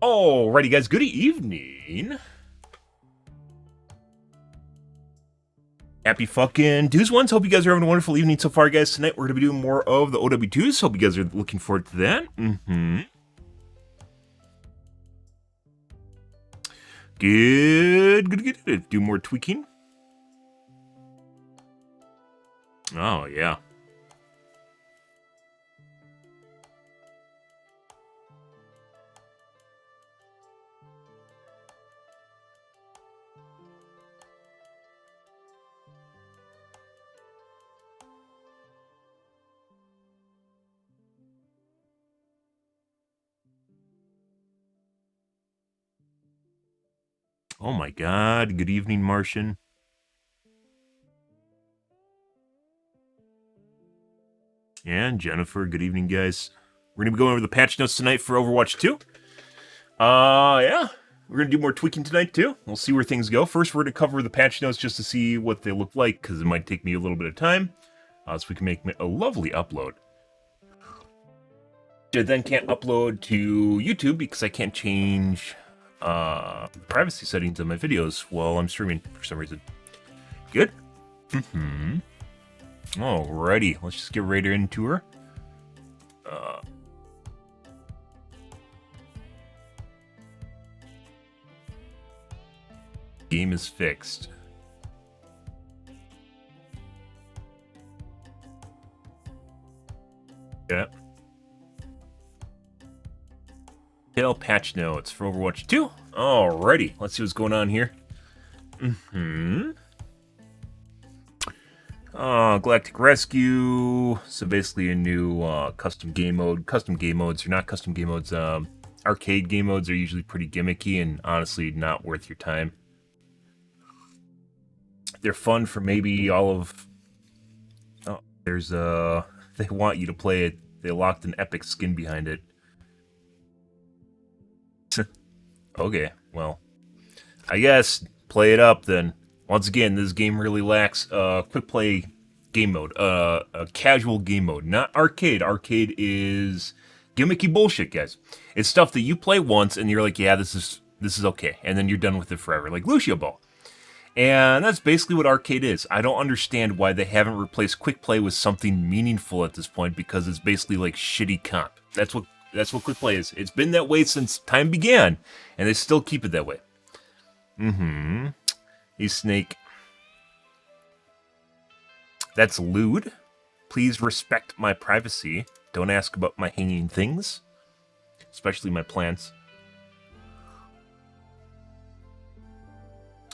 Alrighty, guys, good evening. Happy fucking Tuesday ones. Hope you guys are having a wonderful evening so far, guys. Tonight we're going to be doing more of the OW2s. Hope you guys are looking forward to that. Good. Do more tweaking. Oh, yeah. Oh my god. Good evening, Martian. And Jennifer, good evening, guys. We're going to be going over the patch notes tonight for Overwatch 2. Yeah. We're going to do more tweaking tonight, too. We'll see where things go. First, we're going to cover the patch notes just to see what they look like, because it might take me a little bit of time, so we can make a lovely upload. I then can't upload to YouTube because I can't change privacy settings on my videos while I'm streaming for some reason. Good? Alrighty, let's just get right into her. Game is fixed. Yeah. Tail patch notes for Overwatch 2. Alrighty, let's see what's going on here. Galactic Rescue. So basically a new custom game mode. Custom game modes are not custom game modes. Arcade game modes are usually pretty gimmicky and honestly not worth your time. They're fun for maybe all of... Oh, there's they want you to play it. They locked an epic skin behind it. Okay, well, I guess play it up then. Once again, this game really lacks quick play game mode, a casual game mode, not arcade. Arcade is gimmicky bullshit, guys. It's stuff that you play once and you're like, yeah, this is okay, and then you're done with it forever, like Lucio Ball. And that's basically what arcade is. I don't understand why they haven't replaced quick play with something meaningful at this point, because it's basically like shitty comp. That's what quick play is. It's been that way since time began, and they still keep it that way. Hey, Snake. That's lewd. Please respect my privacy. Don't ask about my hanging things, especially my plants.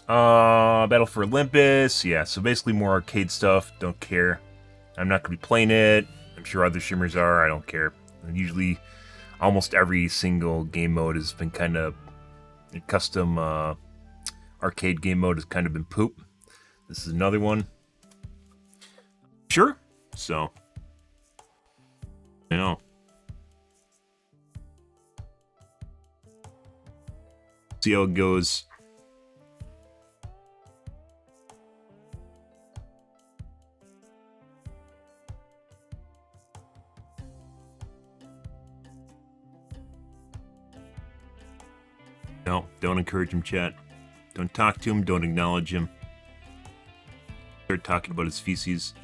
Battle for Olympus. Yeah, so basically more arcade stuff. Don't care. I'm not going to be playing it. I'm sure other streamers are. I don't care. Usually, almost every single game mode has been kind of... Custom arcade game mode has kind of been poop. This is another one. Sure. So, you know. See how it goes. No, don't encourage him, chat. Don't talk to him, don't acknowledge him. Start talking about his feces.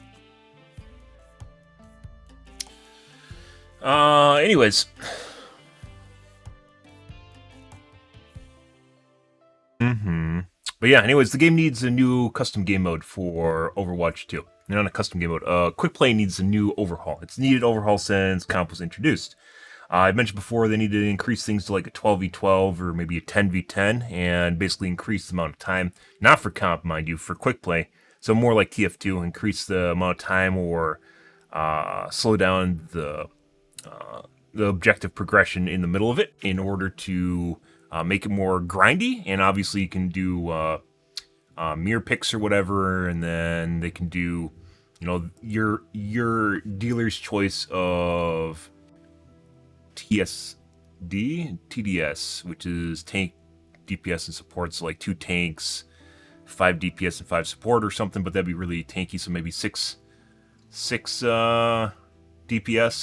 Anyways. But yeah, anyways, the game needs a new custom game mode for Overwatch 2. Not a custom game mode. Quick play needs a new overhaul. It's needed overhaul since comp was introduced. I mentioned before they need to increase things to like a 12v12 or maybe a 10v10 and basically increase the amount of time. Not for comp, mind you, for quick play. So more like TF2, increase the amount of time or slow down the objective progression in the middle of it in order to make it more grindy. And obviously you can do mirror picks or whatever, and then they can do, you know, your dealer's choice of TDS, which is tank, DPS, and support. So like 2 tanks, 5 DPS, and 5 support or something, but that'd be really tanky. So maybe 6 DPS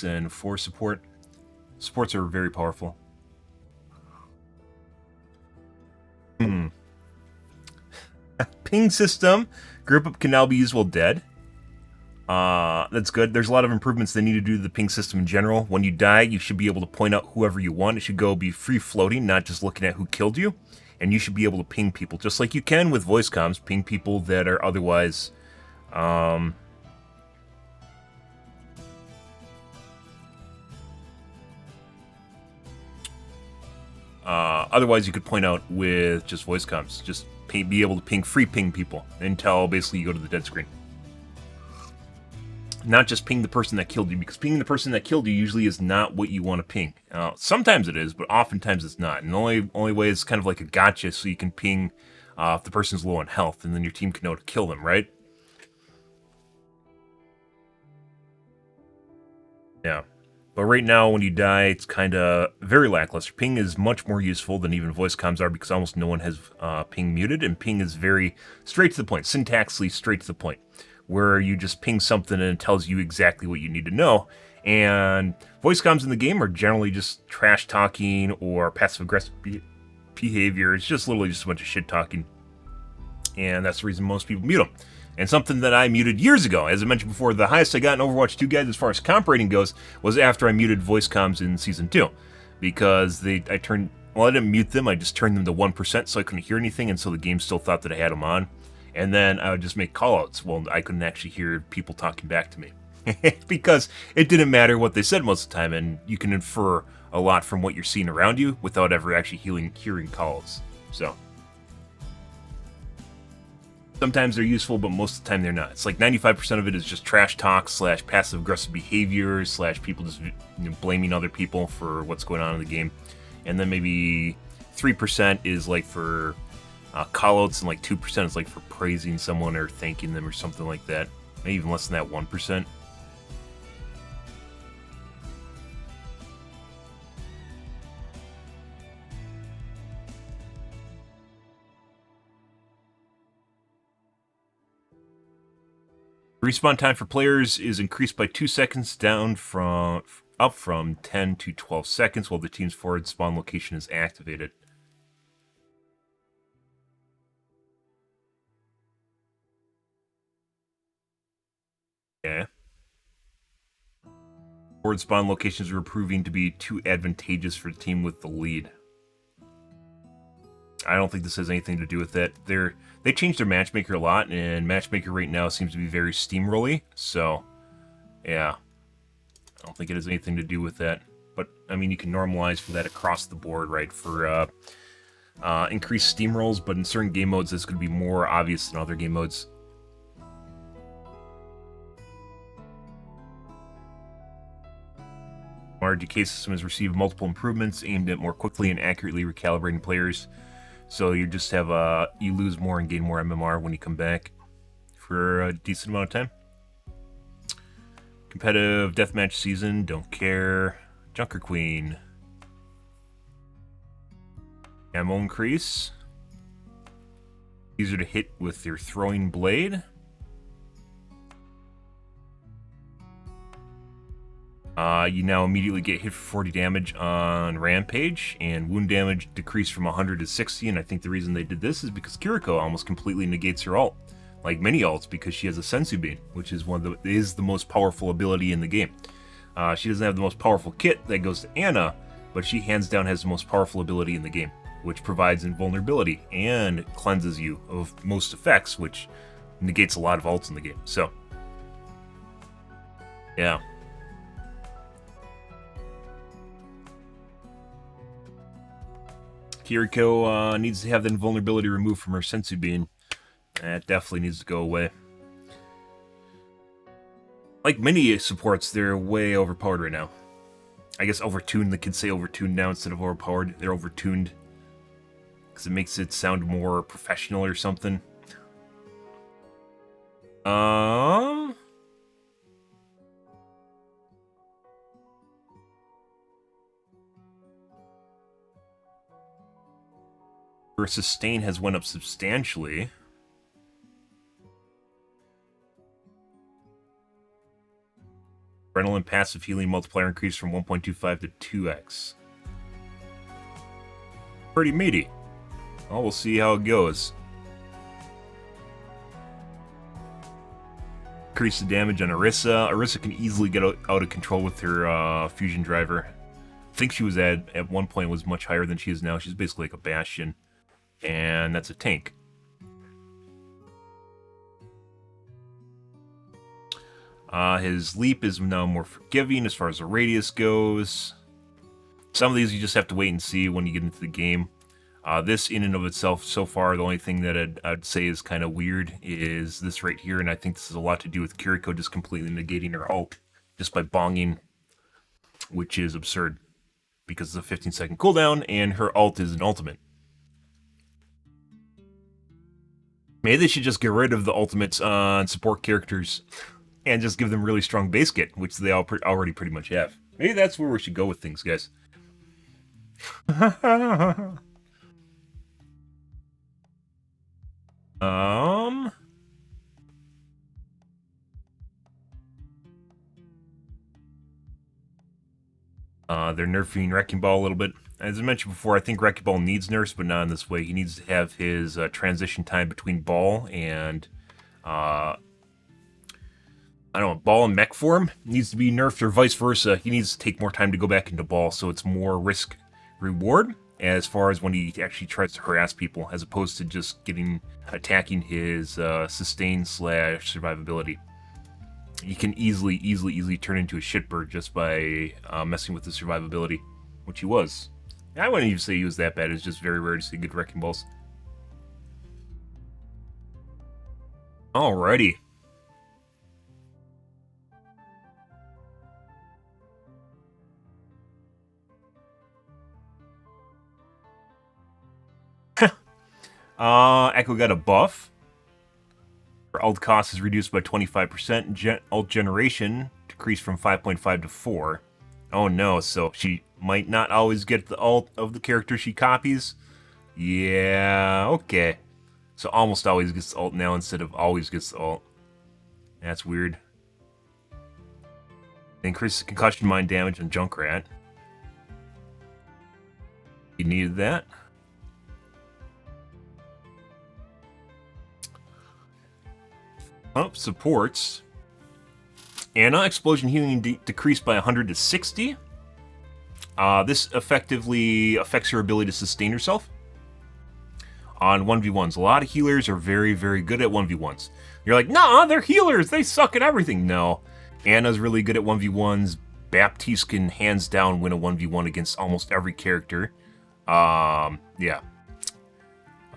and 4 support. Supports are very powerful. Hmm. Ping system. Group up can now be used while dead. That's good. There's a lot of improvements they need to do to the ping system in general. When you die, you should be able to point out whoever you want. It should be free floating, not just looking at who killed you. And you should be able to ping people, just like you can with voice comms. Ping people that are otherwise, otherwise you could point out with just voice comms. Just be able to free ping people until basically you go to the dead screen. Not just ping the person that killed you, because pinging the person that killed you usually is not what you want to ping. Sometimes it is, but oftentimes it's not. And the only way is kind of like a gotcha, so you can ping if the person's low on health, and then your team can know to kill them, right? Yeah. But right now, when you die, it's kind of very lackluster. Ping is much more useful than even voice comms are, because almost no one has ping muted, and ping is very straight to the point, syntaxically straight to the point, where you just ping something and it tells you exactly what you need to know. And voice comms in the game are generally just trash talking or passive aggressive behavior. It's just literally just a bunch of shit talking, and that's the reason most people mute them. And something that I muted years ago, as I mentioned before, the highest I got in Overwatch 2 guys as far as comp rating goes was after I muted voice comms in Season 2. Because I didn't mute them, I just turned them to 1% so I couldn't hear anything, and so the game still thought that I had them on. And then I would just make callouts. Well, I couldn't actually hear people talking back to me. Because it didn't matter what they said most of the time, and you can infer a lot from what you're seeing around you without ever actually hearing calls. So sometimes they're useful, but most of the time they're not. It's like 95% of it is just trash talk / passive aggressive behavior / people just blaming other people for what's going on in the game. And then maybe 3% is like for callouts, and like 2% is like for praising someone or thanking them or something like that. Maybe even less than that, 1%. Respawn time for players is increased by 2 seconds, up from 10 to 12 seconds while the team's forward spawn location is activated. Okay. Forward spawn locations were proving to be too advantageous for the team with the lead. I don't think this has anything to do with that. They changed their matchmaker a lot, and matchmaker right now seems to be very steamrolly. So, yeah, I don't think it has anything to do with that. But I mean, you can normalize for that across the board, right? For increased steamrolls, but in certain game modes, this could be more obvious than other game modes. Our DK system has received multiple improvements aimed at more quickly and accurately recalibrating players. So you just have you lose more and gain more MMR when you come back for a decent amount of time. Competitive deathmatch season, don't care. Junker Queen. Ammo increase. Easier to hit with your throwing blade. You now immediately get hit for 40 damage on Rampage, and wound damage decreased from 100 to 60, and I think the reason they did this is because Kiriko almost completely negates her ult, like many ults, because she has a Sensu Bean, which is the most powerful ability in the game. She doesn't have the most powerful kit that goes to Ana, but she hands down has the most powerful ability in the game, which provides invulnerability and cleanses you of most effects, which negates a lot of ults in the game. So, yeah. Kiriko needs to have the invulnerability removed from her Sensu Bean. That definitely needs to go away. Like many supports, they're way overpowered right now. I guess overtuned, the kids say overtuned now instead of overpowered. They're overtuned because it makes it sound more professional or something. Her sustain has went up substantially. Adrenaline passive healing multiplier increased from 1.25 to 2x. Pretty meaty. Well, we'll see how it goes. Increase the damage on Orisa. Orisa can easily get out of control with her fusion driver. I think she was at one point was much higher than she is now. She's basically like a Bastion. And that's a tank. His leap is now more forgiving as far as the radius goes. Some of these you just have to wait and see when you get into the game. This in and of itself, so far, the only thing that I'd say is kind of weird is this right here, and I think this has a lot to do with Kiriko just completely negating her ult just by bonging, which is absurd, because it's a 15-second cooldown, and her ult is an ultimate. Maybe they should just get rid of the ultimates on support characters and just give them really strong base kit, which they already pretty much have. Maybe that's where we should go with things, guys. They're nerfing Wrecking Ball a little bit. As I mentioned before, I think Wrecking Ball needs nerfs, but not in this way. He needs to have his transition time between Ball and, I don't know, Ball and Mech form needs to be nerfed, or vice versa. He needs to take more time to go back into Ball, so it's more risk-reward as far as when he actually tries to harass people, as opposed to just attacking his sustain / survivability. You can easily turn into a shitbird just by messing with the survivability, which he was. I wouldn't even say he was that bad. It's just very rare to see good Wrecking Balls. Alrighty. Echo got a buff. Her ult cost is reduced by 25%. Ult generation decreased from 5.5 to 4. Oh no, so she might not always get the ult of the character she copies. Yeah, okay. So almost always gets the ult now instead of always gets the ult. That's weird. Increases concussion mine damage on Junkrat. You needed that. Up supports. Anna, explosion healing decreased by 100 to 60. This effectively affects her ability to sustain herself on 1v1s. A lot of healers are very, very good at 1v1s. You're like, nah, they're healers. They suck at everything. No. Anna's really good at 1v1s. Baptiste can hands down win a 1v1 against almost every character. Yeah.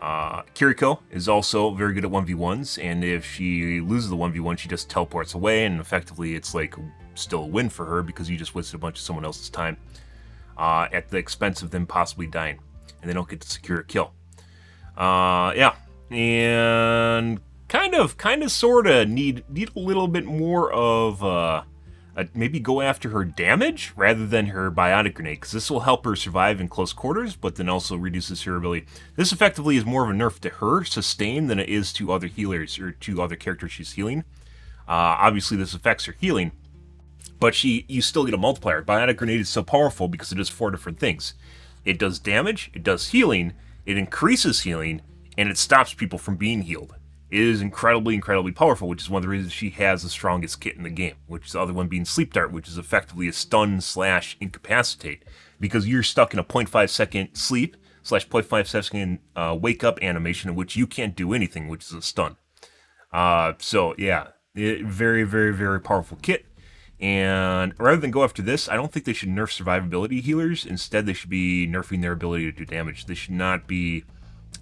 Kiriko is also very good at 1v1s, and if she loses the 1v1, she just teleports away, and effectively it's like still a win for her because you just wasted a bunch of someone else's time at the expense of them possibly dying, and they don't get to secure a kill. Yeah, and kind of, sorta need a little bit more of maybe go after her damage rather than her biotic grenade, because this will help her survive in close quarters, but then also reduces her ability. This effectively is more of a nerf to her sustain than it is to other healers or to other characters she's healing. Obviously, this affects her healing, but you still get a multiplier. Biotic grenade is so powerful because it does 4 different things. It does damage, it does healing, it increases healing, and it stops people from being healed. It is incredibly powerful, which is one of the reasons she has the strongest kit in the game, which is the other one being Sleep Dart, which is effectively a stun / incapacitate, because you're stuck in a 0.5 second sleep / 0.5 second wake up animation in which you can't do anything, which is a stun. So yeah, very powerful kit. And rather than go after this, I don't think they should nerf survivability healers. Instead, they should be nerfing their ability to do damage. They should not be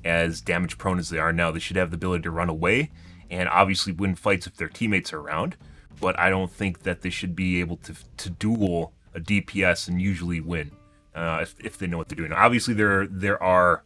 as damage prone as they are now. They should have the ability to run away and obviously win fights if their teammates are around, but I don't think that they should be able to duel a DPS and usually win if they know what they're doing. Obviously there are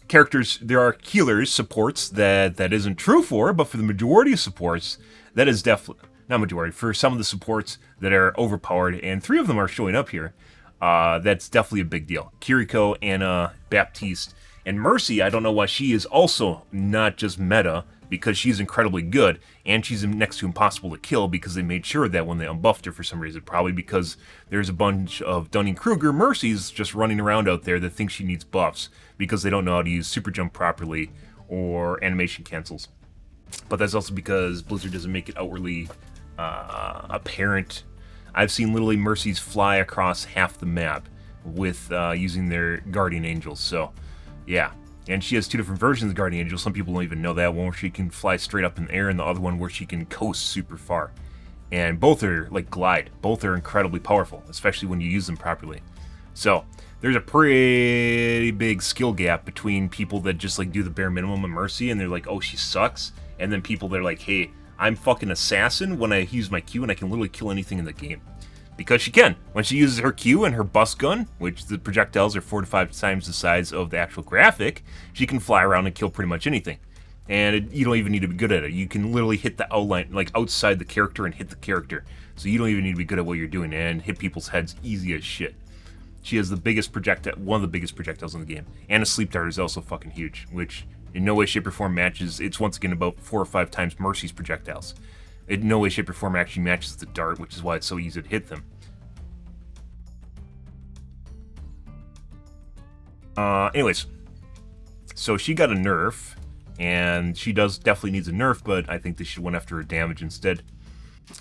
characters, there are healers, supports that isn't true for, but for the majority of supports, that is definitely, not majority, for some of the supports that are overpowered, and 3 of them are showing up here, that's definitely a big deal. Kiriko, Anna, Baptiste, and Mercy, I don't know why she is also not just meta, because she's incredibly good, and she's next to impossible to kill because they made sure that when they unbuffed her for some reason, probably because there's a bunch of Dunning-Kruger Mercies just running around out there that think she needs buffs because they don't know how to use super jump properly or animation cancels. But that's also because Blizzard doesn't make it outwardly apparent. I've seen literally Mercies fly across half the map with using their Guardian Angels, so yeah. And she has two different versions of Guardian Angel. Some people don't even know that. One where she can fly straight up in the air, and the other one where she can coast super far. And both are like glide. Both are incredibly powerful, especially when you use them properly. So there's a pretty big skill gap between people that just like do the bare minimum of Mercy, and they're like, oh, she sucks. And then people that are like, hey, I'm fucking assassin when I use my Q, and I can literally kill anything in the game. Because she can. When she uses her Q and her bus gun, which the projectiles are 4 to 5 times the size of the actual graphic, she can fly around and kill pretty much anything. And you don't even need to be good at it. You can literally hit the outline, like outside the character and hit the character. So you don't even need to be good at what you're doing and hit people's heads easy as shit. She has the biggest projectile, one of the biggest projectiles in the game. And a sleep dart is also fucking huge, which in no way, shape, or form matches. It's once again about 4 or 5 times Mercy's projectiles. In no way, shape, or form actually matches the dart, which is why it's so easy to hit them. Anyways, so she got a nerf, and she definitely needs a nerf, but I think they should went after her damage instead.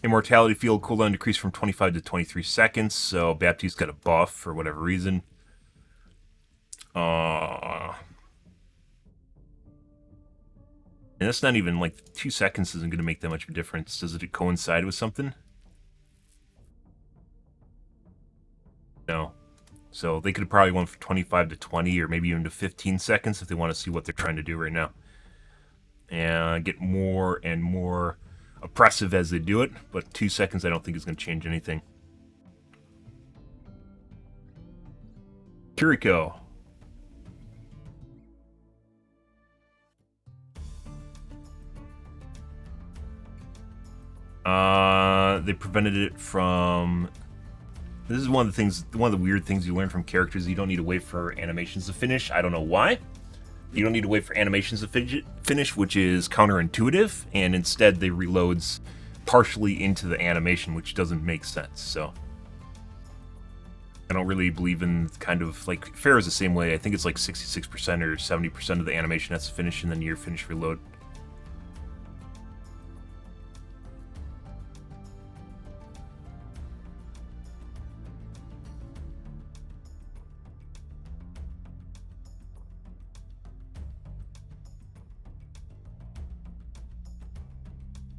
Immortality field cooldown decreased from 25 to 23 seconds, so Baptiste got a buff for whatever reason. And that's not even, like, 2 seconds isn't going to make that much of a difference. Does it coincide with something? No. So they could have probably went from 25 to 20 or maybe even to 15 seconds if they want to see what they're trying to do right now. And get more and more oppressive as they do it, but 2 seconds I don't think is going to change anything. Kiriko. They prevented it from... This is one of the weird things you learn from characters. You don't need to wait for animations to finish. I don't know why. You don't need to wait for animations to finish, which is counterintuitive, and instead they reloads partially into the animation, which doesn't make sense, so... I don't really believe in kind of, like, Fair is the same way. I think it's like 66% or 70% of the animation has to finish, and then your finish reload.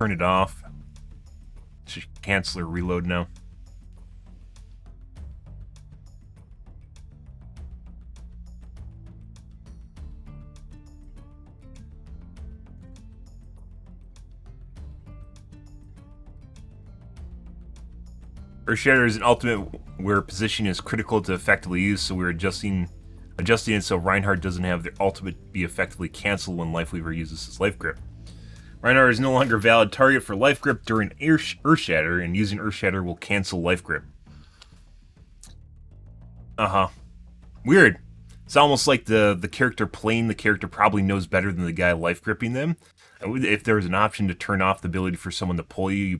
Turn it off. Just cancel or reload now. Earthshatter is an ultimate where position is critical to effectively use, so we're adjusting it so Reinhardt doesn't have the ultimate be effectively canceled when Lifeweaver uses his life grip. Reinhardt is no longer a valid target for life grip during Earthshatter, and using Earthshatter will cancel life grip. Weird. It's almost like the character playing the character probably knows better than the guy life gripping them. If there was an option to turn off the ability for someone to pull you,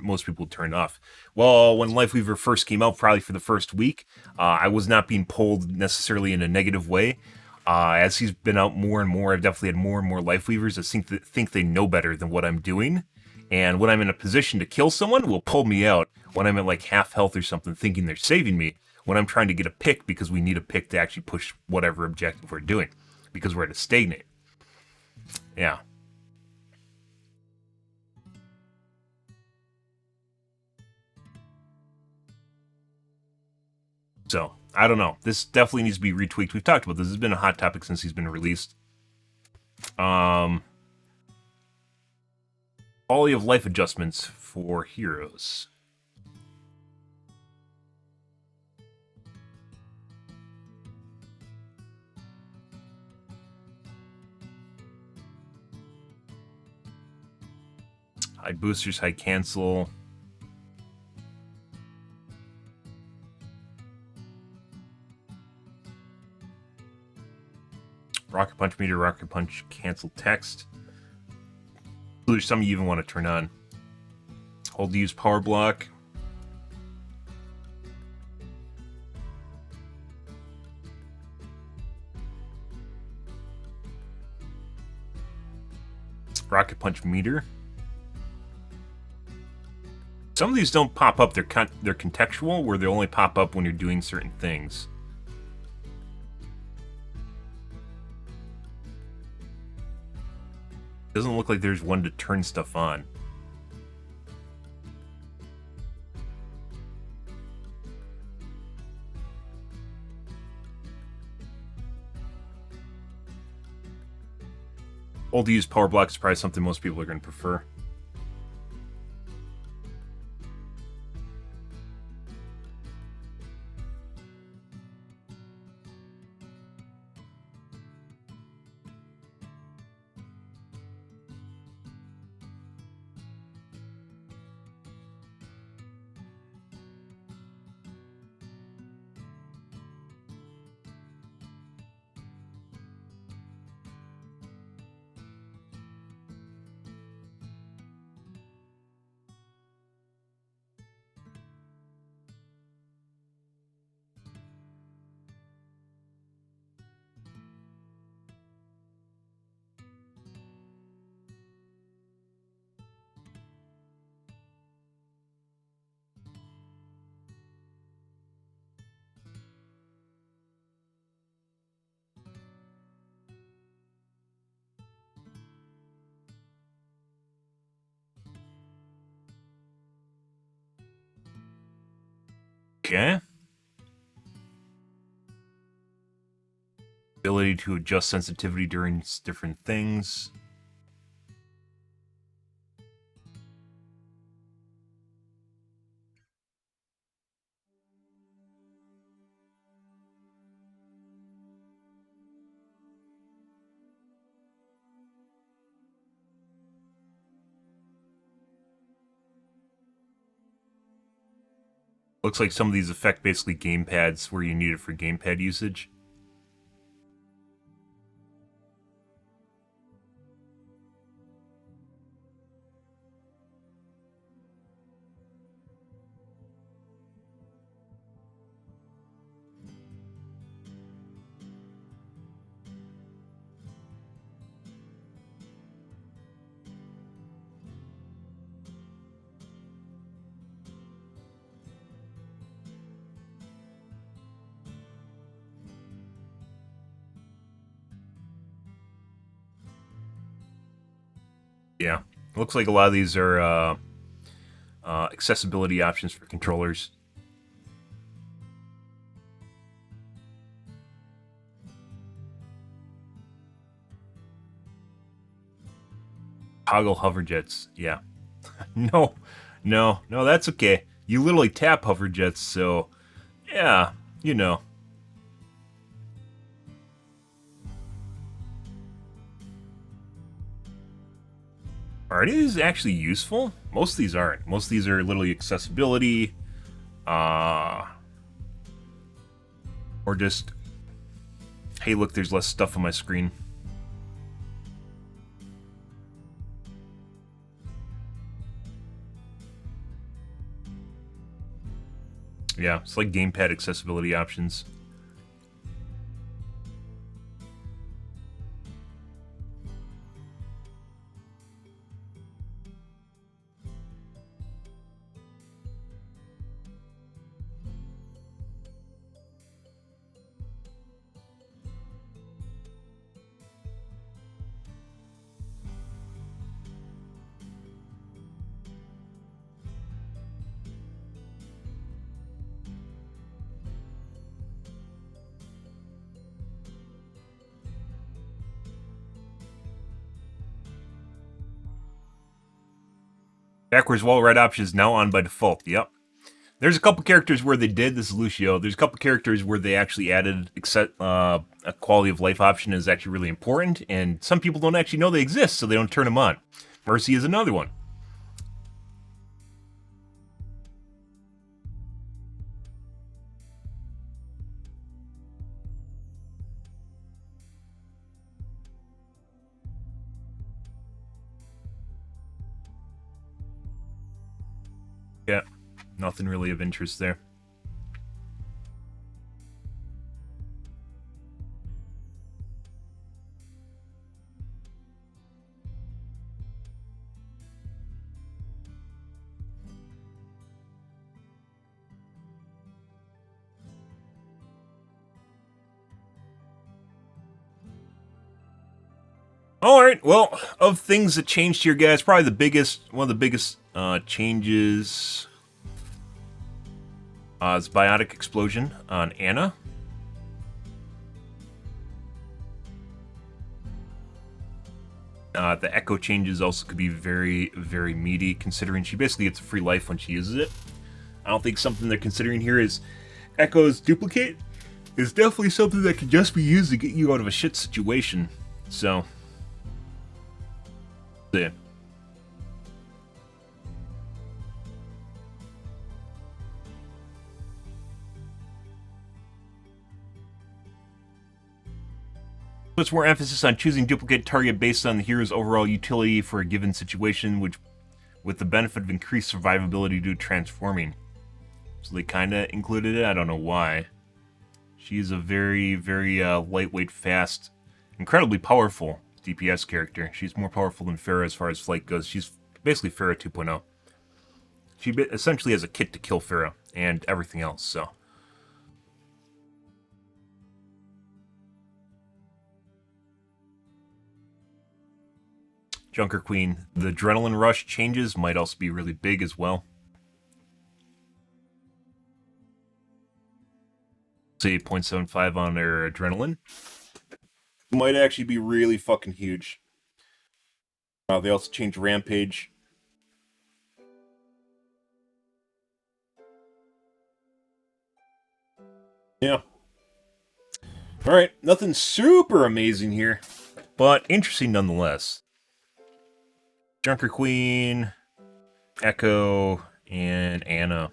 most people would turn it off. Well, when Lifeweaver first came out, probably for the first week, I was not being pulled necessarily in a negative way. As he's been out more and more, I've definitely had more and more Lifeweavers that think they know better than what I'm doing. And when I'm in a position to kill someone, will pull me out when I'm at like half health or something, thinking they're saving me, when I'm trying to get a pick because we need a pick to actually push whatever objective we're doing, because we're at a stagnate. Yeah. So, I don't know. This definitely needs to be retweaked. We've talked about this. This has been a hot topic since he's been released. Quality of life adjustments for heroes. High boosters, high cancel. Rocket punch meter, rocket punch cancel text. There's some you even want to turn on. Hold to use power block. Rocket punch meter. Some of these don't pop up. They're contextual, where they only pop up when you're doing certain things. Doesn't look like there's one to turn stuff on. Hold to use power block is probably something most people are going to prefer. Okay. Ability to adjust sensitivity during different things. Looks like some of these affect basically gamepads where you need it for gamepad usage. Yeah. Looks like a lot of these are accessibility options for controllers. Toggle hover jets. Yeah. No, that's okay. You literally tap hover jets, so yeah, you know. Are these actually useful? Most of these aren't. Most of these are literally accessibility, or just, hey, look, there's less stuff on my screen. Yeah, it's like gamepad accessibility options. Backwards wall right option is now on by default. Yep. There's a couple characters where they did. This is Lucio. There's a couple characters where they actually added a quality of life option is actually really important, and some people don't actually know they exist, so they don't turn them on. Mercy is another one. Yeah, nothing really of interest there. All right. Well, of things that changed here, guys, probably one of the biggest changes is biotic explosion on Anna. The echo changes also could be very, very meaty, considering she basically gets a free life when she uses it. I don't think something they're considering here is Echo's duplicate. Is definitely something that could just be used to get you out of a shit situation. So, yeah. Puts more emphasis on choosing duplicate target based on the hero's overall utility for a given situation, which with the benefit of increased survivability due to transforming. So they kind of included it. I don't know why. She's a very, very lightweight, fast, incredibly powerful DPS character. She's more powerful than Pharah as far as flight goes. She's basically Pharah 2.0. She essentially has a kit to kill Pharah and everything else, so. Junker Queen. The adrenaline rush changes might also be really big as well. Say 0.75 on their adrenaline. Might actually be really fucking huge. They also changed Rampage. Yeah. Alright, nothing super amazing here, but interesting nonetheless. Junker Queen, Echo, and Anna.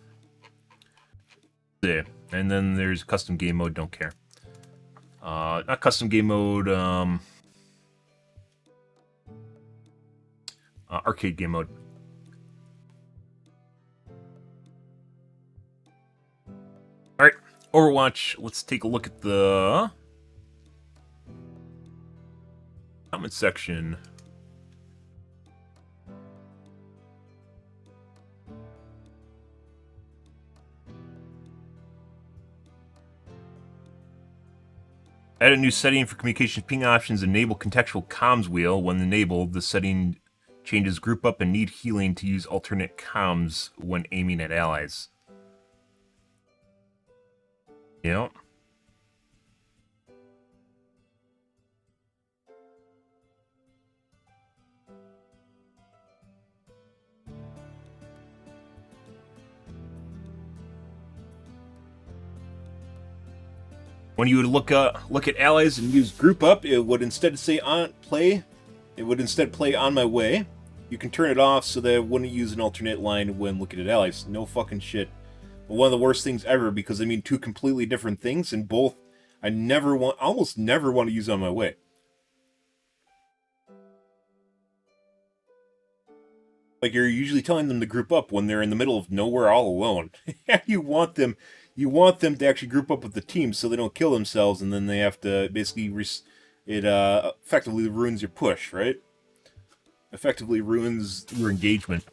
Yeah. And then there's custom game mode, don't care. Not custom game mode, arcade game mode. Alright, Overwatch. Let's take a look at the comment section. Add a new setting for communication ping options. Enable contextual comms wheel. When enabled, the setting changes group up and need healing to use alternate comms when aiming at allies. Yep. When you would look at allies and use group up, it would instead say on play. It would instead play on my way. You can turn it off so that it wouldn't use an alternate line when looking at allies. No fucking shit. But one of the worst things ever because they mean two completely different things, and both I almost never want to use on my way. Like you're usually telling them to group up when they're in the middle of nowhere all alone. you want them to actually group up with the team so they don't kill themselves, and then they have to basically it effectively ruins your push, right? Effectively ruins your engagement.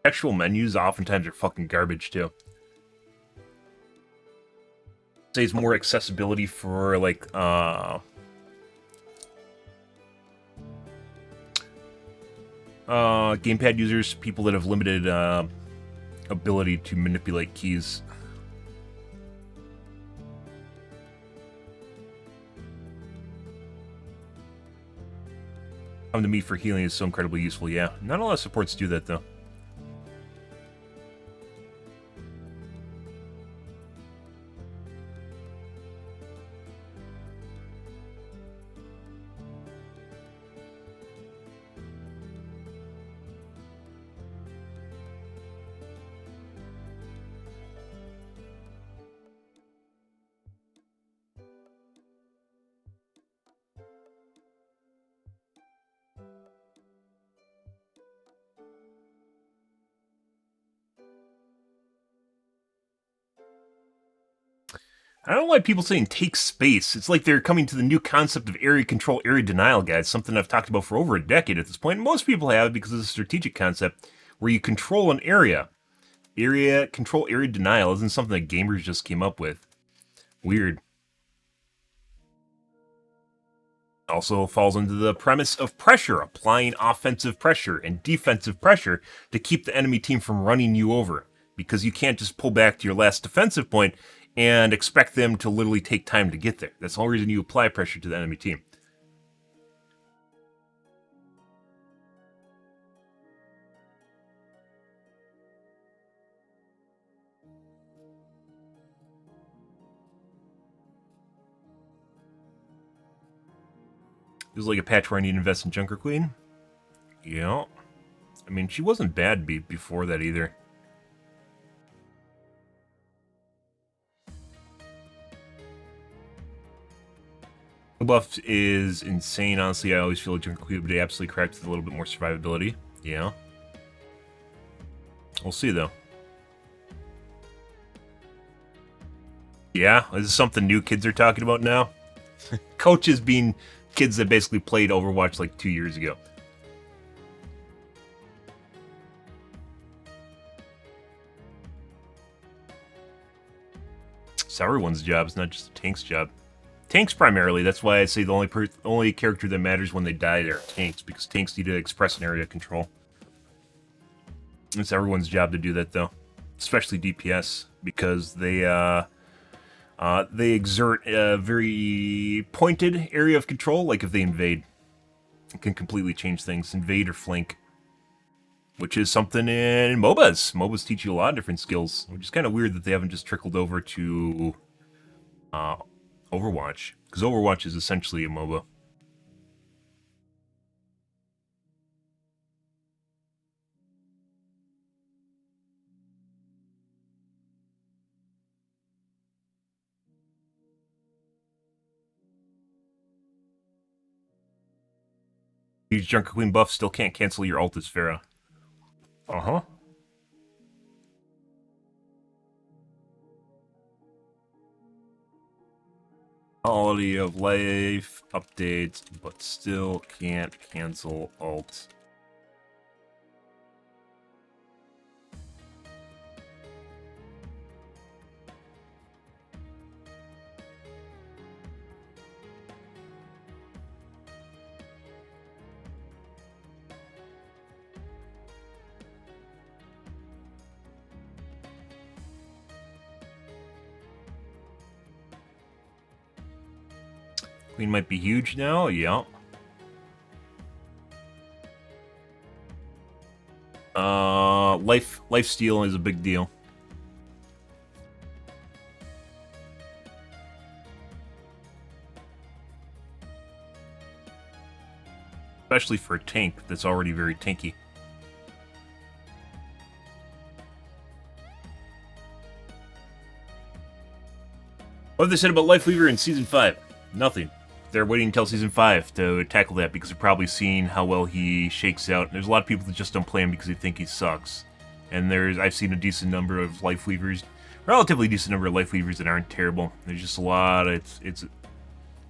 Actual menus oftentimes are fucking garbage too. Says more accessibility for like gamepad users, people that have limited ability to manipulate keys. Come to me for healing is so incredibly useful, yeah. Not a lot of supports do that though. I don't know why people saying take space. It's like they're coming to the new concept of area control, area denial, guys. Something I've talked about for over a decade at this point. Most people have because it's a strategic concept where you control an area. Area control, area denial isn't something that gamers just came up with. Weird. Also falls into the premise of pressure, applying offensive pressure and defensive pressure to keep the enemy team from running you over. Because you can't just pull back to your last defensive point and expect them to literally take time to get there. That's the whole reason you apply pressure to the enemy team. It was like a patch where I need to invest in Junker Queen. Yeah. I mean, she wasn't bad before that either. The buff is insane, honestly. I always feel like Junker Queen would be absolutely correct with a little bit more survivability. Yeah. We'll see, though. Yeah, is this something new kids are talking about now? Coaches being kids that basically played Overwatch like 2 years ago. It's everyone's job. It's not just the tank's job. Tanks primarily. That's why I say the only character that matters when they die are tanks, because tanks need to express an area control. It's everyone's job to do that, though, especially DPS, because they exert a very pointed area of control. Like if they invade, it can completely change things. Invade or flank, which is something in MOBAs. MOBAs teach you a lot of different skills, which is kind of weird that they haven't just trickled over to Overwatch, because Overwatch is essentially a MOBA. Huge Junker Queen buff still can't cancel your ult as Pharah. Uh-huh. Quality of life updates, but still can't cancel ult. Queen might be huge now, yeah. Life steal is a big deal. Especially for a tank that's already very tanky. What have they said about Lifeweaver in Season 5? Nothing. They're waiting until Season 5 to tackle that because they're probably seeing how well he shakes out. There's a lot of people that just don't play him because they think he sucks. And I've seen a decent number of Lifeweavers, relatively decent number of Lifeweavers that aren't terrible. There's just a lot. It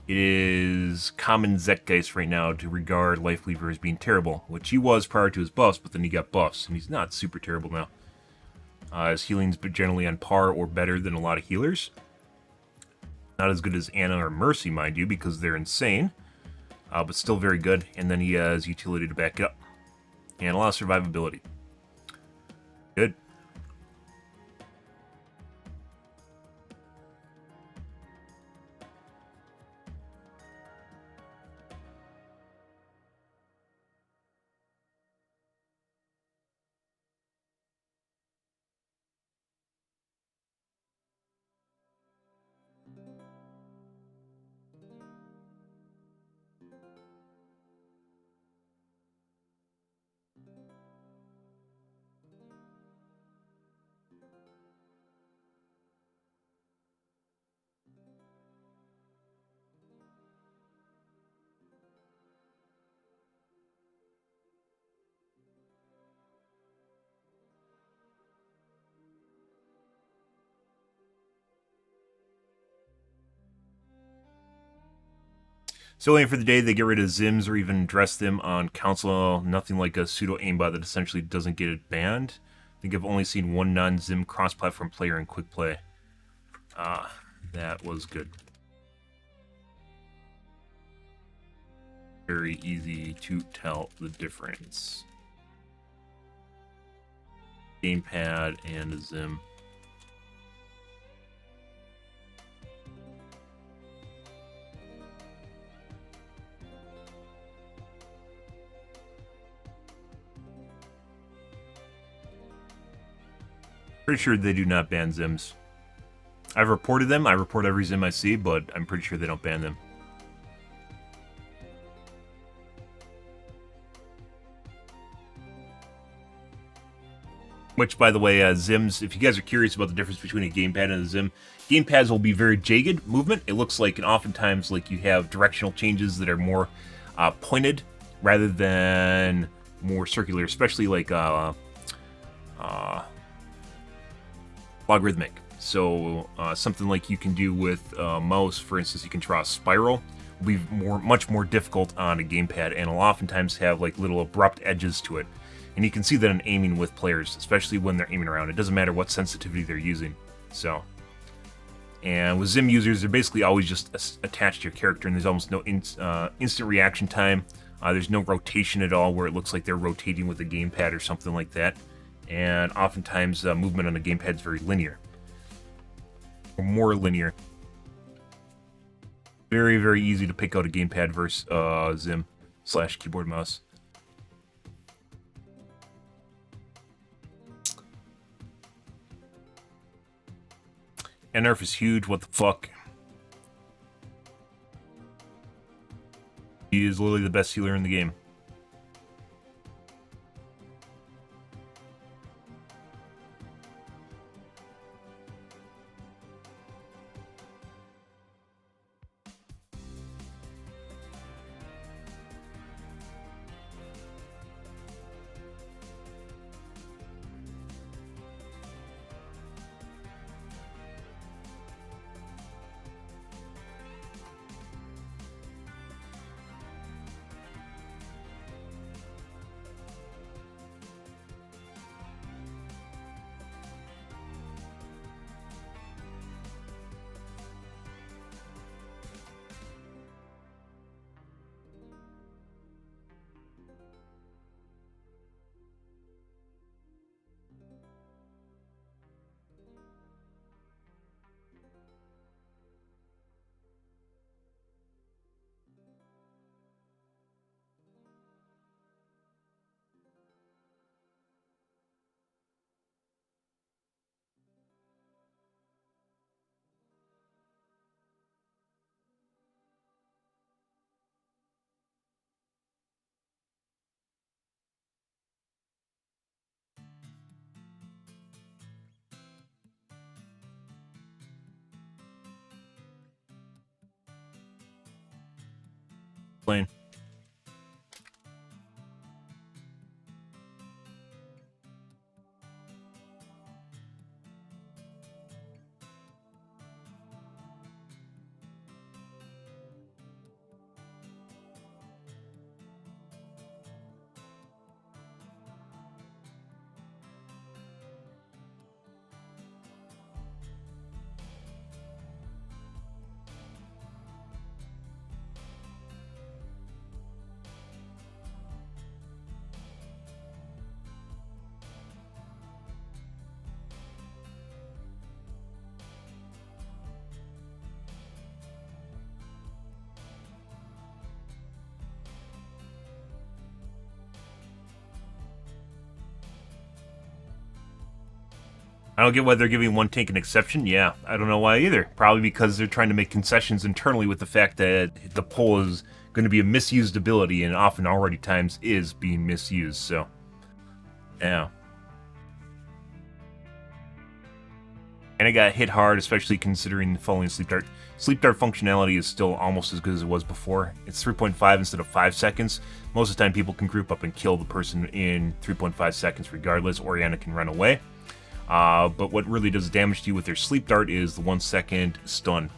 is common Zeitgeist right now to regard Lifeweaver as being terrible, which he was prior to his buffs, but then he got buffs, and he's not super terrible now. His healing's generally on par or better than a lot of healers. Not as good as Anna or Mercy, mind you, because they're insane, but still very good. And then he has utility to back it up, and a lot of survivability. Good. So aim for the day they get rid of Zims or even address them on console. Nothing like a pseudo aimbot that essentially doesn't get it banned. I think I've only seen one non-Zim cross-platform player in quick play. That was good. Very easy to tell the difference. Gamepad and a Zim. Pretty sure they do not ban Zims. I've reported them. I report every Zim I see, but I'm pretty sure they don't ban them. Which, by the way, Zims, if you guys are curious about the difference between a gamepad and a Zim, gamepads will be very jagged movement. It looks like, and oftentimes, like you have directional changes that are more pointed rather than more circular, especially like logarithmic. So something like you can do with mouse, for instance, you can draw a spiral, will be much more difficult on a gamepad, and will oftentimes have like little abrupt edges to it. And you can see that in aiming with players, especially when they're aiming around. It doesn't matter what sensitivity they're using. So, and with Zim users, they're basically always just attached to your character, and there's almost no instant reaction time. There's no rotation at all, where it looks like they're rotating with a gamepad or something like that. And oftentimes, movement on the gamepad is very linear. Or more linear. Very, very easy to pick out a gamepad versus Zim / keyboard mouse. And Nerf is huge, what the fuck? He is literally the best healer in the game. Plain. I don't get why they're giving one tank an exception. Yeah, I don't know why either. Probably because they're trying to make concessions internally with the fact that the pole is going to be a misused ability, and often already times is being misused, so yeah. And it got hit hard, especially considering following Sleep Dart. Sleep Dart functionality is still almost as good as it was before. It's 3.5 instead of 5 seconds. Most of the time people can group up and kill the person in 3.5 seconds regardless. Oriana can run away. But what really does damage to you with their Sleep Dart is the 1 second stun,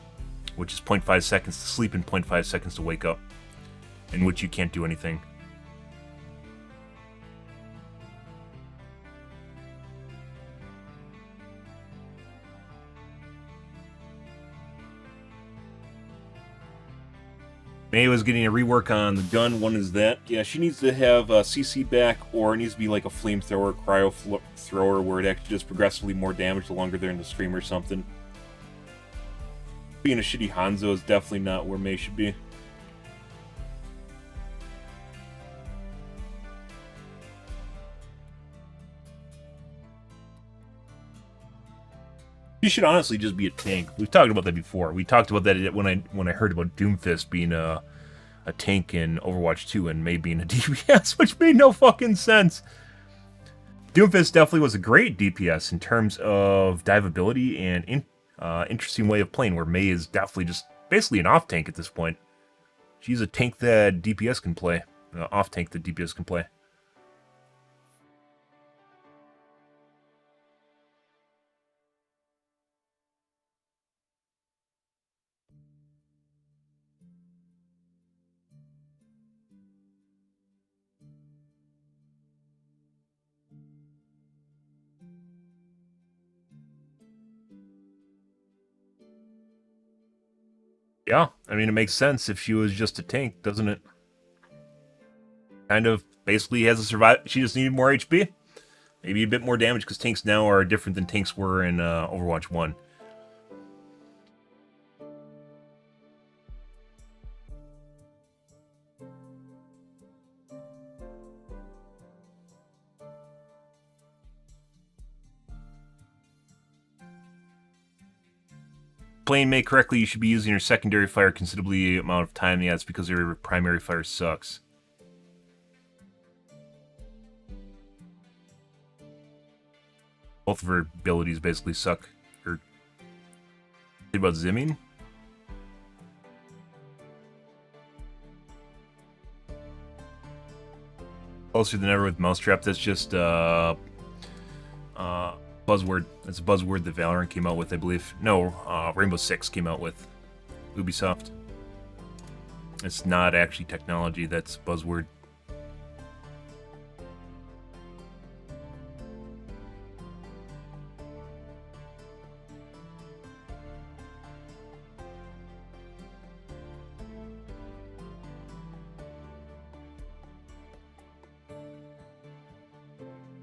which is 0.5 seconds to sleep and 0.5 seconds to wake up, in which you can't do anything. May was getting a rework on the gun. One is that. Yeah, she needs to have CC back, or it needs to be like a flamethrower, cryo thrower, where it actually does progressively more damage the longer they're in the stream or something. Being a shitty Hanzo is definitely not where May should be. She should honestly just be a tank. We've talked about that before. We talked about that when I heard about Doomfist being a tank in Overwatch 2 and May being a DPS, which made no fucking sense. Doomfist definitely was a great DPS in terms of dive ability and interesting way of playing, where May is definitely just basically an off tank at this point. She's a tank that DPS can play, off tank that DPS can play. Yeah, I mean, it makes sense if she was just a tank, doesn't it? Kind of basically has a survive. She just needed more HP. Maybe a bit more damage, because tanks now are different than tanks were in Overwatch 1. Playing May correctly, you should be using your secondary fire considerably amount of time. Yeah, it's because your primary fire sucks. Both of her abilities basically suck. Or about Zimming? Closer than ever with Mousetrap. That's just buzzword. That's a buzzword that Valorant came out with, I believe. No, Rainbow Six came out with. Ubisoft. It's not actually technology, that's buzzword.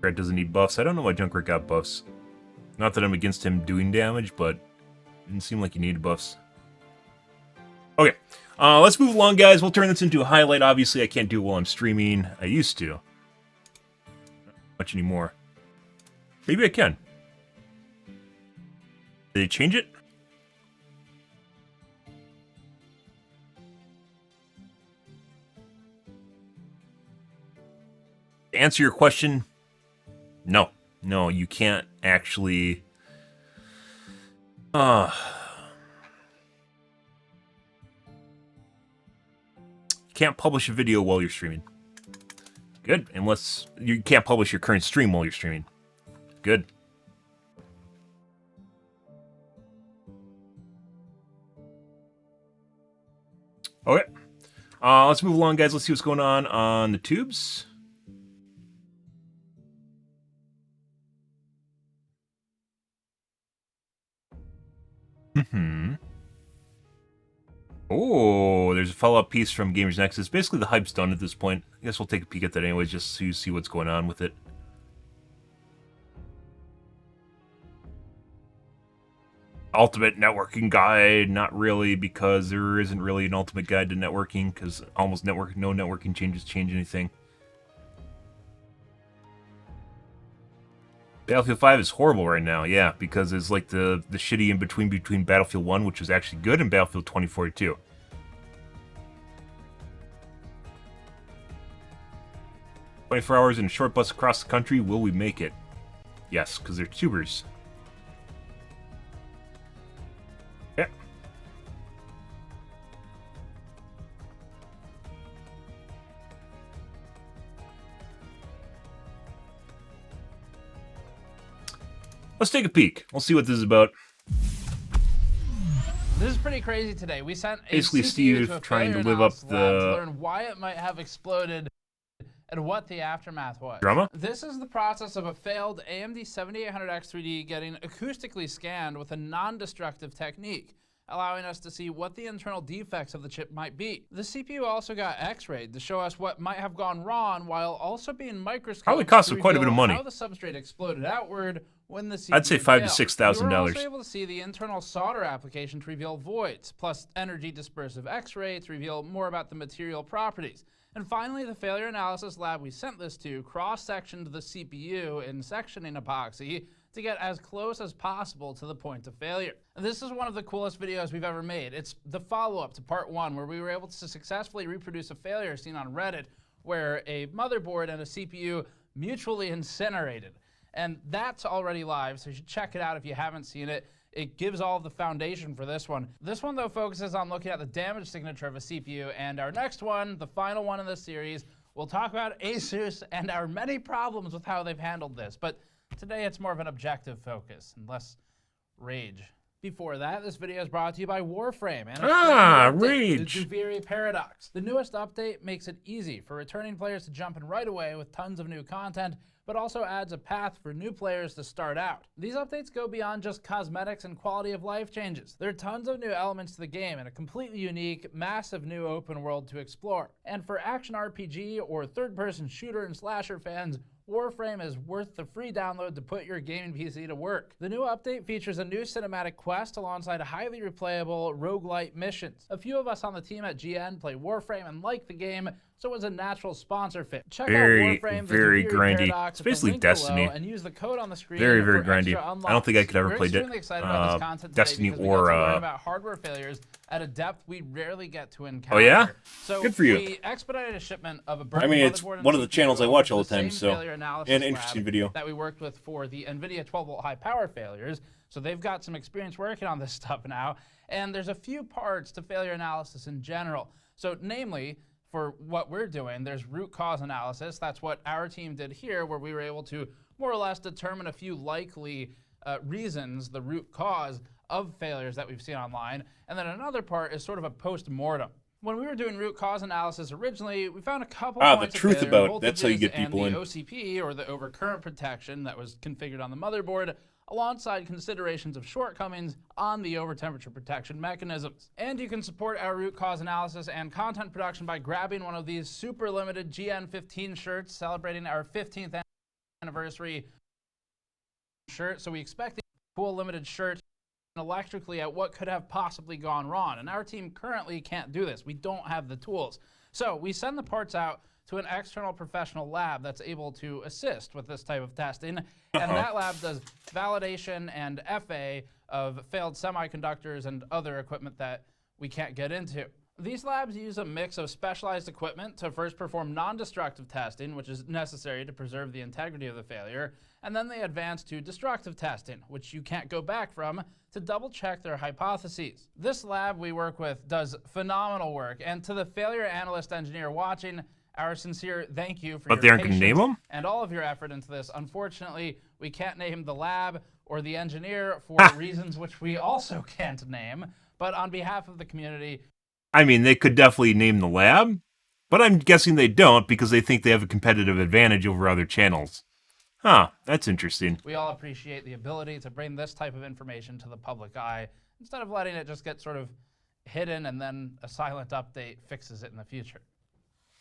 Junkrat doesn't need buffs. I don't know why Junkrat got buffs. Not that I'm against him doing damage, but it didn't seem like he needed buffs. Okay, let's move along, guys. We'll turn this into a highlight. Obviously, I can't do it while I'm streaming. I used to. Not much anymore. Maybe I can. Did they change it? To answer your question, no. No, you can't actually... can't publish a video while you're streaming. Good, unless you can't publish your current stream while you're streaming. Good. Okay. Let's move along, guys. Let's see what's going on the tubes. Oh, there's a follow-up piece from Gamers Nexus. Basically, the hype's done at this point. I guess we'll take a peek at that anyways, just so you see what's going on with it. Ultimate networking guide, not really, because there isn't really an ultimate guide to networking, because almost no networking changes change anything. Battlefield 5 is horrible right now, yeah, because it's like the shitty in-between between Battlefield 1, which was actually good, and Battlefield 2042. "24 hours in a short bus across the country, will we make it?" Yes, because they're tubers. Yeah. Let's take a peek. We'll see what this is about. This is pretty crazy today. We sent a Basically, CPU Steve to a trying to failure live up analysis lab to the learn why it might have exploded and what the aftermath was. drama. This is the process of a failed AMD 7800X3D getting acoustically scanned with a non-destructive technique, allowing us to see what the internal defects of the chip might be. The CPU also got X-rayed to show us what might have gone wrong, while also being microscoped Probably cost to them quite a bit of reveal money. how the substrate exploded outward when the CPU I'd say $5,000 to failed. $6,000. We were also able to see the internal solder application to reveal voids, plus energy dispersive X-ray to reveal more about the material properties. And finally, the failure analysis lab we sent this to cross-sectioned the CPU in sectioning epoxy to get as close as possible to the point of failure. And this is one of the coolest videos we've ever made. It's the follow-up to part 1, where we were able to successfully reproduce a failure seen on Reddit where a motherboard and a CPU mutually incinerated. And that's already live, so you should check it out if you haven't seen it. It gives all of the foundation for this one. This one, though, focuses on looking at the damage signature of a CPU, and our next one, the final one in this series, we'll talk about Asus and our many problems with how they've handled this. But today it's more of an objective focus and less rage. Before that, this video is brought to you by Warframe and Rage. the Duviri Paradox. The newest update makes it easy for returning players to jump in right away with tons of new content, but also adds a path for new players to start out. These updates go beyond just cosmetics and quality of life changes. There are tons of new elements to the game and a completely unique, massive new open world to explore. And for action RPG or third-person shooter and slasher fans, Warframe is worth the free download to put your gaming PC to work. The new update features a new cinematic quest alongside highly replayable roguelite missions. A few of us on the team at GN play Warframe and like the game, so it was a natural sponsor fit. Check out Warframe, very the grindy. Paradox, It's basically link Destiny. below, and use the code on the screen Very for grindy. extra unlocks. I don't think I could ever We're play extremely excited about this content today Destiny because we or get to learn about hardware failures at a depth we rarely get to encounter. Oh yeah? So good for you. we expedited a shipment of a broken it's motherboard and one of the CPU channels I over watch to all the time, same so failure analysis an interesting lab video that we worked with for the NVIDIA 12-volt high power failures. So they've got some experience working on this stuff now, and there's a few parts to failure analysis in general. So namely, for what we're doing, there's root cause analysis. That's what our team did here, where we were able to more or less determine a few likely reasons, the root cause of failures that we've seen online. And then another part is sort of a post-mortem. When we were doing root cause analysis originally, we found a couple points the truth of failure, about that's how you get people and in. the OCP, or the overcurrent protection that was configured on the motherboard, alongside considerations of shortcomings on the overtemperature protection mechanisms. And you can support our root cause analysis and content production by grabbing one of these super limited GN15 shirts celebrating our 15th anniversary shirt. So we expect the cool limited shirt electrically at what could have possibly gone wrong. And our team currently can't do this. We don't have the tools. So we send the parts out to an external professional lab that's able to assist with this type of testing. And that lab does validation and FA of failed semiconductors and other equipment that we can't get into. These labs use a mix of specialized equipment to first perform non-destructive testing, which is necessary to preserve the integrity of the failure, and then they advance to destructive testing, which you can't go back from, to double-check their hypotheses. This lab we work with does phenomenal work, and to the failure analyst engineer watching, our sincere thank you for your they aren't going to patience name them? and all of your effort into this. Unfortunately, we can't name the lab or the engineer for reasons which we also can't name, but on behalf of the community, I mean, they could definitely name the lab, but I'm guessing they don't because they think they have a competitive advantage over other channels. Huh, that's interesting. we all appreciate the ability to bring this type of information to the public eye instead of letting it just get sort of hidden and then a silent update fixes it in the future.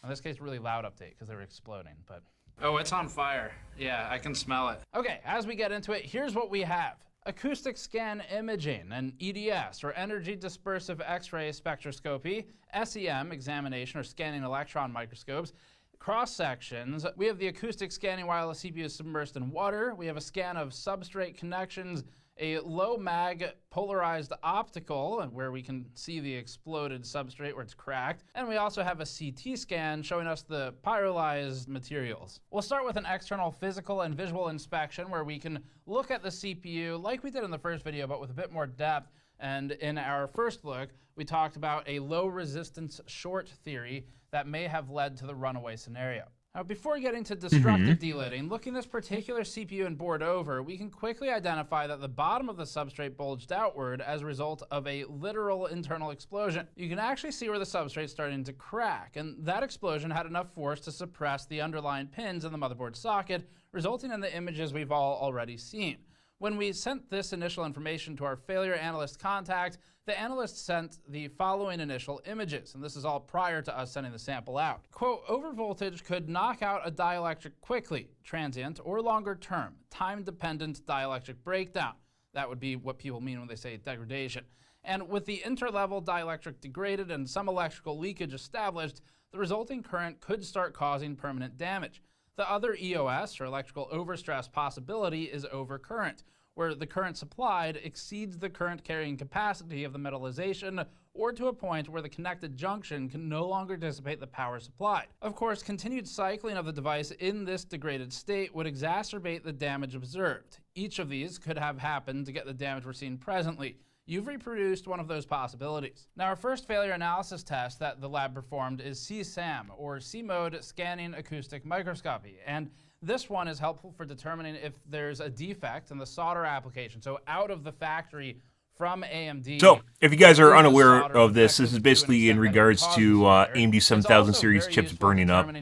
In this case, really loud update because they were exploding, but... Oh, it's on fire. Yeah, I can smell it. Okay, as we get into it, here's what we have. Acoustic scan imaging, and EDS, or energy dispersive X-ray spectroscopy, SEM, examination or scanning electron microscopes, cross sections. We have the acoustic scanning while the CPU is submersed in water. We have a scan of substrate connections, a low mag polarized optical, where we can see the exploded substrate where it's cracked. And we also have a CT scan showing us the pyrolyzed materials. We'll start with an external physical and visual inspection where we can look at the CPU like we did in the first video, but with a bit more depth. And in our first look, we talked about a low resistance short theory that may have led to the runaway scenario. Now, before getting to destructive delidding, looking this particular CPU and board over, we can quickly identify that the bottom of the substrate bulged outward as a result of a literal internal explosion. You can actually see where the substrate's starting to crack, and that explosion had enough force to suppress the underlying pins in the motherboard socket, resulting in the images we've all already seen. When we sent this initial information to our failure analyst contact, the analyst sent the following initial images, and this is all prior to us sending the sample out. Quote, overvoltage could knock out a dielectric quickly, transient or longer term, time-dependent dielectric breakdown. That would be what people mean when they say degradation. And with the interlevel dielectric degraded and some electrical leakage established, the resulting current could start causing permanent damage. The other EOS, or electrical overstress possibility, is overcurrent, where the current supplied exceeds the current carrying capacity of the metallization, or to a point where the connected junction can no longer dissipate the power supplied. Of course, continued cycling of the device in this degraded state would exacerbate the damage observed. Each of these could have happened to get the damage we're seeing presently. You've reproduced one of those possibilities. Now, our first failure analysis test that the lab performed is CSAM, or C-mode scanning acoustic microscopy. And this one is helpful for determining if there's a defect in the solder application. So out of the factory from AMD. So, if you guys are unaware of this, this is basically in regards to AMD 7000 series chips burning up.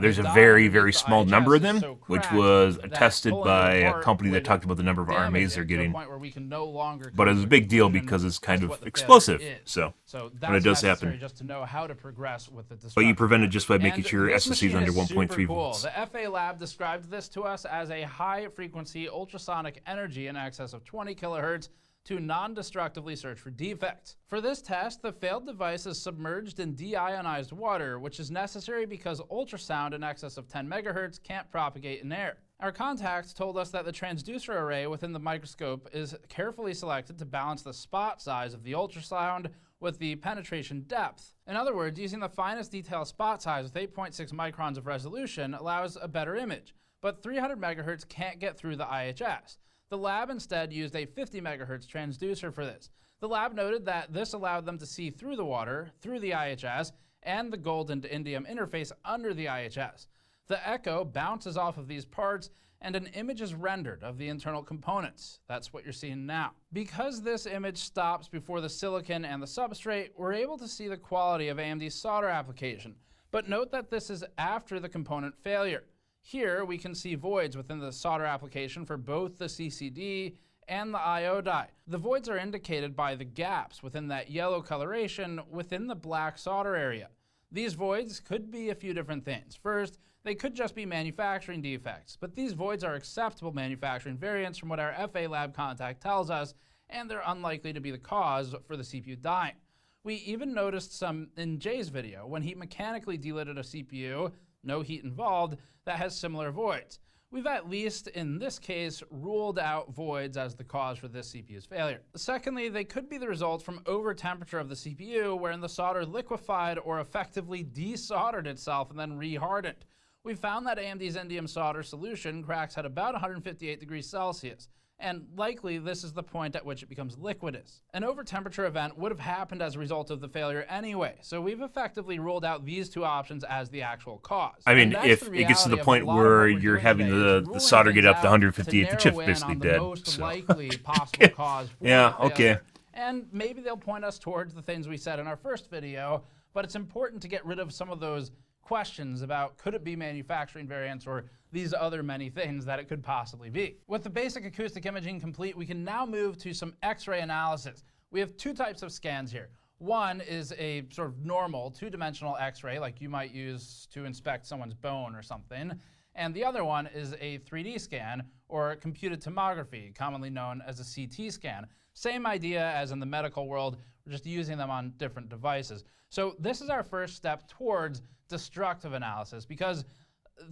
There's a very, very small number of them, which was attested by a company that talked about the number of RMAs they're getting. But it's a big deal because it's kind of explosive. So when it does happen. But you prevent it just by making sure your SSD is under 1.3 volts. The FA lab described this to us as a high-frequency ultrasonic energy in excess of 20 kilohertz to non-destructively search for defects. For this test, the failed device is submerged in deionized water, which is necessary because ultrasound in excess of 10 megahertz can't propagate in air. Our contact told us that the transducer array within the microscope is carefully selected to balance the spot size of the ultrasound with the penetration depth. In other words, using the finest detail spot size with 8.6 microns of resolution allows a better image, but 300 megahertz can't get through the IHS. The lab instead used a 50 megahertz transducer for this. The lab noted that this allowed them to see through the water, through the IHS, and the golden to indium interface under the IHS. The echo bounces off of these parts, and an image is rendered of the internal components. That's what you're seeing now. Because this image stops before the silicon and the substrate, we're able to see the quality of AMD's solder application. But note that this is after the component failure. Here, we can see voids within the solder application for both the CCD and the I/O die. The voids are indicated by the gaps within that yellow coloration within the black solder area. These voids could be a few different things. First, they could just be manufacturing defects, but these voids are acceptable manufacturing variants from what our FA lab contact tells us, and they're unlikely to be the cause for the CPU dying. We even noticed some in Jay's video when he mechanically delidded a CPU, no heat involved, that has similar voids. We've at least, in this case, ruled out voids as the cause for this CPU's failure. Secondly, they could be the result from over temperature of the CPU, wherein the solder liquefied or effectively desoldered itself and then rehardened. We found that AMD's indium solder solution cracks at about 158 degrees Celsius, and likely this is the point at which it becomes liquidous. An over-temperature event would have happened as a result of the failure anyway, so we've effectively ruled out these two options as the actual cause. I mean, if it gets to the point where you're having the solder get up to 158, the chip's basically dead. Most likely possible cause for yeah, the failure. okay. And maybe they'll point us towards the things we said in our first video, but it's important to get rid of some of those questions about could it be manufacturing variants or these other many things that it could possibly be. With the basic acoustic imaging complete, we can now move to some X-ray analysis. We have two types of scans here. One is a sort of normal two-dimensional X-ray like you might use to inspect someone's bone or something. And the other one is a 3D scan or computed tomography, commonly known as a CT scan. Same idea as in the medical world, we're just using them on different devices. So this is our first step towards destructive analysis because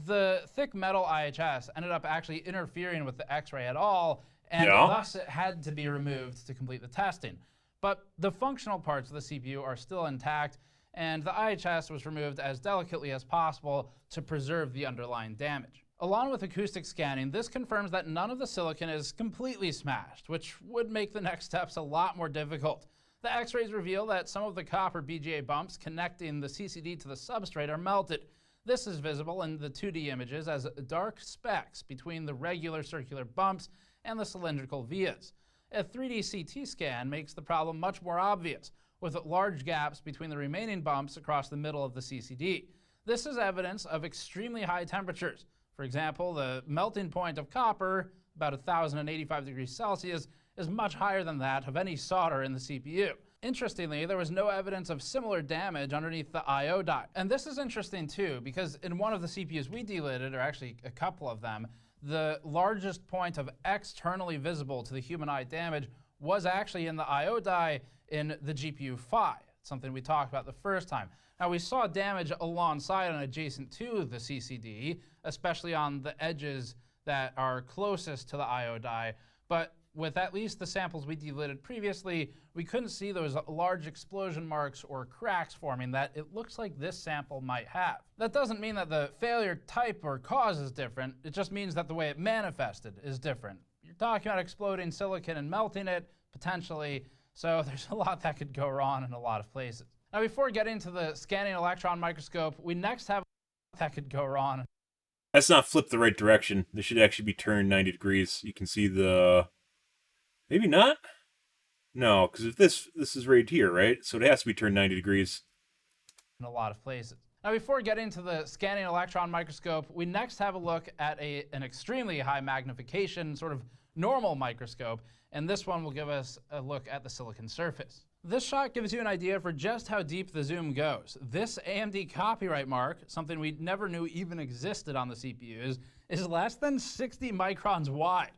the thick metal IHS ended up actually interfering with the X-ray at all, and thus it had to be removed to complete the testing. But the functional parts of the CPU are still intact, and the IHS was removed as delicately as possible to preserve the underlying damage. Along with acoustic scanning, this confirms that none of the silicon is completely smashed, which would make the next steps a lot more difficult. The X-rays reveal that some of the copper BGA bumps connecting the CCD to the substrate are melted. This is visible in the 2D images as dark specks between the regular circular bumps and the cylindrical vias. A 3D CT scan makes the problem much more obvious, with large gaps between the remaining bumps across the middle of the CCD. This is evidence of extremely high temperatures. For example, the melting point of copper, about 1,085 degrees Celsius, is much higher than that of any solder in the CPU. Interestingly, there was no evidence of similar damage underneath the I/O die. And this is interesting too, because in one of the CPUs we delidded, or actually a couple of them, the largest point of externally visible to the human eye damage was actually in the I/O die in the GPU PHY, something we talked about the first time. Now, we saw damage alongside and adjacent to the CCD, especially on the edges that are closest to the I/O die, but with at least the samples we delidded previously, we couldn't see those large explosion marks or cracks forming that it looks like this sample might have. That doesn't mean that the failure type or cause is different, it just means that the way it manifested is different. You're talking about exploding silicon and melting it, potentially, so there's a lot that could go wrong in a lot of places. Now, before getting to the scanning electron microscope, we next have that could go wrong. That's not flipped the right direction. This should actually be turned 90 degrees. You can see the... Maybe not? No, because if this is right here, right? So it has to be turned 90 degrees. In a lot of places. Now, before getting to the scanning electron microscope, we next have a look at an extremely high magnification, sort of normal microscope, and this one will give us a look at the silicon surface. This shot gives you an idea for just how deep the zoom goes. This AMD copyright mark, something we never knew even existed on the CPUs, is less than 60 microns wide.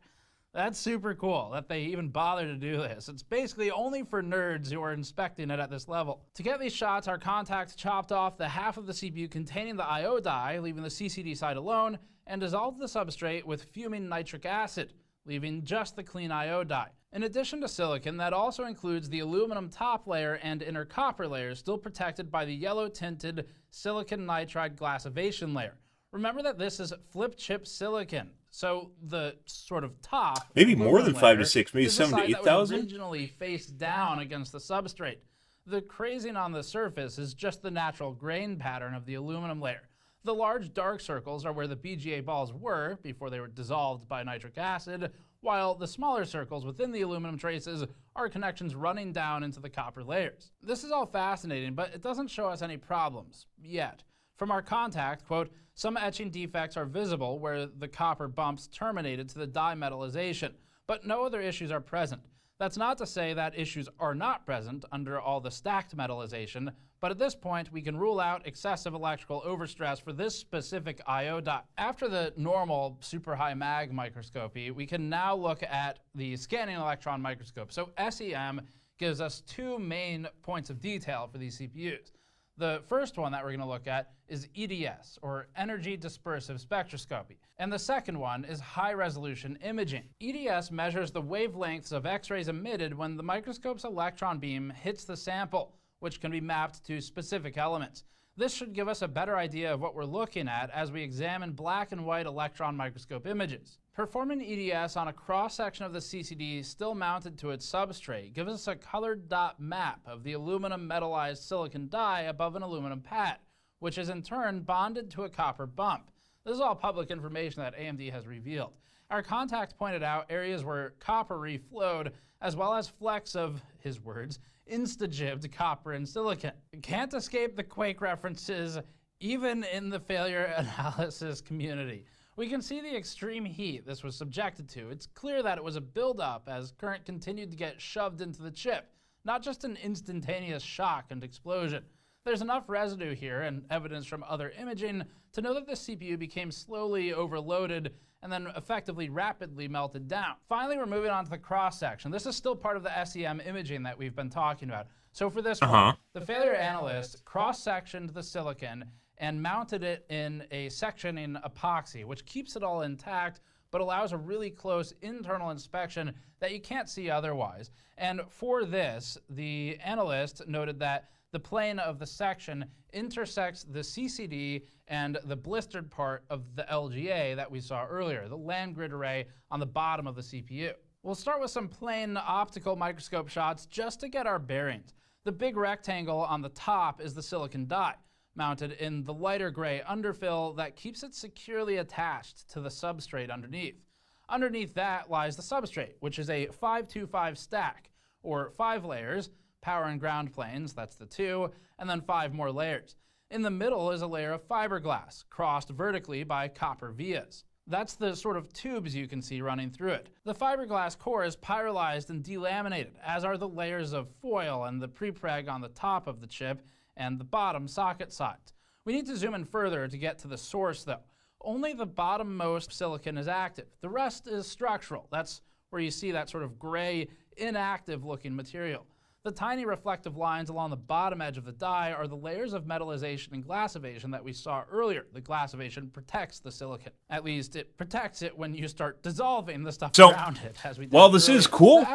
That's super cool that they even bother to do this. It's basically only for nerds who are inspecting it at this level. To get these shots, our contact chopped off the half of the CPU containing the I/O die, leaving the CCD side alone, and dissolved the substrate with fuming nitric acid, leaving just the clean I/O die. In addition to silicon, that also includes the aluminum top layer and inner copper layers, still protected by the yellow-tinted silicon nitride glassivation layer. Remember that this is flip chip silicon, so the sort of top, maybe more than 5 to 6, maybe is the 7 to side that 8,000. was originally face down against the substrate. The crazing on the surface is just the natural grain pattern of the aluminum layer. The large dark circles are where the BGA balls were before they were dissolved by nitric acid, while the smaller circles within the aluminum traces are connections running down into the copper layers. This is all fascinating, but it doesn't show us any problems yet. From our contact, quote, some etching defects are visible where the copper bumps terminated to the die metallization, but no other issues are present. That's not to say that issues are not present under all the stacked metallization, but at this point we can rule out excessive electrical overstress for this specific I/O die. After the normal super high mag microscopy, we can now look at the scanning electron microscope. So SEM gives us two main points of detail for these CPUs. The first one that we're going to look at is EDS, or Energy Dispersive Spectroscopy. And the second one is high-resolution imaging. EDS measures the wavelengths of X-rays emitted when the microscope's electron beam hits the sample, which can be mapped to specific elements. This should give us a better idea of what we're looking at as we examine black and white electron microscope images. Performing EDS on a cross-section of the CCD still mounted to its substrate gives us a colored dot map of the aluminum metallized silicon die above an aluminum pad, which is in turn bonded to a copper bump. This is all public information that AMD has revealed. Our contact pointed out areas where copper reflowed, as well as flecks of, his words, instagibbed copper and silicon. Can't escape the Quake references, even in the failure analysis community. We can see the extreme heat this was subjected to. It's clear that it was a buildup as current continued to get shoved into the chip, not just an instantaneous shock and explosion. There's enough residue here and evidence from other imaging to know that the CPU became slowly overloaded and then effectively rapidly melted down. Finally, we're moving on to the cross-section. This is still part of the SEM imaging that we've been talking about. So for this one, the failure analyst cross-sectioned the silicon and mounted it in a section in epoxy, which keeps it all intact, but allows a really close internal inspection that you can't see otherwise. And for this, the analyst noted that the plane of the section intersects the CCD and the blistered part of the LGA that we saw earlier, the land grid array on the bottom of the CPU. We'll start with some plain optical microscope shots just to get our bearings. The big rectangle on the top is the silicon die. mounted in the lighter gray underfill that keeps it securely attached to the substrate underneath. Underneath that lies the substrate, which is a 5-2-5 stack, or 5 layers, power and ground planes, that's the 2, and then 5 more layers. In the middle is a layer of fiberglass, crossed vertically by copper vias. That's the sort of tubes you can see running through it. The fiberglass core is pyrolyzed and delaminated, as are the layers of foil and the prepreg on the top of the chip and the bottom socket sides. We need to zoom in further to get to the source though. Only the bottommost silicon is active. The rest is structural. That's where you see that sort of gray, inactive looking material. The tiny reflective lines along the bottom edge of the die are the layers of metallization and glassivation that we saw earlier. The glassivation protects the silicon. At least it protects it when you start dissolving the stuff around it, as we did while this earlier. is cool,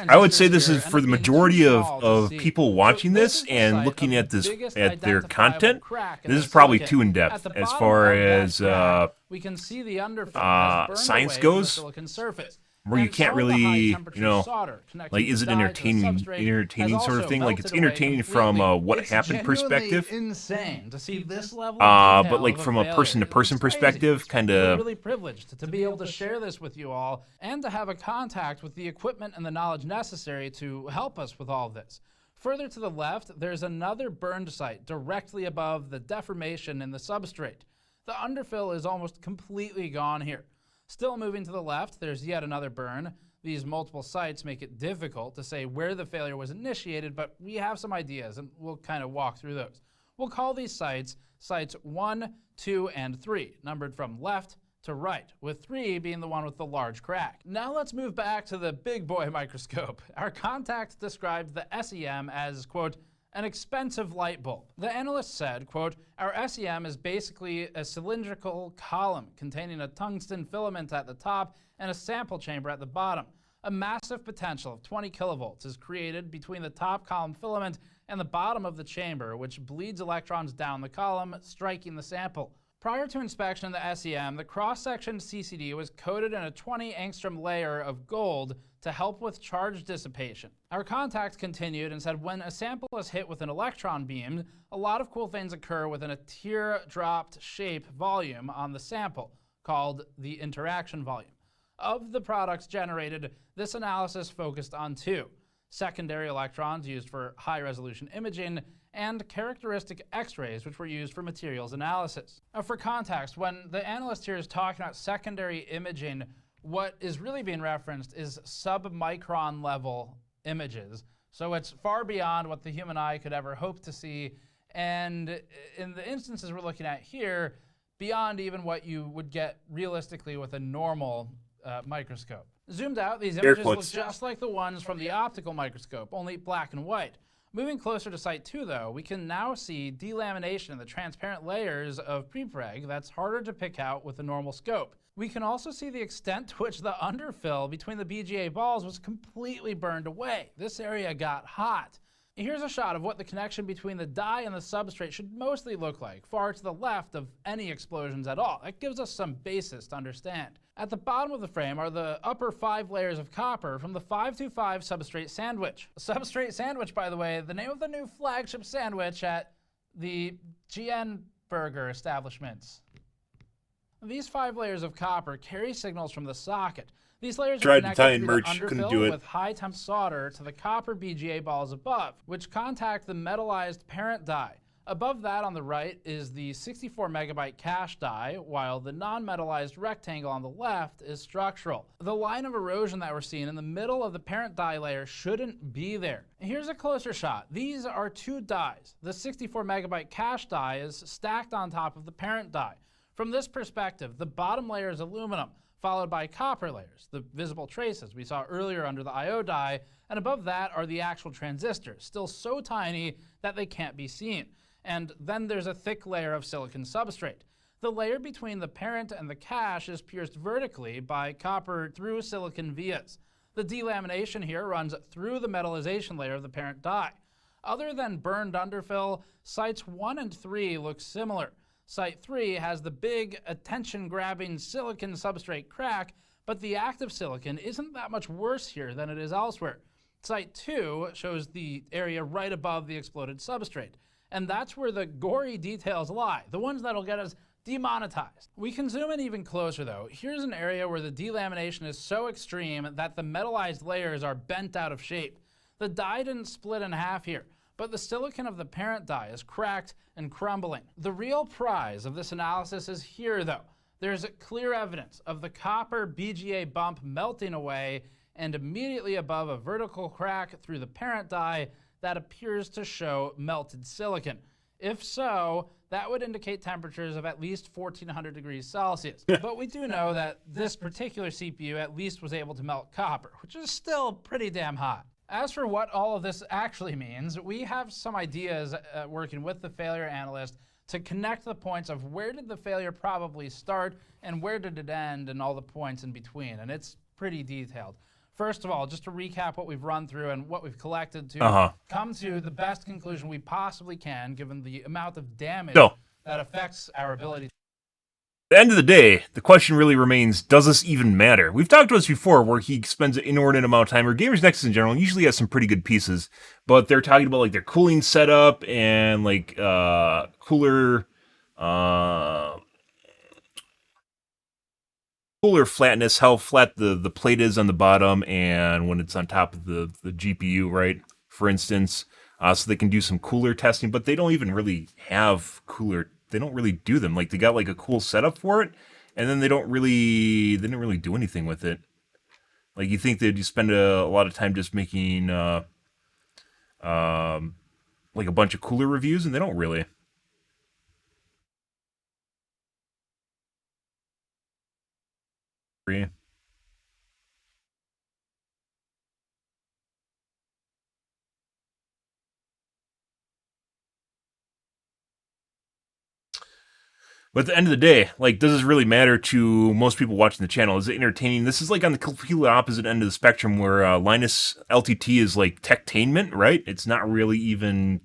I would say this here is for end the up being majority too of, small to of see. people So watching this this is the and site looking of at the this biggest at their identifiable content. crack in This the is probably silicon. too in At depth the as bottom far of that as crack, we can see the underfill has burned science away goes, from the silicon surface. where you And can't some of the really, high-temperature solder connecting like, is the it die to the substrate entertaining has sort of also thing? Like, it's melted away entertaining from completely. what It's happened genuinely perspective. insane to see this level of detail But like of a from a failure. person-to-person It's crazy. perspective, It's kind really, of. really privileged to be able to share this with you all and to have a contact with the equipment and the knowledge necessary to help us with all of this. Further to the left, there's another burned site directly above the deformation in the substrate. The underfill is almost completely gone here. Still moving to the left, there's yet another burn. These multiple sites make it difficult to say where the failure was initiated, but we have some ideas and we'll kind of walk through those. We'll call these sites 1, 2, and 3, numbered from left to right, with 3 being the one with the large crack. Now let's move back to the big boy microscope. Our contact described the SEM as, quote, an expensive light bulb. The analyst said, quote, our SEM is basically a cylindrical column containing a tungsten filament at the top and a sample chamber at the bottom. A massive potential of 20 kilovolts is created between the top column filament and the bottom of the chamber, which bleeds electrons down the column, striking the sample. Prior to inspection of the SEM, the cross-section CCD was coated in a 20 angstrom layer of gold to help with charge dissipation. Our contact continued and said when a sample is hit with an electron beam, a lot of cool things occur within a teardropped shape volume on the sample, called the interaction volume. Of the products generated, this analysis focused on 2. Secondary electrons used for high-resolution imaging, and characteristic X-rays, which were used for materials analysis. Now, for context, when the analyst here is talking about secondary imaging, what is really being referenced is sub-micron level images. So it's far beyond what the human eye could ever hope to see, and in the instances we're looking at here, beyond even what you would get realistically with a normal microscope. Zoomed out, these images look just like the ones from the optical microscope, only black and white. Moving closer to Site 2, though, we can now see delamination in the transparent layers of prepreg that's harder to pick out with a normal scope. We can also see the extent to which the underfill between the BGA balls was completely burned away. This area got hot. Here's a shot of what the connection between the die and the substrate should mostly look like, far to the left of any explosions at all. That gives us some basis to understand. At the bottom of the frame are the upper 5 layers of copper from the 5-2-5 substrate sandwich. Substrate sandwich, by the way, the name of the new flagship sandwich at the GN Burger establishments. These 5 layers of copper carry signals from the socket. These layers are connected through the underfill with high temp solder to the copper BGA balls above, which contact the metallized parent die. Above that on the right is the 64 megabyte cache die, while the non-metallized rectangle on the left is structural. The line of erosion that we're seeing in the middle of the parent die layer shouldn't be there. Here's a closer shot. These are 2 dies. The 64 megabyte cache die is stacked on top of the parent die. From this perspective, the bottom layer is aluminum, followed by copper layers, the visible traces we saw earlier under the I/O die, and above that are the actual transistors, still so tiny that they can't be seen. And then there's a thick layer of silicon substrate. The layer between the parent and the cache is pierced vertically by copper through silicon vias. The delamination here runs through the metallization layer of the parent die. Other than burned underfill, sites 1 and 3 look similar. Site 3 has the big, attention-grabbing silicon substrate crack, but the active silicon isn't that much worse here than it is elsewhere. Site 2 shows the area right above the exploded substrate. And that's where the gory details lie, the ones that'll get us demonetized. We can zoom in even closer though. Here's an area where the delamination is so extreme that the metallized layers are bent out of shape. The die didn't split in half here, but the silicon of the parent die is cracked and crumbling. The real prize of this analysis is here though. There's clear evidence of the copper BGA bump melting away and immediately above a vertical crack through the parent die that appears to show melted silicon. If so, that would indicate temperatures of at least 1400 degrees Celsius. But we do know that this particular CPU at least was able to melt copper, which is still pretty damn hot. As for what all of this actually means, we have some ideas working with the failure analyst to connect the points of where did the failure probably start and where did it end and all the points in between, and it's pretty detailed. First of all, just to recap what we've run through and what we've collected to come to the best conclusion we possibly can, given the amount of damage that affects our ability. At the end of the day, the question really remains, does this even matter? We've talked about this before, where he spends an inordinate amount of time, or Gamers Nexus in general usually has some pretty good pieces, but they're talking about like their cooling setup and like cooler flatness, how flat the plate is on the bottom and when it's on top of the GPU, right? For instance, so they can do some cooler testing, but they don't even really have cooler. They don't really do them. Like they got like a cool setup for it, and then they didn't really do anything with it. Like you think they'd spend a lot of time just making like a bunch of cooler reviews, and they don't really. But at the end of the day, like, does this really matter to most people watching the channel? Is it entertaining? This is like on the completely opposite end of the spectrum where Linus LTT is like techtainment, right? It's not even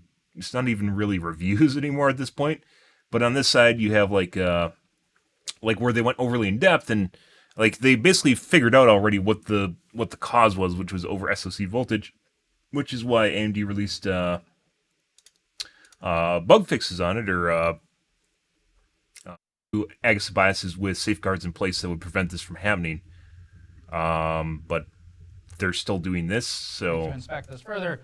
really reviews anymore at this point. But on this side, you have like where they went overly in depth and like they basically figured out already what the cause was, which was over SoC voltage, which is why AMD released bug fixes on it, or against biases with safeguards in place that would prevent this from happening. But they're still doing this, so... To inspect this further,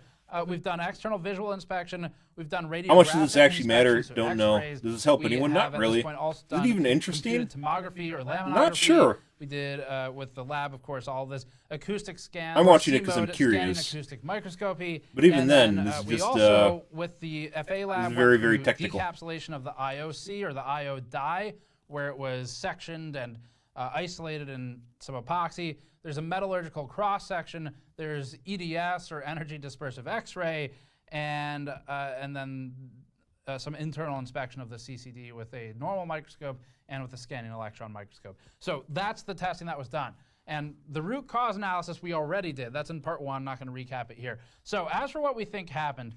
we've done external visual inspection, we've done radio. How much does this actually matter? Don't know. Does this help anyone? Not really. Is it even interesting? Tomography or laminography. Not sure. We did with the lab, of course, all this acoustic scan. I'm watching it because I'm curious. Acoustic microscopy. But even then, this is we just also, with the FA lab, very, very technical. Decapsulation of the IOC or the IO die, where it was sectioned and isolated in some epoxy. There's a metallurgical cross section. There's EDS or energy dispersive X-ray, and then some internal inspection of the CCD with a normal microscope and with a scanning electron microscope. So that's the testing that was done. And the root cause analysis we already did. That's in part one. I'm not going to recap it here. So as for what we think happened,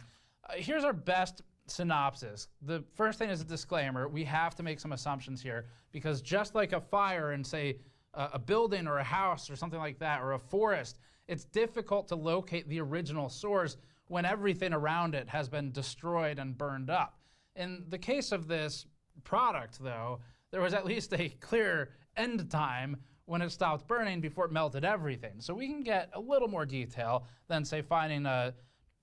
here's our best synopsis. The first thing is a disclaimer. We have to make some assumptions here because just like a fire in, say, a building or a house or something like that, or a forest, it's difficult to locate the original source when everything around it has been destroyed and burned up. In the case of this product, though, there was at least a clear end time when it stopped burning before it melted everything. So we can get a little more detail than, say, finding a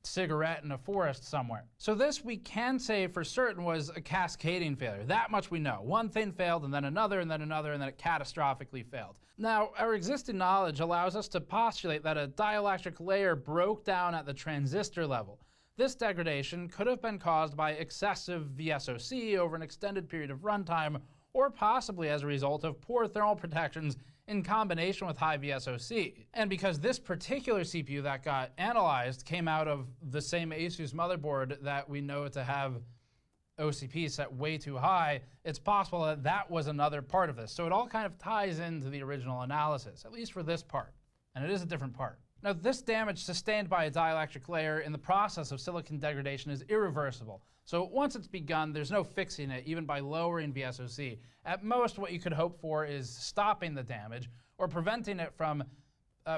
cigarette in a forest somewhere. So this we can say for certain was a cascading failure. That much we know. One thing failed and then another and then another and then it catastrophically failed. Now, our existing knowledge allows us to postulate that a dielectric layer broke down at the transistor level. This degradation could have been caused by excessive VSOC over an extended period of runtime, or possibly as a result of poor thermal protections in combination with high VSOC. And because this particular CPU that got analyzed came out of the same ASUS motherboard that we know to have OCP set way too high, it's possible that that was another part of this. So it all kind of ties into the original analysis, at least for this part. And it is a different part. Now, this damage sustained by a dielectric layer in the process of silicon degradation is irreversible. So once it's begun, there's no fixing it, even by lowering VSOC. At most, what you could hope for is stopping the damage or preventing it from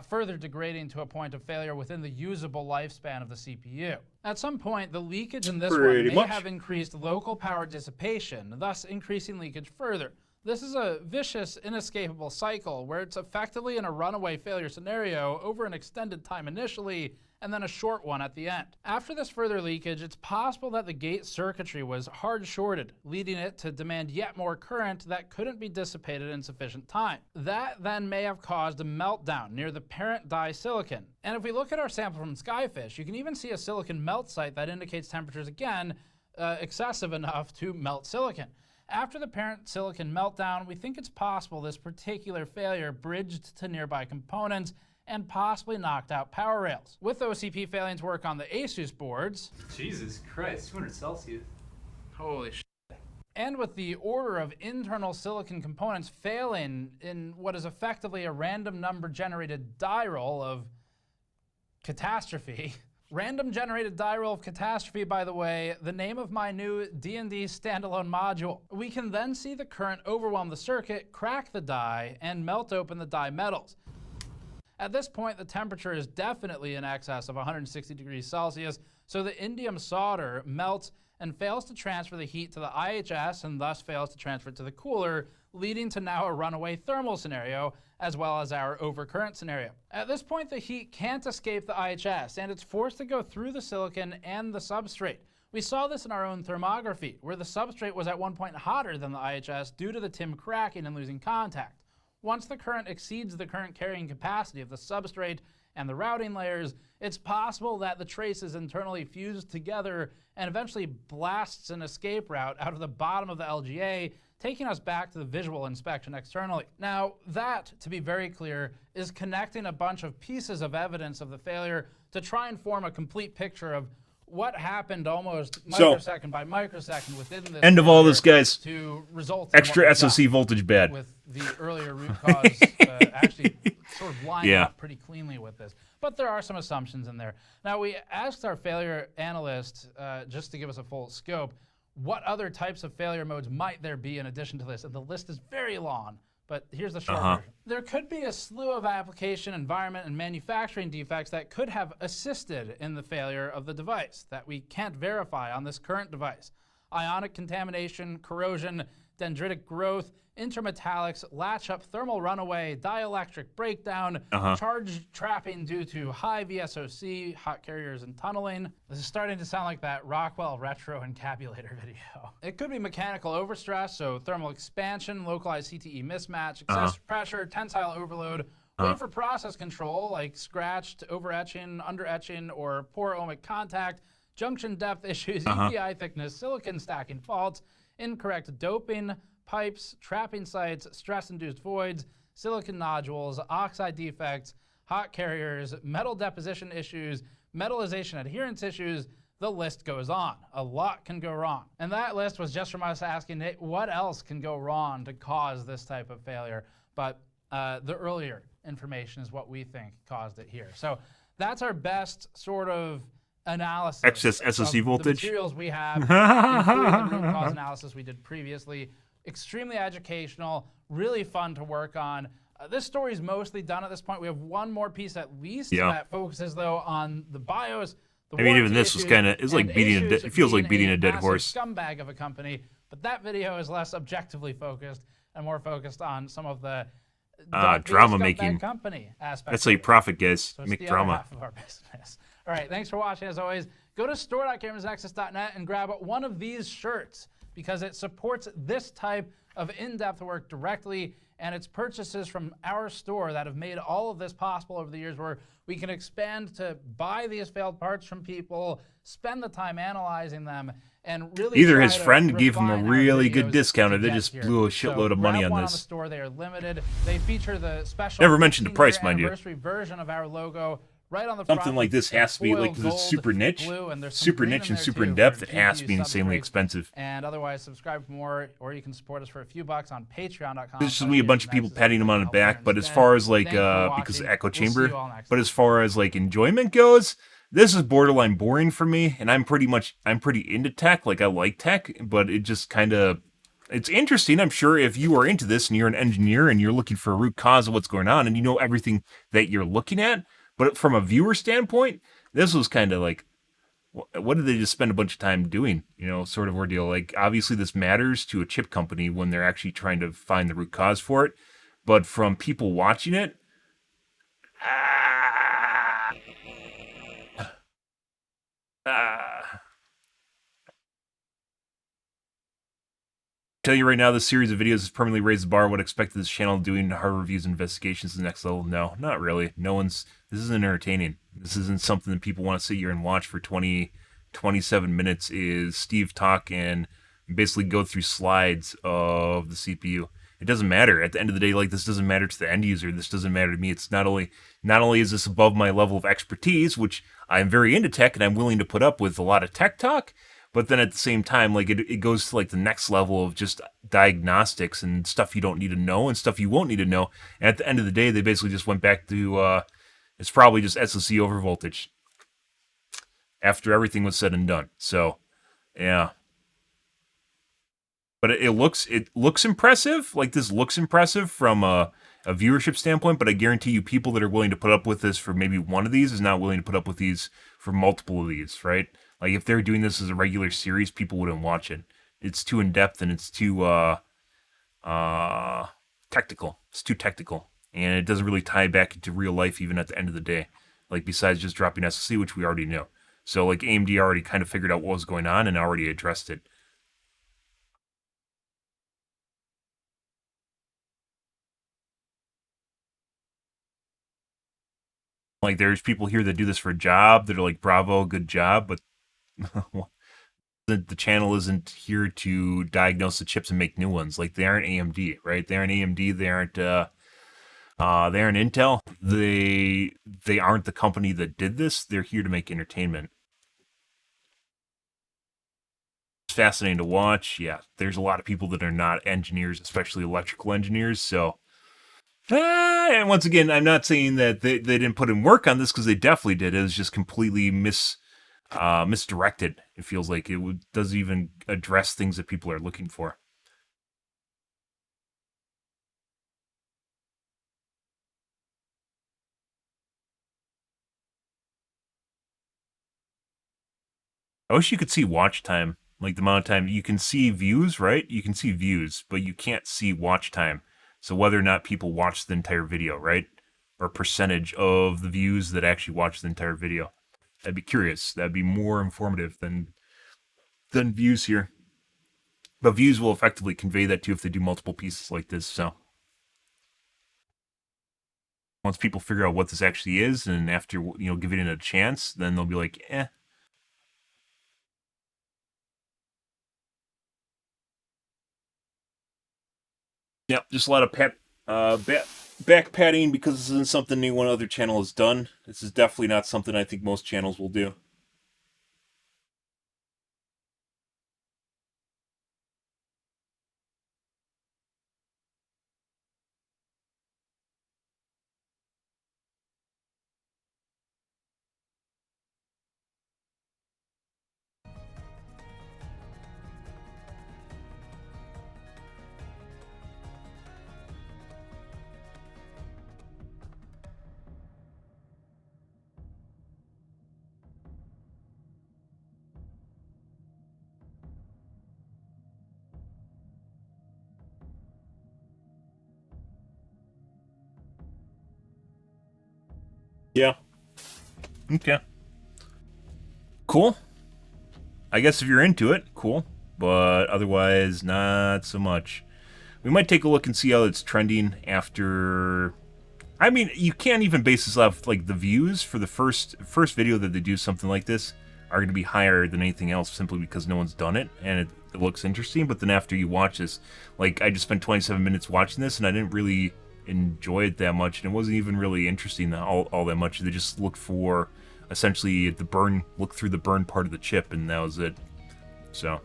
further degrading to a point of failure within the usable lifespan of the CPU. At some point, the leakage in this one may have increased local power dissipation, thus increasing leakage further. This is a vicious, inescapable cycle where it's effectively in a runaway failure scenario over an extended time initially, and then a short one at the end. After this further leakage, it's possible that the gate circuitry was hard shorted, leading it to demand yet more current that couldn't be dissipated in sufficient time. That then may have caused a meltdown near the parent die silicon. And if we look at our sample from Skyfish, you can even see a silicon melt site that indicates temperatures, again, excessive enough to melt silicon. After the parent silicon meltdown, we think it's possible this particular failure bridged to nearby components and possibly knocked out power rails. With OCP failing to work on the Asus boards, Jesus Christ, 200 Celsius. holy shit. And with the order of internal silicon components failing in what is effectively a random number generated die roll of catastrophe. Random generated die roll of catastrophe, by the way, the name of my new D&D standalone module. We can then see the current overwhelm the circuit, crack the die, and melt open the die metals. At this point, the temperature is definitely in excess of 160 degrees Celsius, so the indium solder melts and fails to transfer the heat to the IHS and thus fails to transfer it to the cooler, leading to now a runaway thermal scenario, as well as our overcurrent scenario. At this point, the heat can't escape the IHS, and it's forced to go through the silicon and the substrate. We saw this in our own thermography, where the substrate was at one point hotter than the IHS due to the TIM cracking and losing contact. Once the current exceeds the current carrying capacity of the substrate and the routing layers, it's possible that the traces internally fuse together and eventually blasts an escape route out of the bottom of the LGA, taking us back to the visual inspection externally. Now, that, to be very clear, is connecting a bunch of pieces of evidence of the failure to try and form a complete picture of what happened almost microsecond by microsecond within this. End of all this, guys. To result in Extra SoC voltage bad. With the earlier root cause actually sort of lining up pretty cleanly with this. But there are some assumptions in there. Now, we asked our failure analyst, just to give us a full scope, what other types of failure modes might there be in addition to this? And the list is very long, but here's the short version. There could be a slew of application, environment, and manufacturing defects that could have assisted in the failure of the device that we can't verify on this current device. Ionic contamination, corrosion, dendritic growth, intermetallics, latch-up thermal runaway, dielectric breakdown, charge trapping due to high VSOC, hot carriers, and tunneling. This is starting to sound like that Rockwell retro encabulator video. It could be mechanical overstress, so thermal expansion, localized CTE mismatch, excessive pressure, tensile overload, wafer process control like scratched, over-etching, under-etching, or poor ohmic contact, junction depth issues, EPI thickness, silicon stacking faults, incorrect doping, pipes, trapping sites, stress-induced voids, silicon nodules, oxide defects, hot carriers, metal deposition issues, metallization adherence issues. The list goes on. A lot can go wrong. And that list was just from us asking, hey, what else can go wrong to cause this type of failure? But the earlier information is what we think caused it here. So that's our best sort of analysis. Excess SoC voltage. The materials we have, including the root cause analysis we did previously. Extremely educational, really fun to work on. This story is mostly done at this point. We have one more piece at least that focuses, though, on the BIOS. I mean, even this was kind of, it's like beating a, it feels like beating a dead horse. Scumbag of a company, but that video is less objectively focused and more focused on some of the drama making company aspects. That's how you profit, guys. So Make the drama. Other half of our business. All right, thanks for watching. As always, go to store.gamersnexus.net and grab one of these shirts, because it supports this type of in-depth work directly, and it's purchases from our store that have made all of this possible over the years, where we can expand to buy these failed parts from people, spend the time analyzing them, and really either his friend gave him a really good discount, or they just blew a shitload of money on On the this. store. They are limited. They feature the special Never mentioned the price, mind you. anniversary version of our logo. Right on the Something front, like this has to be, like, because it's super niche, super niche and super in depth, it has to be insanely expensive. And otherwise, subscribe for more, or you can support us for a few bucks on patreon.com. There's just gonna be a bunch of people patting him on the back, but as far as like, because of Echo Chamber, but as far as like enjoyment goes, this is borderline boring for me, and I'm pretty into tech, like I like tech, but it just kind of, It's interesting. I'm sure if you are into this and you're an engineer and you're looking for a root cause of what's going on and you know everything that you're looking at, but from a viewer standpoint, this was kind of like, what did they just spend a bunch of time doing? You know, sort of ordeal. Like, obviously, this matters to a chip company when they're actually trying to find the root cause for it. But from people watching it, ah, ah, tell you right now, this series of videos has permanently raised the bar. What I expected this channel doing hard reviews and investigations to the next level. No, not really. This isn't entertaining. This isn't something that people want to sit here and watch for 27 minutes. Is Steve talk and basically go through slides of the CPU. It doesn't matter. At the end of the day, like, this doesn't matter to the end user. This doesn't matter to me. It's not only is this above my level of expertise, which I'm very into tech and I'm willing to put up with a lot of tech talk, but then at the same time, like, it goes to like the next level of just diagnostics and stuff you don't need to know and stuff you won't need to know. And at the end of the day, they basically just went back to it's probably just SoC overvoltage after everything was said and done. So, yeah. But it looks impressive. Like, this looks impressive from a viewership standpoint. But I guarantee you, people that are willing to put up with this for maybe one of these is not willing to put up with these for multiple of these, right? Like, if they're doing this as a regular series, people wouldn't watch it. It's too in depth and it's too technical. It's too technical, and it doesn't really tie back into real life even at the end of the day. Like, besides just dropping SoC, which we already knew. So, like, AMD already kind of figured out what was going on and already addressed it. Like, there's people here that do this for a job that are like, bravo, good job, but the channel isn't here to diagnose the chips and make new ones. Like, they aren't AMD, right? They aren't AMD. They aren't Intel. They aren't the company that did this. They're here to make entertainment. It's fascinating to watch. Yeah, there's a lot of people that are not engineers, especially electrical engineers. So, and once again, I'm not saying that they didn't put in work on this, because they definitely did. It was just completely misdirected. It feels like doesn't even address things that people are looking for. I wish you could see watch time, like the amount of time you can see views, right? You can see views, but you can't see watch time. So whether or not people watch the entire video, right? Or percentage of the views that actually watch the entire video. I'd be curious. That'd be more informative than views here. But views will effectively convey that too if they do multiple pieces like this. So once people figure out what this actually is, and after, giving it a chance, then they'll be like, eh. Yep, just a lot of back patting, because this isn't something any one other channel has done. This is definitely not something I think most channels will do. Yeah. Okay. Cool. I guess if you're into it, cool. But otherwise, not so much. We might take a look and see how it's trending after. I mean, you can't even base this off like the views for the first video that they do something like this are going to be higher than anything else, simply because no one's done it and it looks interesting. But then after you watch this, like, I just spent 27 minutes watching this and I didn't really enjoy it that much, and it wasn't even really interesting all that much. They just looked for essentially look through the burn part of the chip, and that was it. So,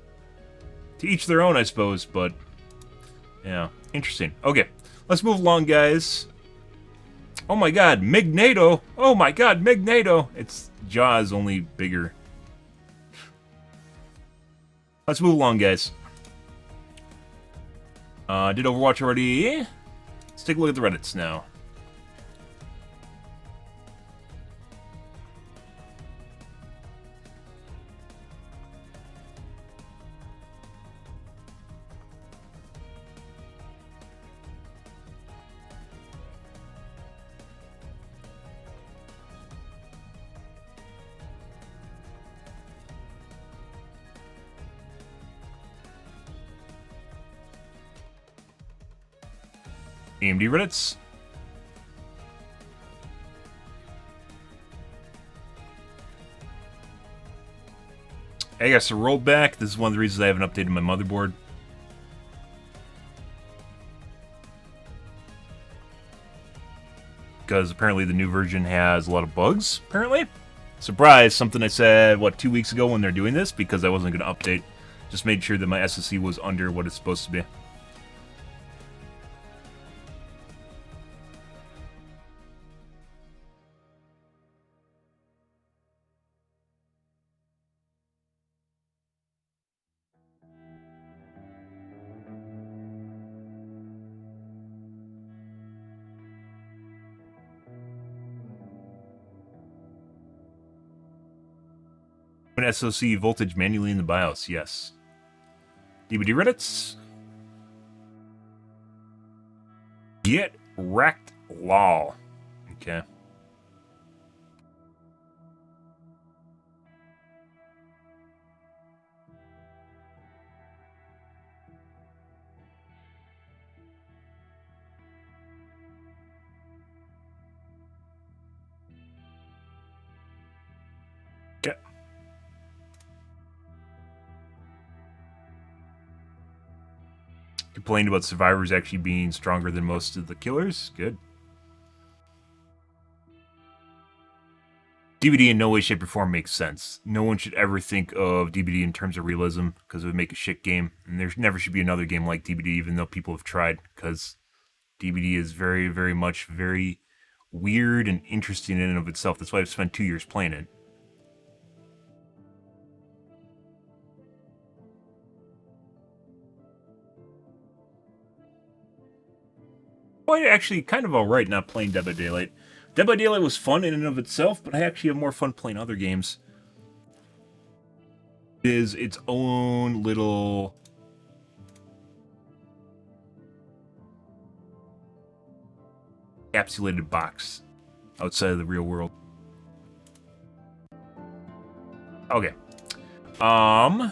to each their own, I suppose, but yeah, interesting. Okay, let's move along, guys. Oh my god, Mignado! Oh my god, Mignado! Its jaw is only bigger. Let's move along, guys. Did Overwatch already. Let's take a look at the Reddits now. AMD Reddits. I guess a rollback. This is one of the reasons I haven't updated my motherboard. Because apparently the new version has a lot of bugs, apparently. Surprise, something I said, what, 2 weeks ago when they're doing this, because I wasn't going to update. Just made sure that my SSD was under what it's supposed to be. An SoC voltage manually in the BIOS, yes. DVD Reddits. Get wrecked, lol. Okay. Okay. Complained about survivors actually being stronger than most of the killers. Good. DVD in no way, shape, or form makes sense. No one should ever think of DBD in terms of realism, because it would make a shit game. And there never should be another game like DBD, even though people have tried, because DBD is very, very much very weird and interesting in and of itself. That's why I've spent 2 years playing it. Well, actually, kind of alright not playing Dead by Daylight. Dead by Daylight was fun in and of itself, but I actually have more fun playing other games. It is its own little encapsulated box outside of the real world. Okay. We're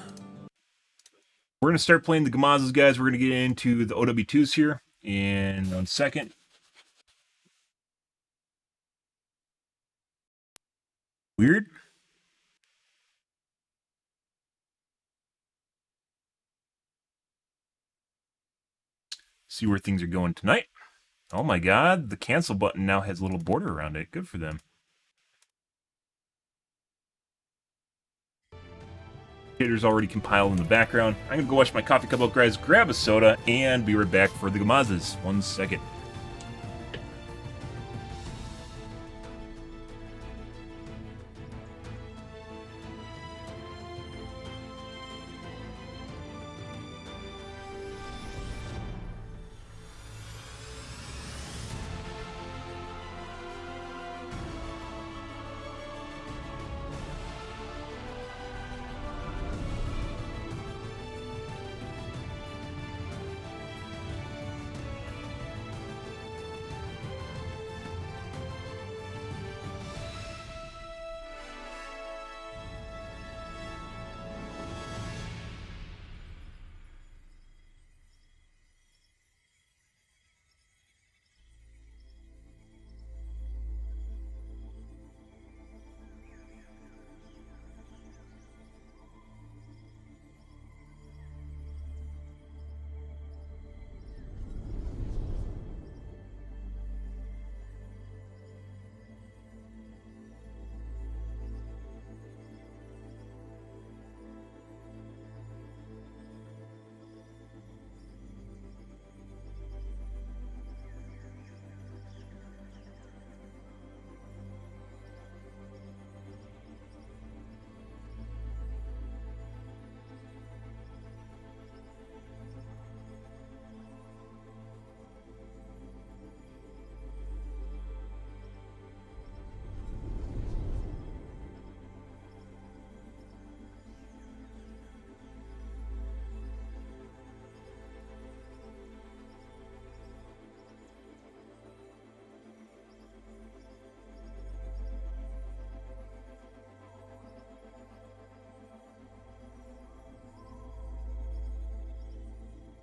gonna start playing the Gamazes, guys. We're gonna get into the OW2s here in 1 second. Weird. See where things are going tonight. Oh my god, the cancel button now has a little border around it. Good for them. Shader's already compiled in the background. I'm gonna go watch my coffee cup out, guys, grab a soda, and be right back for the Gamazes. 1 second.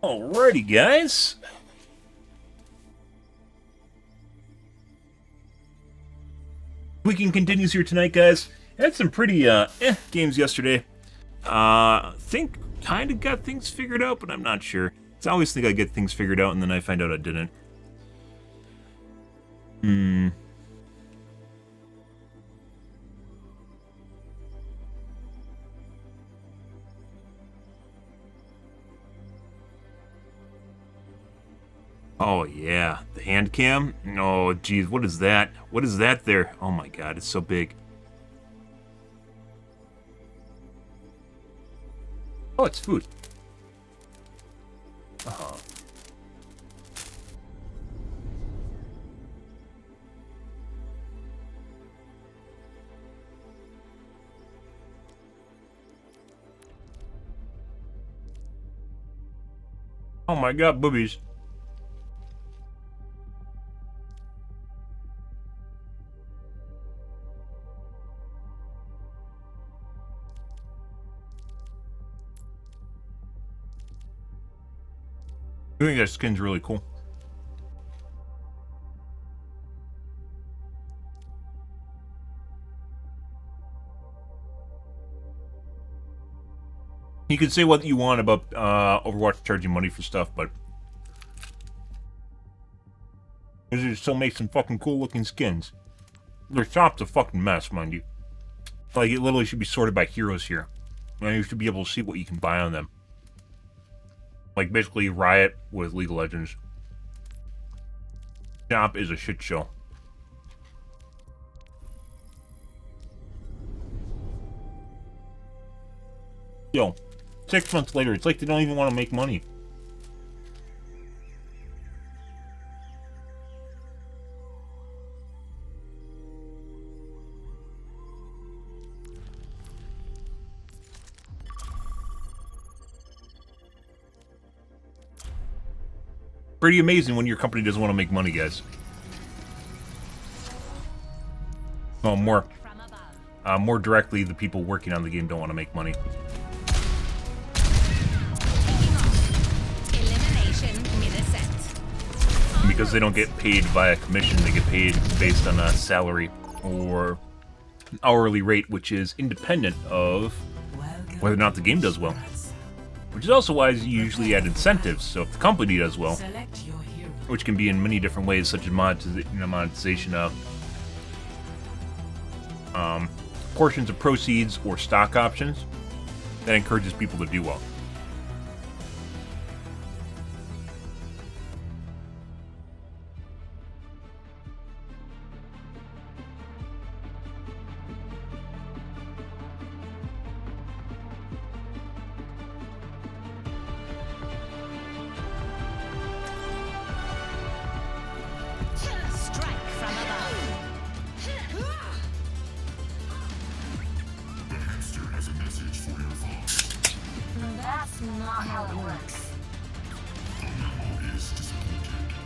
Alrighty, guys. Weekend continues here tonight, guys. Had some pretty games yesterday. Think kind of got things figured out, but I'm not sure. I always think I get things figured out, and then I find out I didn't. Oh, yeah. The hand cam? Oh, geez. What is that? What is that there? Oh, my God. It's so big. Oh, it's food. Oh, my God. Boobies. I think that skin's really cool. You can say what you want about Overwatch charging money for stuff, but it still makes some fucking cool looking skins. Their shop's a fucking mess, mind you. Like, it literally should be sorted by heroes here. And you should be able to see what you can buy on them. Like, basically, Riot with League of Legends. Shop is a shit show. Yo, 6 months later, it's like they don't even want to make money. Pretty amazing when your company doesn't want to make money, guys. Well, more directly, the people working on the game don't want to make money. Because they don't get paid via commission, they get paid based on a salary or an hourly rate, which is independent of whether or not the game does well. Which is also why you usually add incentives, so if the company does well, which can be in many different ways, such as monetization of portions of proceeds or stock options, that encourages people to do well.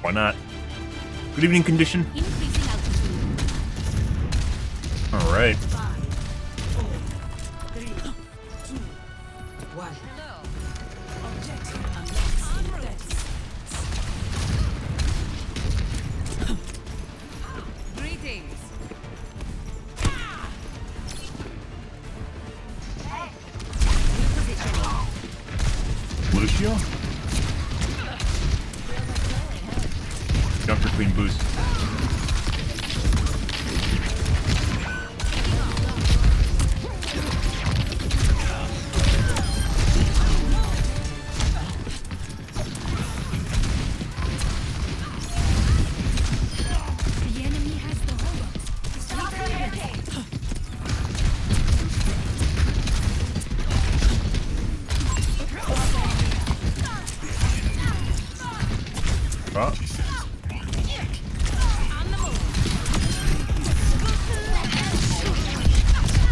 Why not? Good evening, Condition. Alright. Lucio? Jumper Queen boost. Oh.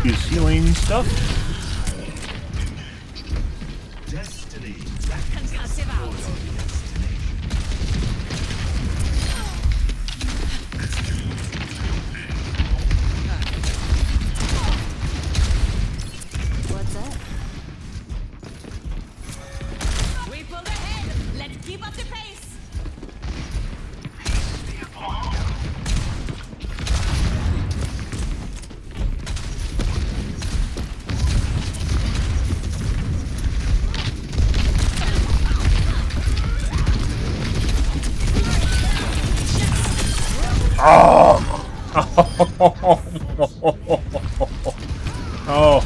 Use healing stuff. Destiny. What's up? We pulled ahead. Oh! Oh,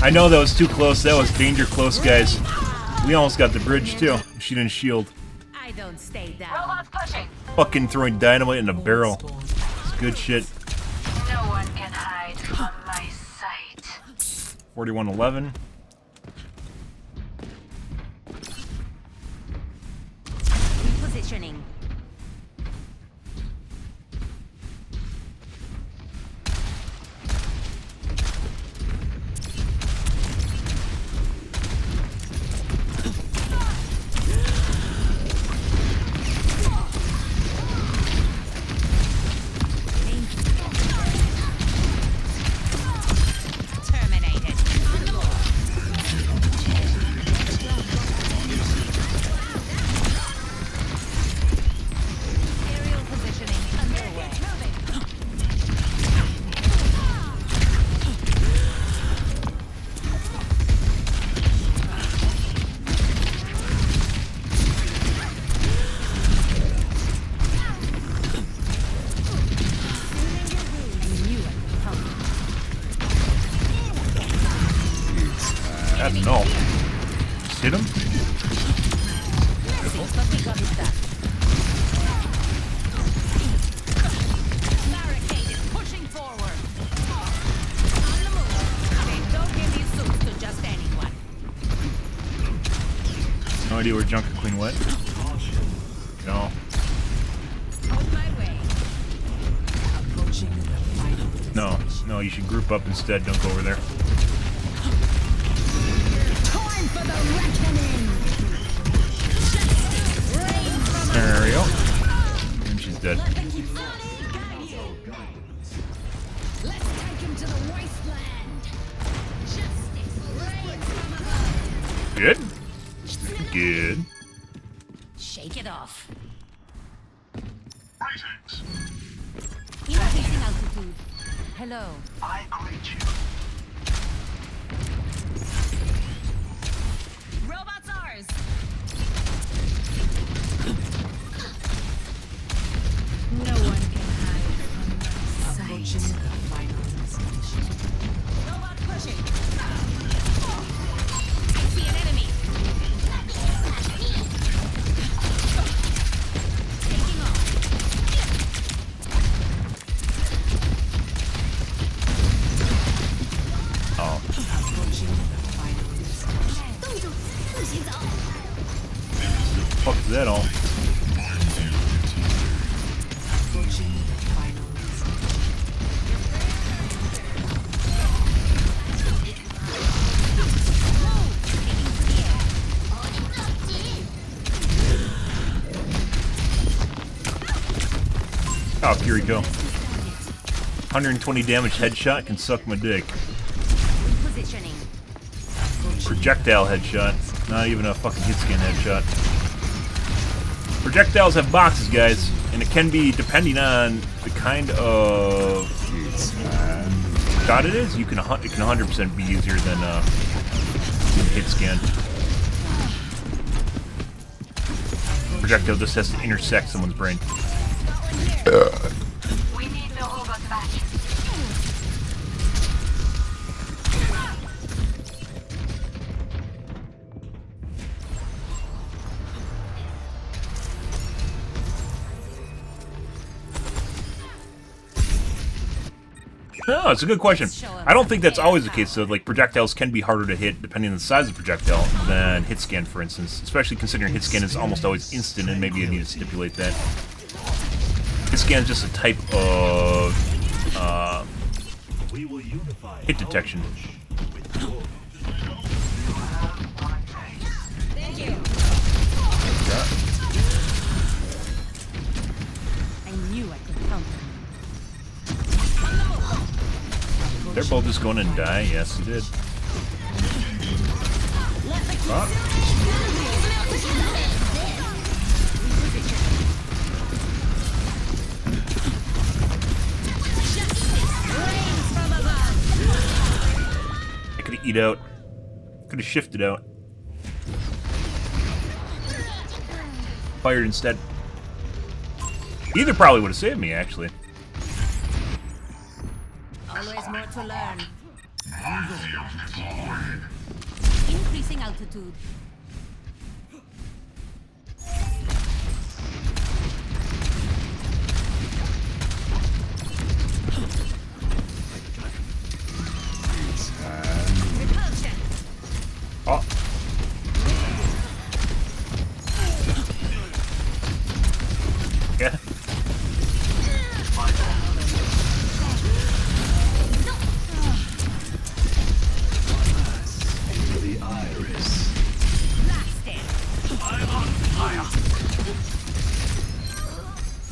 I know that was too close. That was danger close, guys. We almost got the bridge, too. She didn't shield. I don't stay down. Robots pushing. Fucking throwing dynamite in a barrel. It's good shit. No one can hide from my sight. 4111. Repositioning. Terminated. Aerial positioning underway. I don't know. Just hit him? Barricaded, pushing forward. On the move. They don't give these suits to just anyone. No idea where Junker Queen went. No. Out my way. No. No, you should group up instead. Don't go over there. Time for the reckoning. There we go. And she's dead. Let's take him to the wasteland. Justice reigns from above. Good? Good. Shake it off. Greetings. Increasing altitude. Hello. I greet you. Robots ours. No one can hide from my sight. Robot pushing. I see an enemy. Taking off. Oh. Fuck is that all? Oh, here we go. 120 damage headshot can suck my dick. Positioning. Projectile headshot. Not even a fucking hit scan headshot. Projectiles have boxes, guys, and it can be, depending on the kind of shot it is, it can 100% be easier than hit scan. Projectile just has to intersect someone's brain. We need the robots back. No, it's a good question. I don't think that's always the case, though. Like, projectiles can be harder to hit, depending on the size of the projectile, than hit scan, for instance. Especially considering hit scan is almost always instant, and maybe I need to stipulate that. Hit scan is just a type of We will unify hit detection. Thank you. I knew I could count on you. They're both just going to die. Yes, you did. I could have eat out. Could have shifted out. Fired instead. Either probably would have saved me, actually. Always more to learn. Increasing altitude. Repulsion. Oh. Yeah. The iris. Blasted. I'm on fire.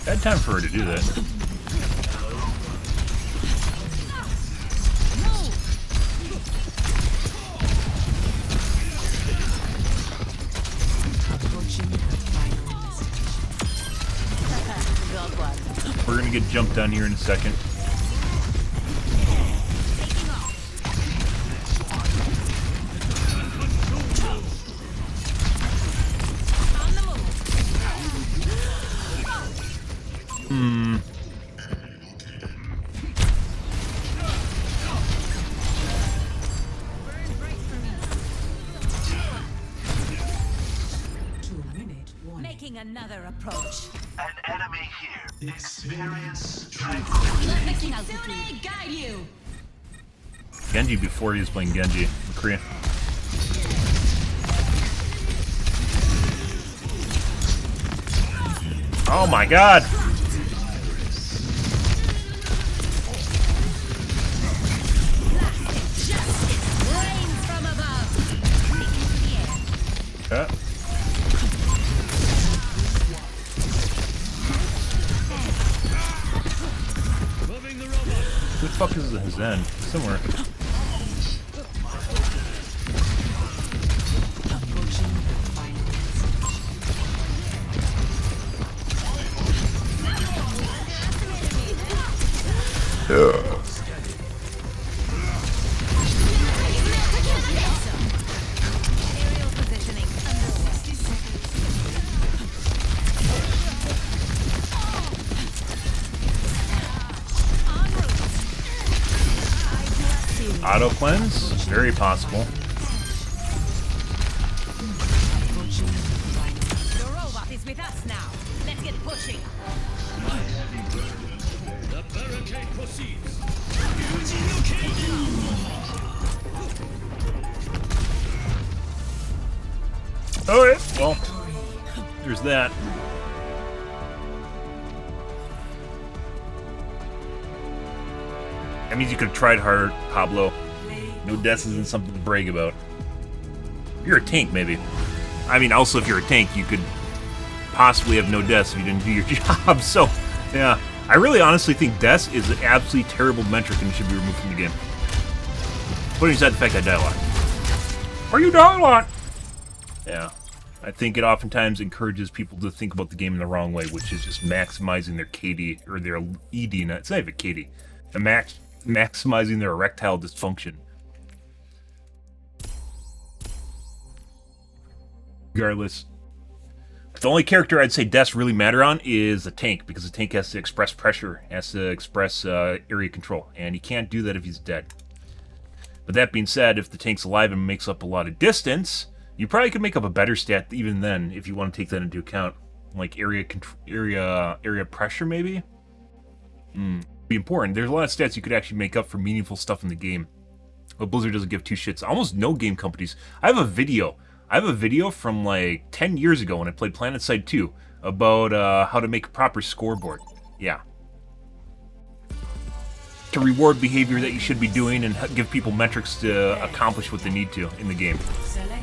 Bad time for her to do that. Good one. We're gonna get jumped on here in a second. Taking off. On the move. Burn bright for me. Making another approach. An enemy here. Experience tranquility. Let Kitsune guide you. Genji before he was playing Genji in Korea. Oh my god! Justice rains from above. Into the air. Who the fuck is his end? Somewhere. Aerial positioning underway. En route. I bless you. Auto cleanse? Very possible. The robot is with us now. Let's get pushing. The barricade proceeds. Alright, well, there's that. That means you could have tried harder, Pablo. No deaths isn't something to brag about. If you're a tank, maybe. I mean, also, if you're a tank, you could possibly have no deaths if you didn't do your job. So, yeah. I really honestly think deaths is an absolutely terrible metric and should be removed from the game. Putting aside the fact I die a lot. Or you die a lot! Yeah. I think it oftentimes encourages people to think about the game in the wrong way, which is just maximizing their KD, or their ED, it's not even KD. Maximizing their erectile dysfunction. Regardless, the only character I'd say deaths really matter on is the tank, because the tank has to express pressure, has to express area control, and he can't do that if he's dead. But that being said, if the tank's alive and makes up a lot of distance, you probably could make up a better stat even then if you want to take that into account, like area pressure maybe. Be important. There's a lot of stats you could actually make up for meaningful stuff in the game, but Blizzard doesn't give two shits. Almost no game companies. I have a video from like 10 years ago when I played PlanetSide 2 about how to make a proper scoreboard. Yeah. To reward behavior that you should be doing and give people metrics to accomplish what they need to in the game.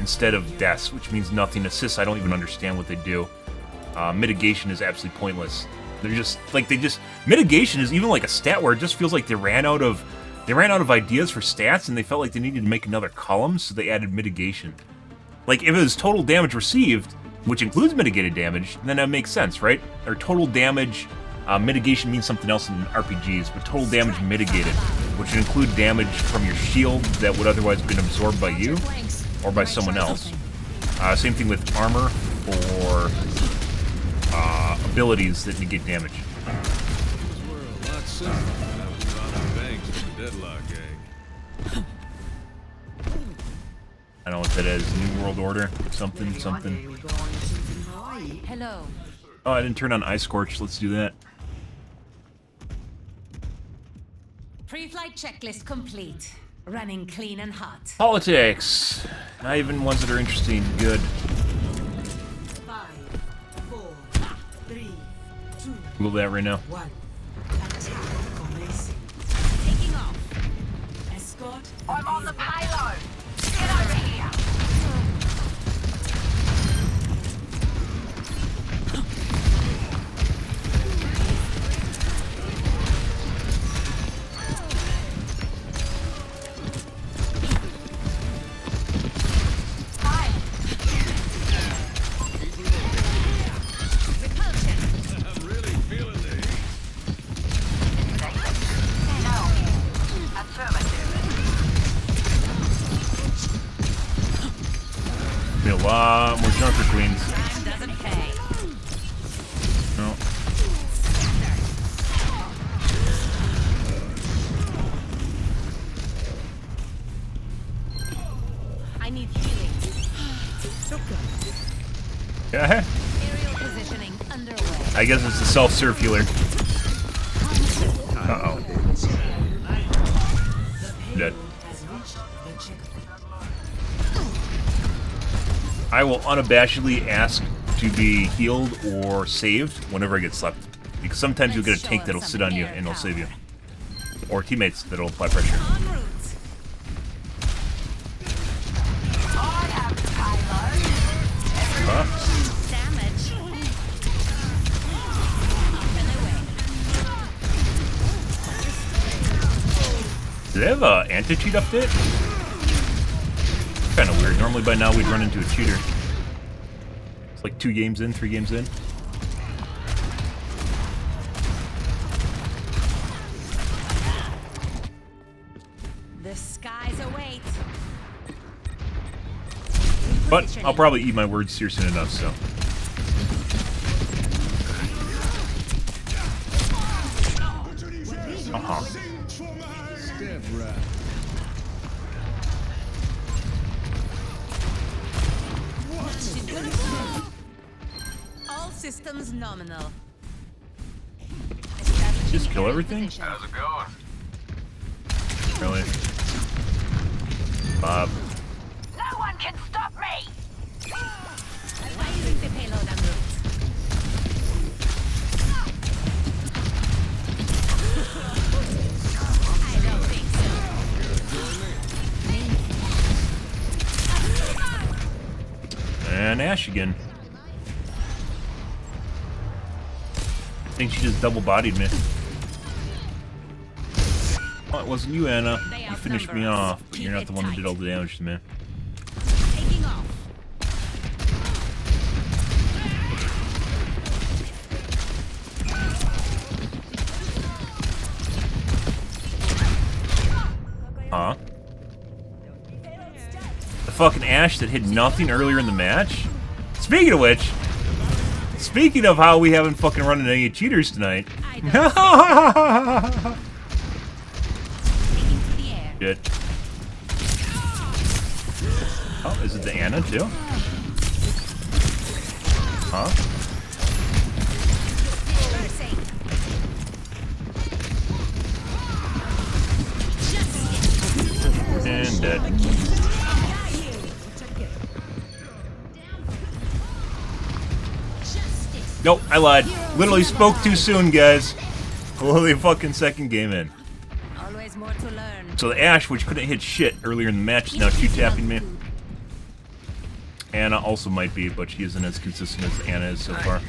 Instead of deaths, which means nothing. Assists, I don't even understand what they do. Mitigation is absolutely pointless. They're just, mitigation is even like a stat where it just feels like they ran out of ideas for stats and they felt like they needed to make another column, so they added mitigation. Like, if it was total damage received, which includes mitigated damage, then that makes sense, right? Or total damage, mitigation means something else in RPGs, but total damage mitigated, which would include damage from your shield that would otherwise have been absorbed by you or by someone else. Same thing with armor or abilities that negate damage. Were a lot simpler when I was robbing banks with the luck, eh? I don't know what that is. New World Order? Something, something. Hello. Oh, I didn't turn on Ice Scorch. Let's do that. Pre-flight checklist complete. Running clean and hot. Politics. Not even ones that are interesting. Good. 5, 4, 3, 2, Google that right now. 1. Attack commencing. Taking off. Escort. I'm on the payload. Get over here. I'm really feeling the heat. No. Affirmative. Be a lot more Junker Queens. Crime doesn't pay. No. I need healing. Yeah. Aerial positioning underway. I guess it's a self-serve healer. Uh-oh. Dead. Has reached the checkpoint. I will unabashedly ask to be healed or saved whenever I get slept. Because sometimes you'll get a tank that'll sit on you and it'll save you. Or teammates that'll apply pressure. En route. I have the payload. Huh? Damage. Up and away. Do they have a anti-cheat update? Kind of weird. Normally by now we'd run into a cheater. It's like 2 games in, 3 games in. The skies await. But I'll probably eat my words here soon enough, so. Uh-huh. Step right. All systems nominal. Just kill everything? How's it Really? Bob. No one can stop me. Raising the payload en route. I don't think so. And Ash again. I think she just double-bodied me. Oh, it wasn't you, Anna. You finished me off, but you're not the one that did all the damage to me. Taking off. Huh? The fucking Ash that hit nothing earlier in the match? Speaking of which, speaking of how we haven't fucking run into any cheaters tonight. I don't taking to the air. Shit. Oh, is it the Anna too? Huh? Dispersing. And dead. Justice. Nope, I lied. Literally spoke too soon, guys. Only fucking second game in. Always more to learn. So the Ash, which couldn't hit shit earlier in the match, is now 2-tapping me. Anna also might be, but she isn't as consistent as Anna is so far.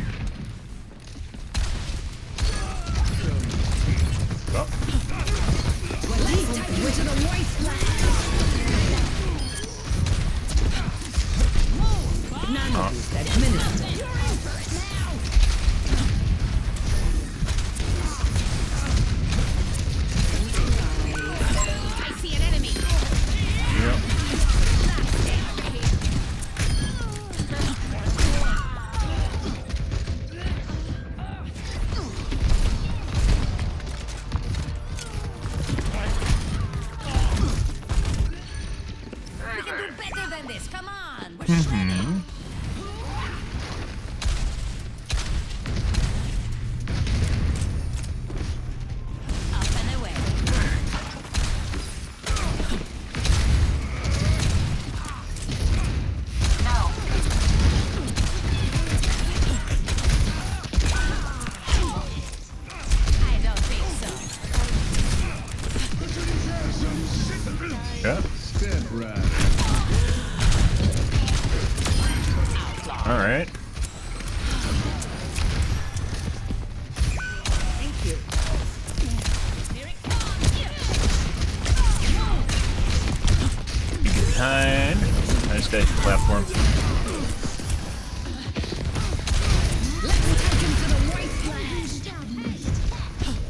Oh. I see an enemy. Yep. Up and away. No. I don't think so. Yeah. Step right. All right. Thank you. Here it comes. Behind. Nice guy platform.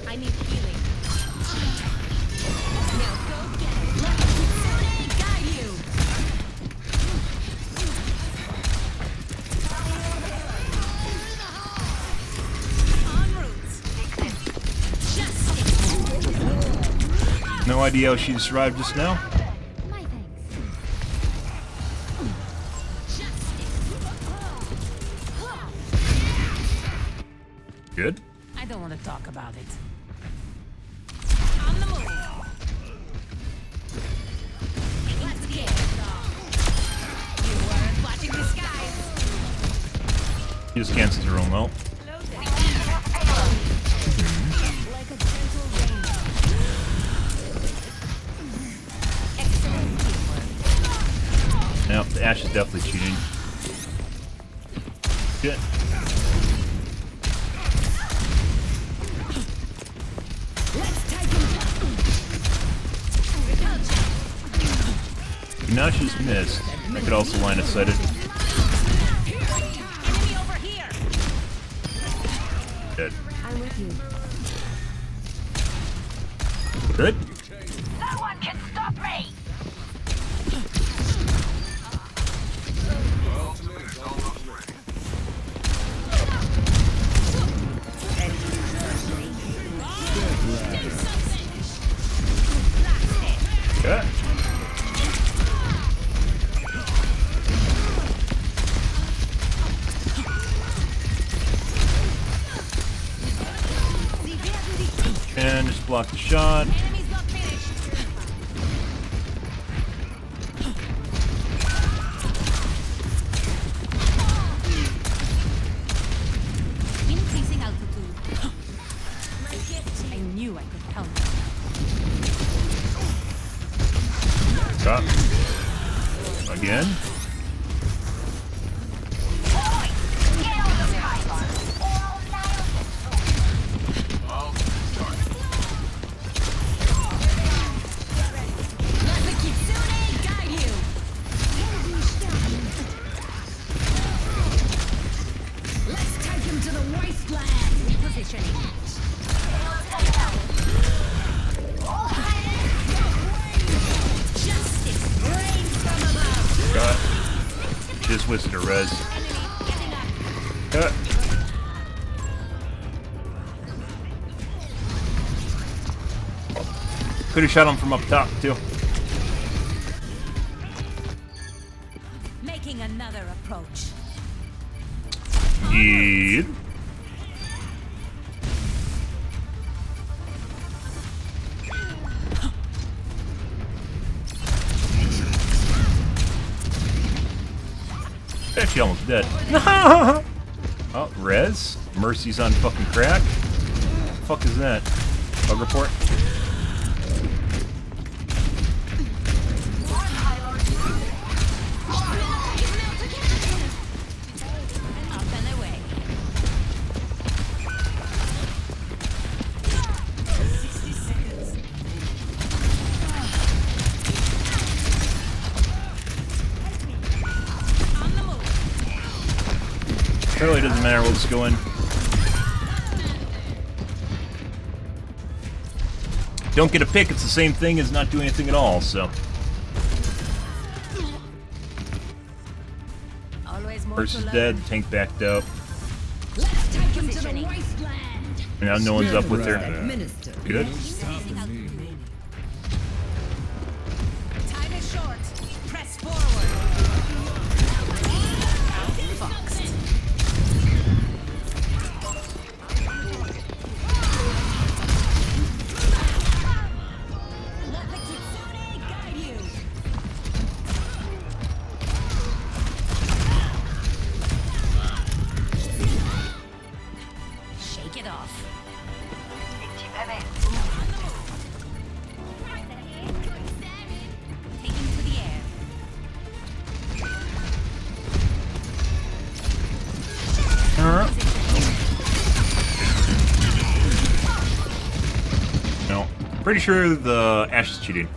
I need healing. Now go get it. Let Kitsune guide you. En route. Justice. No idea how she survived just now. My thanks. Justice. Good. I don't want to talk about it. On the move. Let's get it. You weren't watching the skies. He just cancels her own ult. Like a gentle rain. Excellent teamwork. Yep, the Ashe is definitely cheating. Good. Let's take him down. Now she's missed. I could also line of sight it. Enemy over here. Dead. I'm with you. Good. No one can stop me. Good. And just block the shot. Enemy's not finished. Increasing altitude. My gift. I knew I could count. Stop. Again. Get on the pylon. All nails Let the Kitsune guide you. Let's take him to the wasteland. Repositioning. Justice reigns from above. Cut. Just wasted a res. Cut. Could have shot him from up top too. Making another approach. Yeah. Actually, almost dead. Oh, res. Mercy's on fucking crack. What the fuck is that? Bug report. Up and away. 60 seconds. On the move. Really doesn't matter. We'll just go in. Don't get a pick. It's the same thing as not doing anything at all. So Always more Mercy's to learn. dead. Tank backed up. Let's take him to the wasteland. And now no one's up with her. Administer. Good. Time is short. Press forward. it off. Équipe avertie. Taking to the air. No. Pretty sure the Ashe is cheating.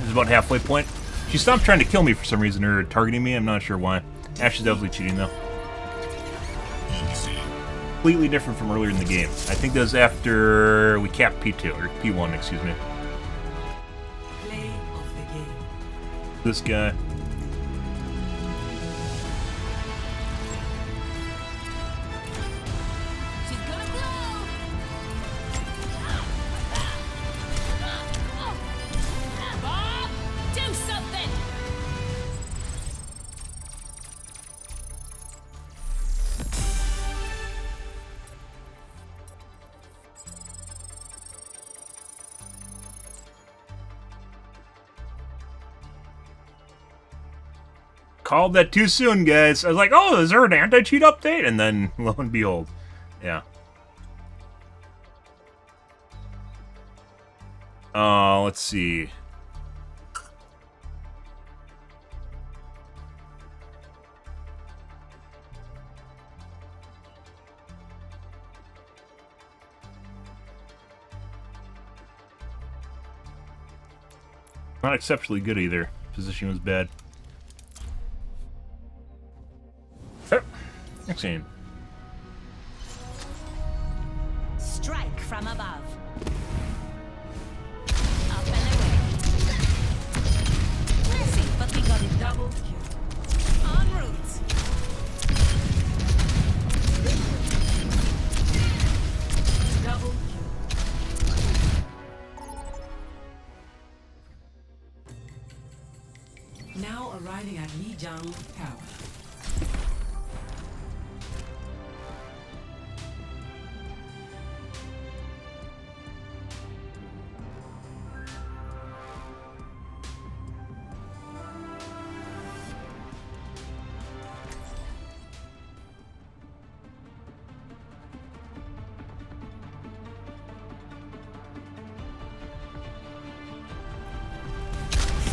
It's about halfway point. She stopped trying to kill me for some reason, or targeting me. I'm not sure why. Ashe is definitely cheating, though. Completely different from earlier in the game. I think that was after we capped P2, or P1, excuse me. Play of the game. This guy. She's gonna blow. Bob, do something. Called that too soon, guys. I was like, oh, is there an anti-cheat update? And then, lo and behold, yeah. Let's see. Not exceptionally good either. Position was bad. Next game. Strike from above. Up and away. Messy, but we got it double kill. En route. Double kill. Now arriving at Lijiang Tower.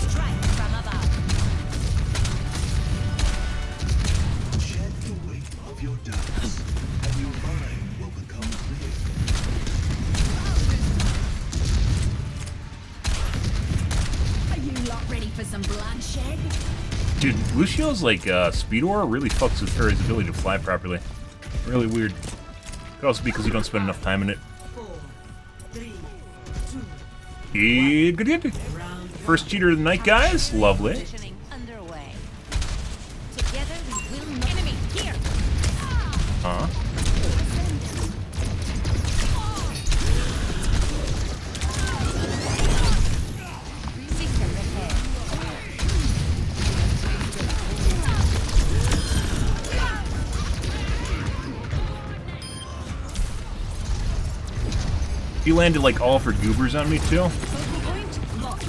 Strike from above. Shed the weight of your doubts, and your mind will become clear. Are you lot ready for some bloodshed? Dude, Lucio's like speed aura really fucks with her ability to fly properly. Really weird. Could also be because you don't spend enough time in it. 4, 3, 2, Good. round First cheater of the night, guys. Lovely. Positioning underway. Together we will not. Enemy here. Huh? System repair. He landed like all of her goobers on me too. Point locked.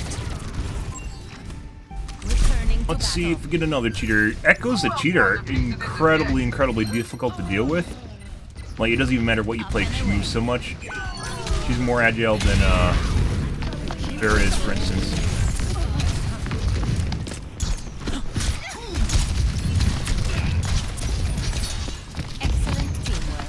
Returning to Let's see battle. if we get another cheater. Echo's a cheater, incredibly difficult to deal with. Like, it doesn't even matter what you play, 'cause she moves so much. She's more agile than Vera is, for instance. Excellent teamwork.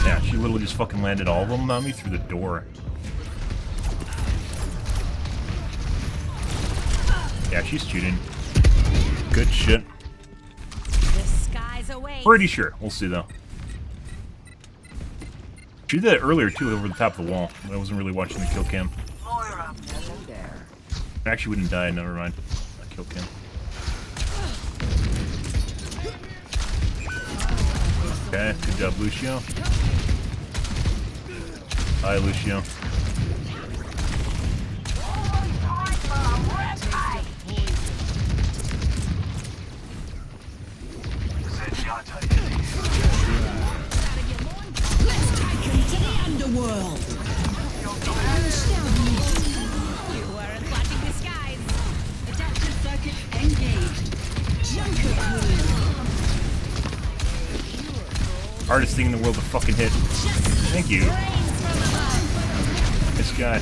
Yeah, she literally just fucking landed all of them on me through the door. Yeah, she's cheating. Good shit. The skies away. Pretty sure. We'll see, though. She did that earlier, too, over the top of the wall. I wasn't really watching the kill cam. Moira. Actually, we didn't die. Never mind. Kill cam. Okay, good job, Lucio. Hi, Lucio. underworld. You weren't watching the skies. Adaptive circuit engaged. Hardest thing in the world to fucking hit. Thank you. This guy.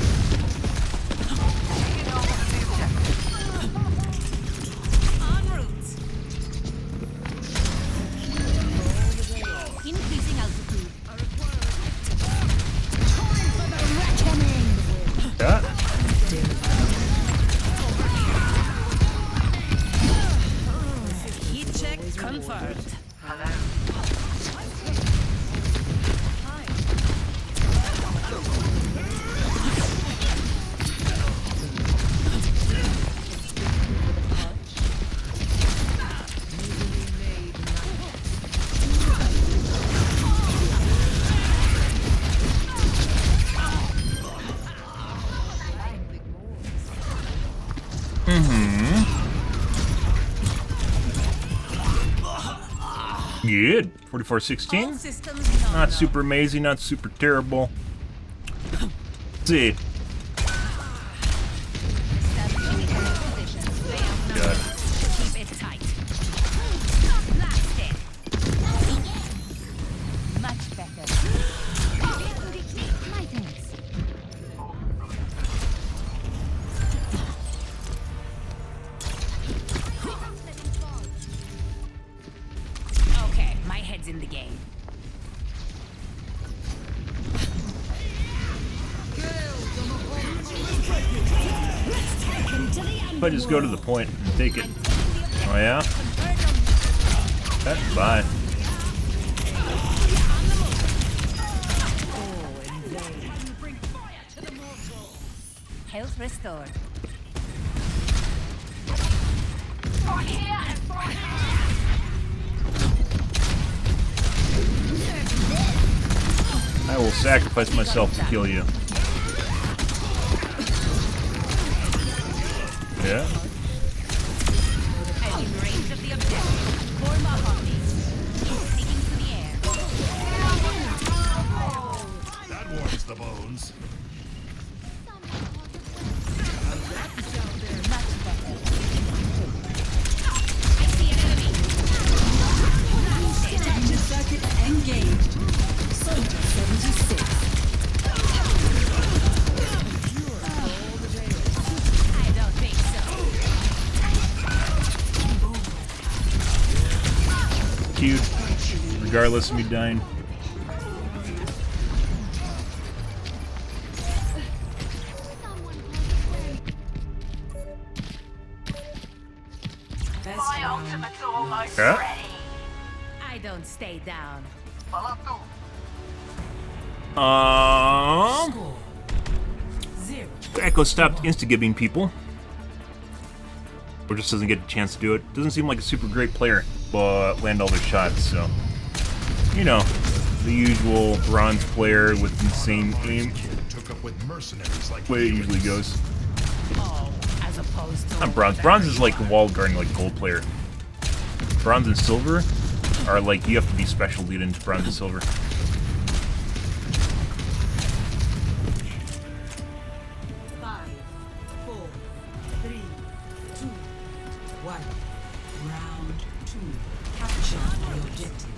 En route. Increasing altitude. Time for the reckoning. Yeah. Heat check confirmed. Good. 44-16. Systems Not super amazing, not super terrible. Let's see. God. Keep it tight. Blast it. Much better. My thanks. Okay, my head's in the game. If I just go to the point and take it. Oh yeah? Okay, bye. Health restored. I will sacrifice myself to kill you. Yeah? I'm in range of the objective. For Mahoney. Taking to the air. That warms the bones. Much better. I see an enemy. Detector circuit engaged. Soldier 76. I don't think so. Cute. Regardless of me dying. Best My round. ultimate's almost Yeah? ready. I don't stay down. Score 0. Echo stopped insta-giving people. Or just doesn't get a chance to do it. Doesn't seem like a super great player, but land all their shots, so. You know, the usual bronze player with insane aim. Kid took up with mercenaries like Way it usually goes. Oh, as opposed to Not bronze. Bronze is like a walled garden, like gold player. Bronze and silver are like, you have to be special to get into bronze and silver. Five, 4, 3, 2, 1. Round 2. Capture the objective.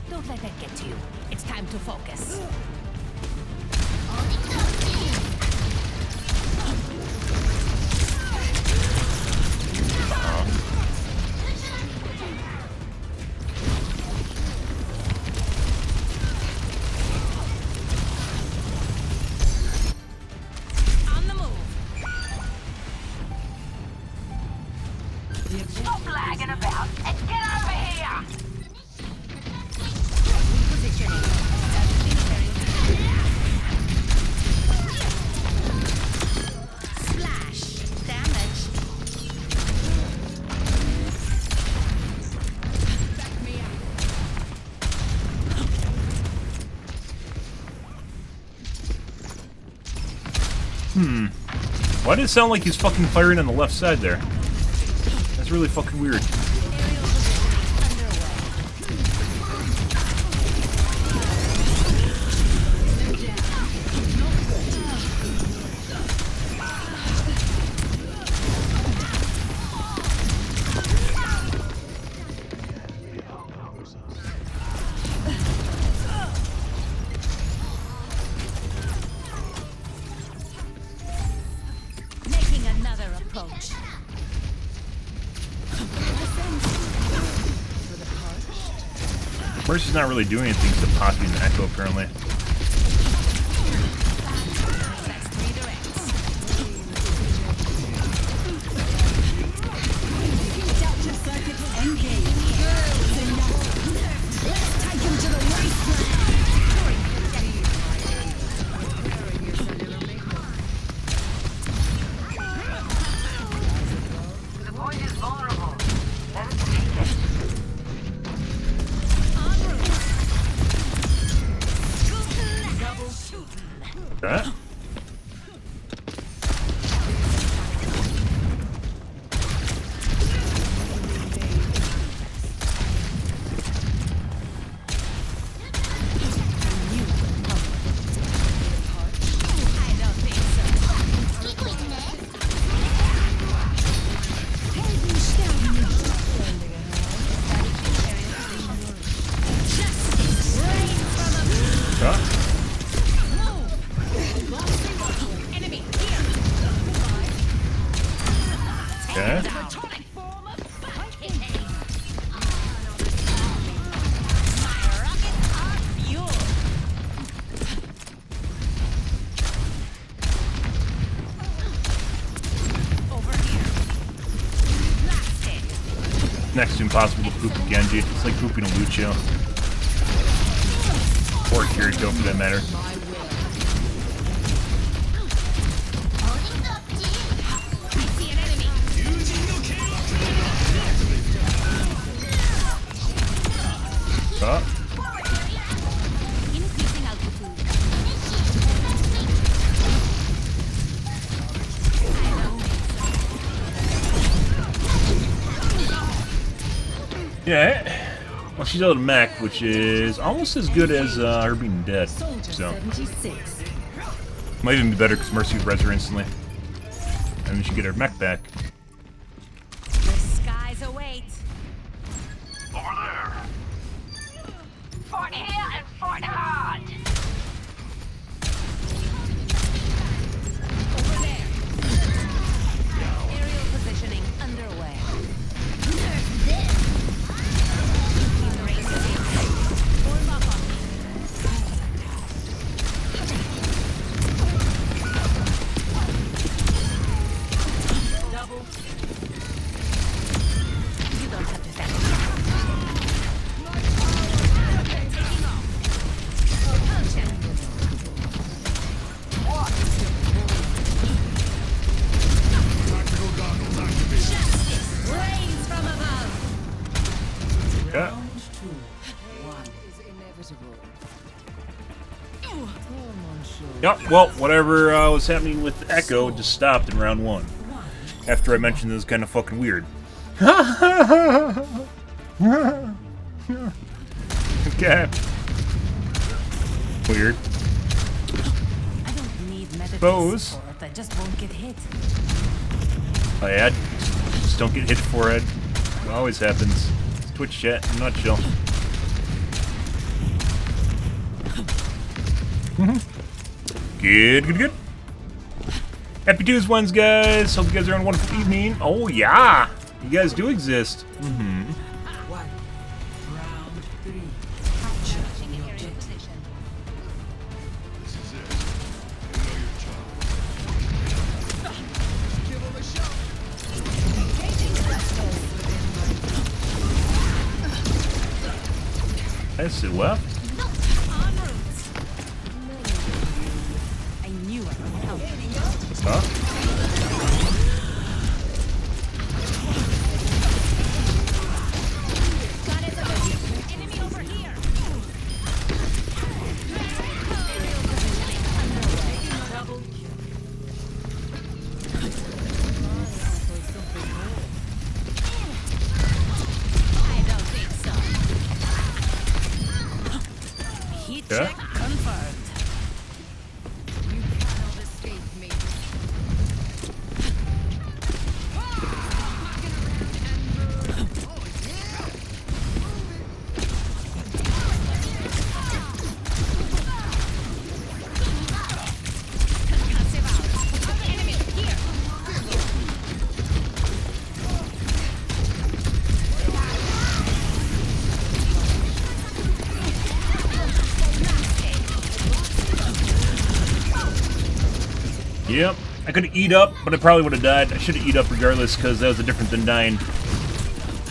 Don't let that get to you. It's time to focus. On the move. The objective Stop lagging about and get over here. Positioning. Splash. Damage. Back me up. Why did it sound like he's fucking firing on the left side there? That's really fucking weird. Aerial positioning underway. Mercy's not really doing anything except popping the Echo, apparently. That's 3 directs. Delta circuit engaged. Let's take him to the The point is vulnerable. Let us take it. That? Huh? Okay. Next to impossible to poop a Genji. It's like pooping a Lucio. Or a Kirito for that matter. Huh? Increasing altitude. Yeah. Well, she's out of mech, which is almost as good as her being dead. Soldier So, 76. might even be better because Mercy would res her instantly. And then she get her mech back. The skies await. Over there. Fort here and fort hard. Over there. Aerial positioning underway. Form up on me. Double. You don't have to stand. Taking off. Propulsion. Justice reigns from above. Yeah. Round 2. 1. Yep, well, whatever was happening with Echo just stopped in round 1. After I mentioned this was kind of fucking weird. Okay. Weird. I don't need medical Suppose. support. I just won't get hit. Oh yeah, just don't get hit forehead. It always happens. It's Twitch chat in a nutshell. Good, good, good. Happy Tuesdays, guys. Hope you guys are having a wonderful evening. Oh yeah, you guys do exist. 1. Round 3. Capture the objective. Position. This is it. You know your job. I sit left. En route. I knew I would help. Huh? Got it over here. Enemy over here. Aerial positioning underway. Double kill. I don't think so. Heat Yeah. check confirmed. You cannot escape me. Concussive out. Enemy here. Yep. I could eat up, but I probably would have died. I should have eat up regardless, because that was different than dying.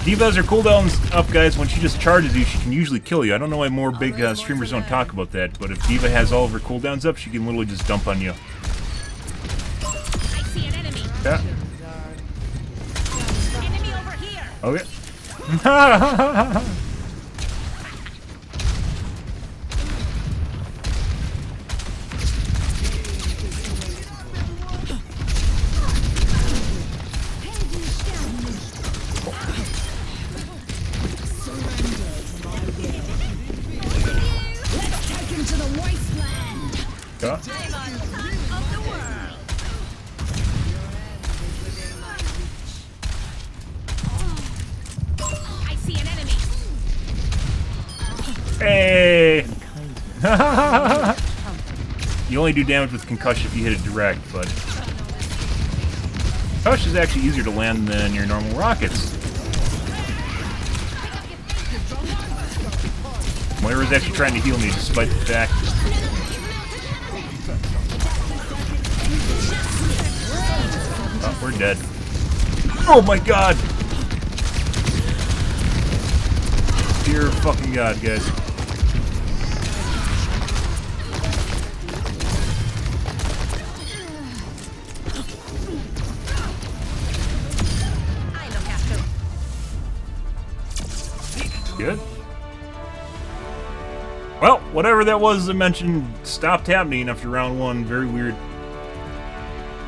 D.Va has her cooldowns up, guys. When she just charges you, she can usually kill you. I don't know why more big streamers don't talk about that, but if D.Va has all of her cooldowns up, she can literally just dump on you. I see an enemy. Yeah. Enemy over here. Okay. Let's take him to the wasteland. Yeah. I'm on top of the world. I see an enemy. Hey! You only do damage with concussion if you hit it direct, but concussion is actually easier to land than your normal rockets. Moira's actually trying to heal me despite the fact. Oh, we're dead. Oh my god! Dear fucking god, guys. I look after. Good. Well, whatever that was I mentioned stopped happening after round one. Very weird.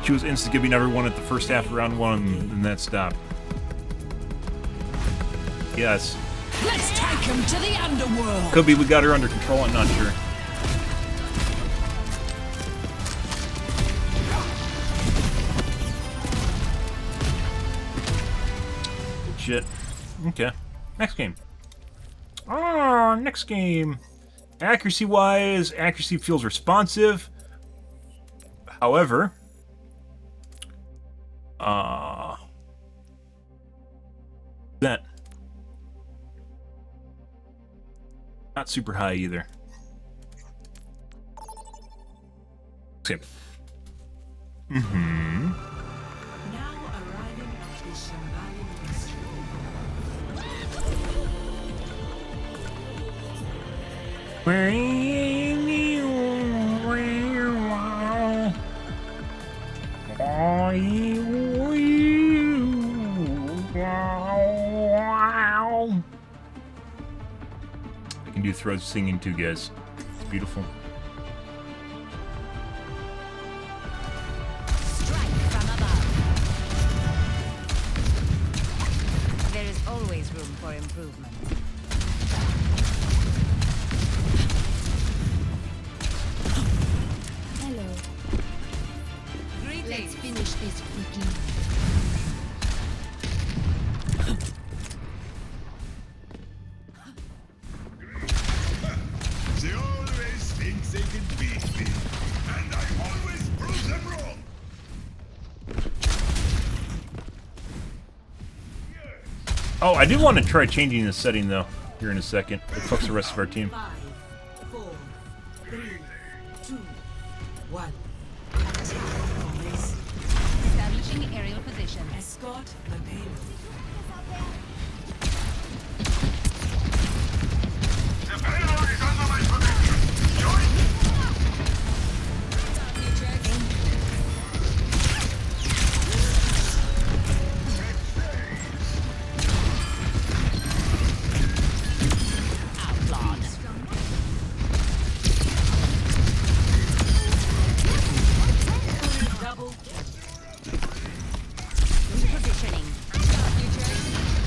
She was insta-giving everyone at the first half of round one, and that stopped. Yes. Let's take him to the underworld. Could be we got her under control, I'm not sure. Good shit. Okay. Next game. Ah, next game. Accuracy-wise, accuracy feels responsive. However, that not super high either. Same. Mm-hmm. Now arriving at the Shambhala I can do throat singing too, guys. It's beautiful. Strike from above. There is always room for improvement. Hello. Greetings. Let's finish this quickly. They always think they can beat me, and I always prove them wrong. Oh, I do want to try changing the setting though here in a second. It fucks the rest of our team. 5, 4, 3, 2, 1. Establishing aerial position. Escort the payload. The payload is under my protection. Join me. Outlawed. Double Positioning.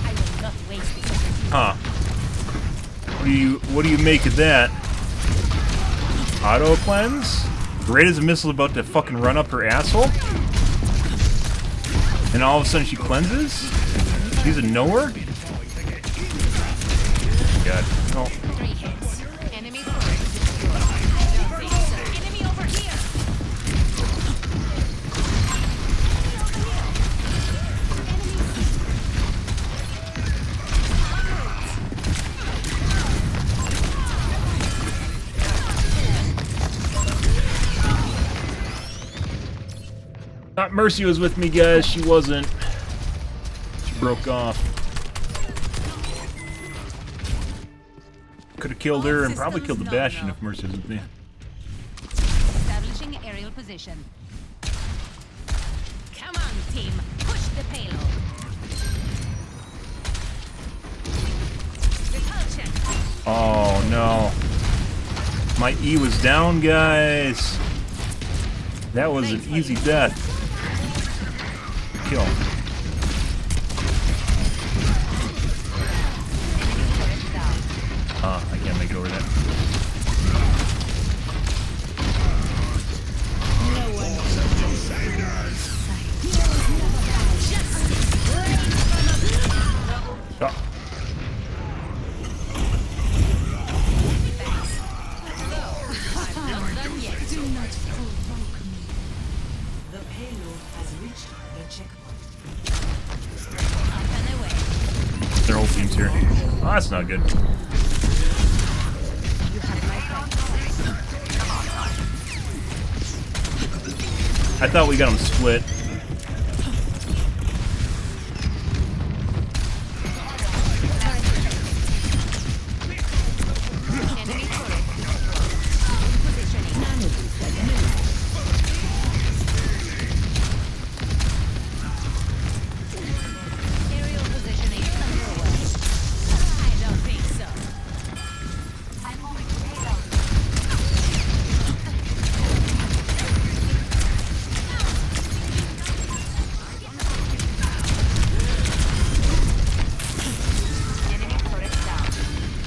I will not waste this opportunity. Huh. What do you make of that? Auto cleanse? Great as a missile about to fucking run up her asshole? And all of a sudden she cleanses? She's a knower? God. Oh. 3 hits. Enemy first. Enemy over here. Thought Mercy was with me, guys. She wasn't. She broke off. Could have killed her and probably killed the Bastion if Mercy was with me. Establishing aerial position. Come on, team. Push the payload. Repulsion. Oh no. My E was down, guys. That was an easy death. Kill. I can't make it over that. Ah. The payload has reached the checkpoint. Up and away. Their whole team's here. Oh, that's not good. You have my thanks. I thought we got them split. Enemy turret. Positioning. Aerial positioning underway. I don't think so. I'm moving payload. Enemy turret down.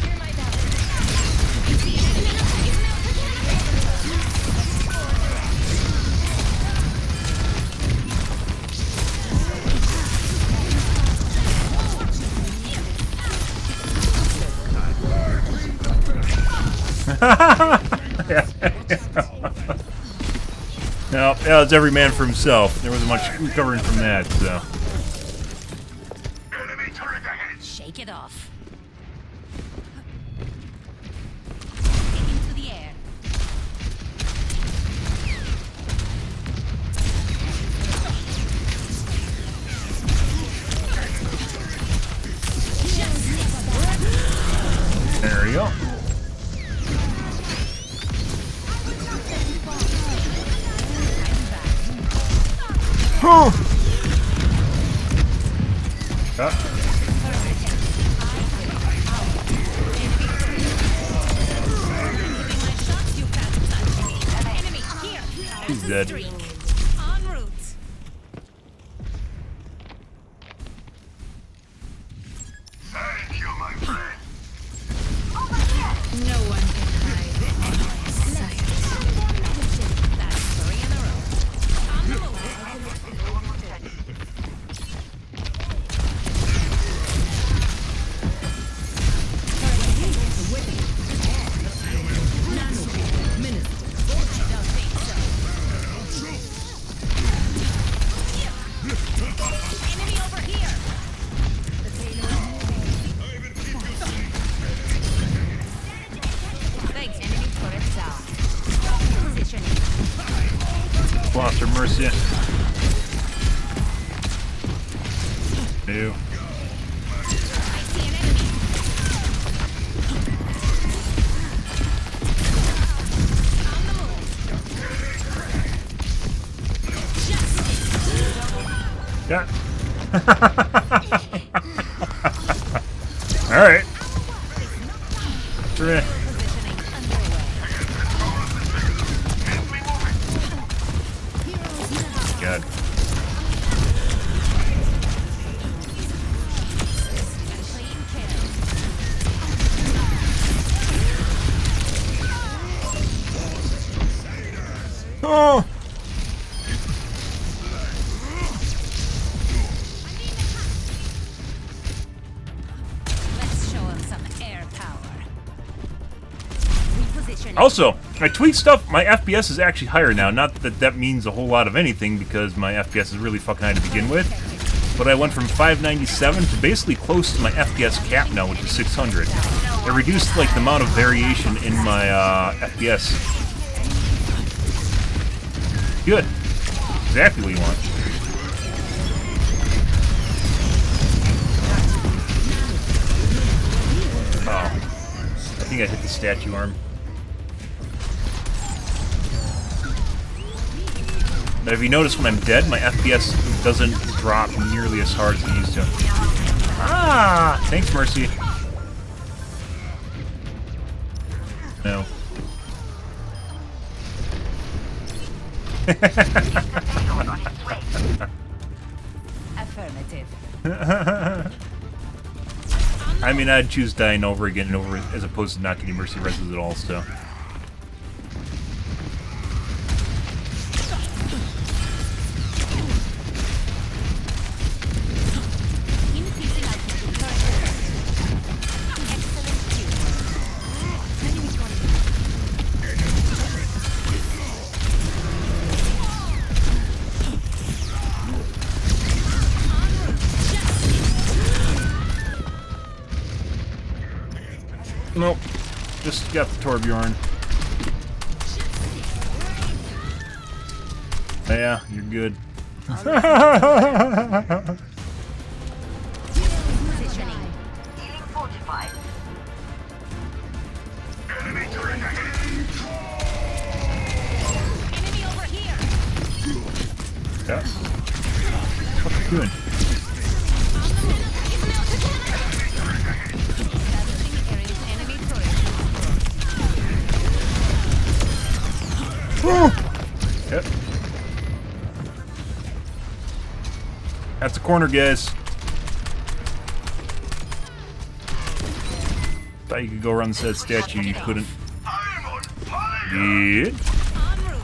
Hear my battle. You see an enemy? No, yeah, it's every man for himself. There wasn't much recovering from that, so. Enemy turret ahead. Shake it off. Into the air. There we go. Oh. My shots, you can't touch me. Enemy here. He's dead. Streak. En route. Thank you, my friend. No one can hide in my sight. That's 3 in a row. On the move. Don't think so. Enemy over here. Thanks. Enemy turret down. Positioning. Lost her Mercy. Ew. I see an enemy. On the move. Yeah. Alright. Positioning underway. God. Clean kill. Oh! Let's show him some air power. Repositioning. Also, I tweet stuff, my FPS is actually higher now. Not that that means a whole lot of anything, because my FPS is really fucking high to begin with. But I went from 597 to basically close to my FPS cap now, which is 600. It reduced like the amount of variation in my FPS. Good. Exactly what you want. think I hit the statue arm. But if you notice when I'm dead, my FPS doesn't drop nearly as hard as it used to. Ah! Thanks, Mercy. No. Affirmative. I mean, I'd choose dying over again and over as opposed to not getting Mercy reses at all, so. Increasing altitude current. Excellent teamwork. Enemy tornado. Nope. Just got the Torbjorn. Yeah, you're good. Positioning. Healing fortified. Enemy over here. Yeah. What are you doing? Establishing areas enemy turret. Yep. That's a corner, guys. Thought you could go around that statue, you couldn't. Yeah. En route.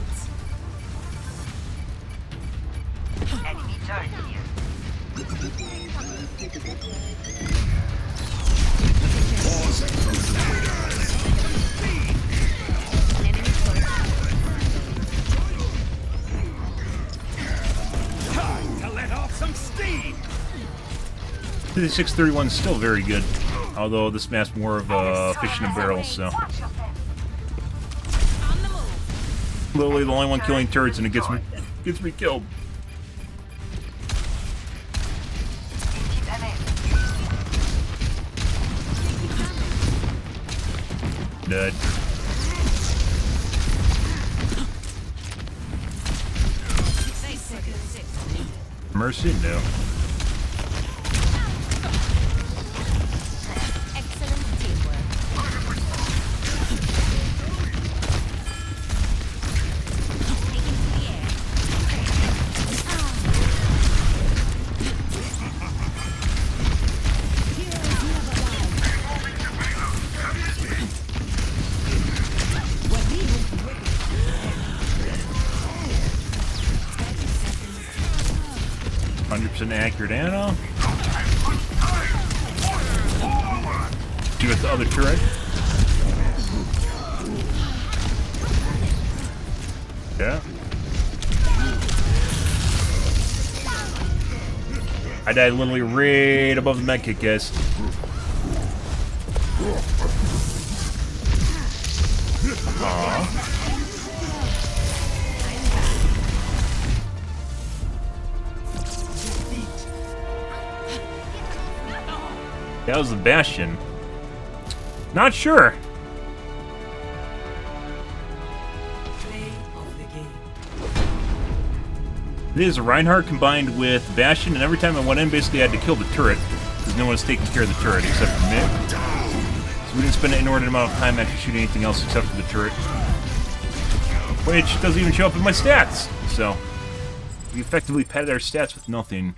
Enemy turret here. Enemy turret. To let off some steam! The 631 is still very good, although this map's more of a fish in a barrel, so. On the move. Literally the only one killing turrets and it gets me killed. Keep them in. Dead. 6 seconds. Mercy? No. Excellent teamwork. Taking to the air. %100% accurate ammo. Do with the other turret. Yeah. I died literally right above the medkit, guys. Aww. That was the Bastion. Not sure. Play of the game. It is Reinhardt combined with Bastion, and every time I went in, basically I had to kill the turret, because no one's taking care of the turret except for me. So we didn't spend an inordinate amount of time actually shooting anything else except for the turret. Which doesn't even show up in my stats, so we effectively padded our stats with nothing.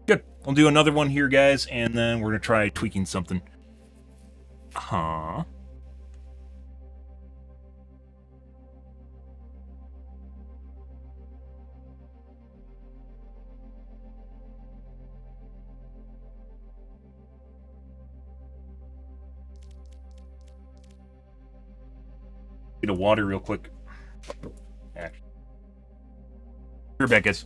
Good. I'll do another one here, guys, and then we're gonna try tweaking something. Huh. Get a water real quick. Actually. You're back, guys.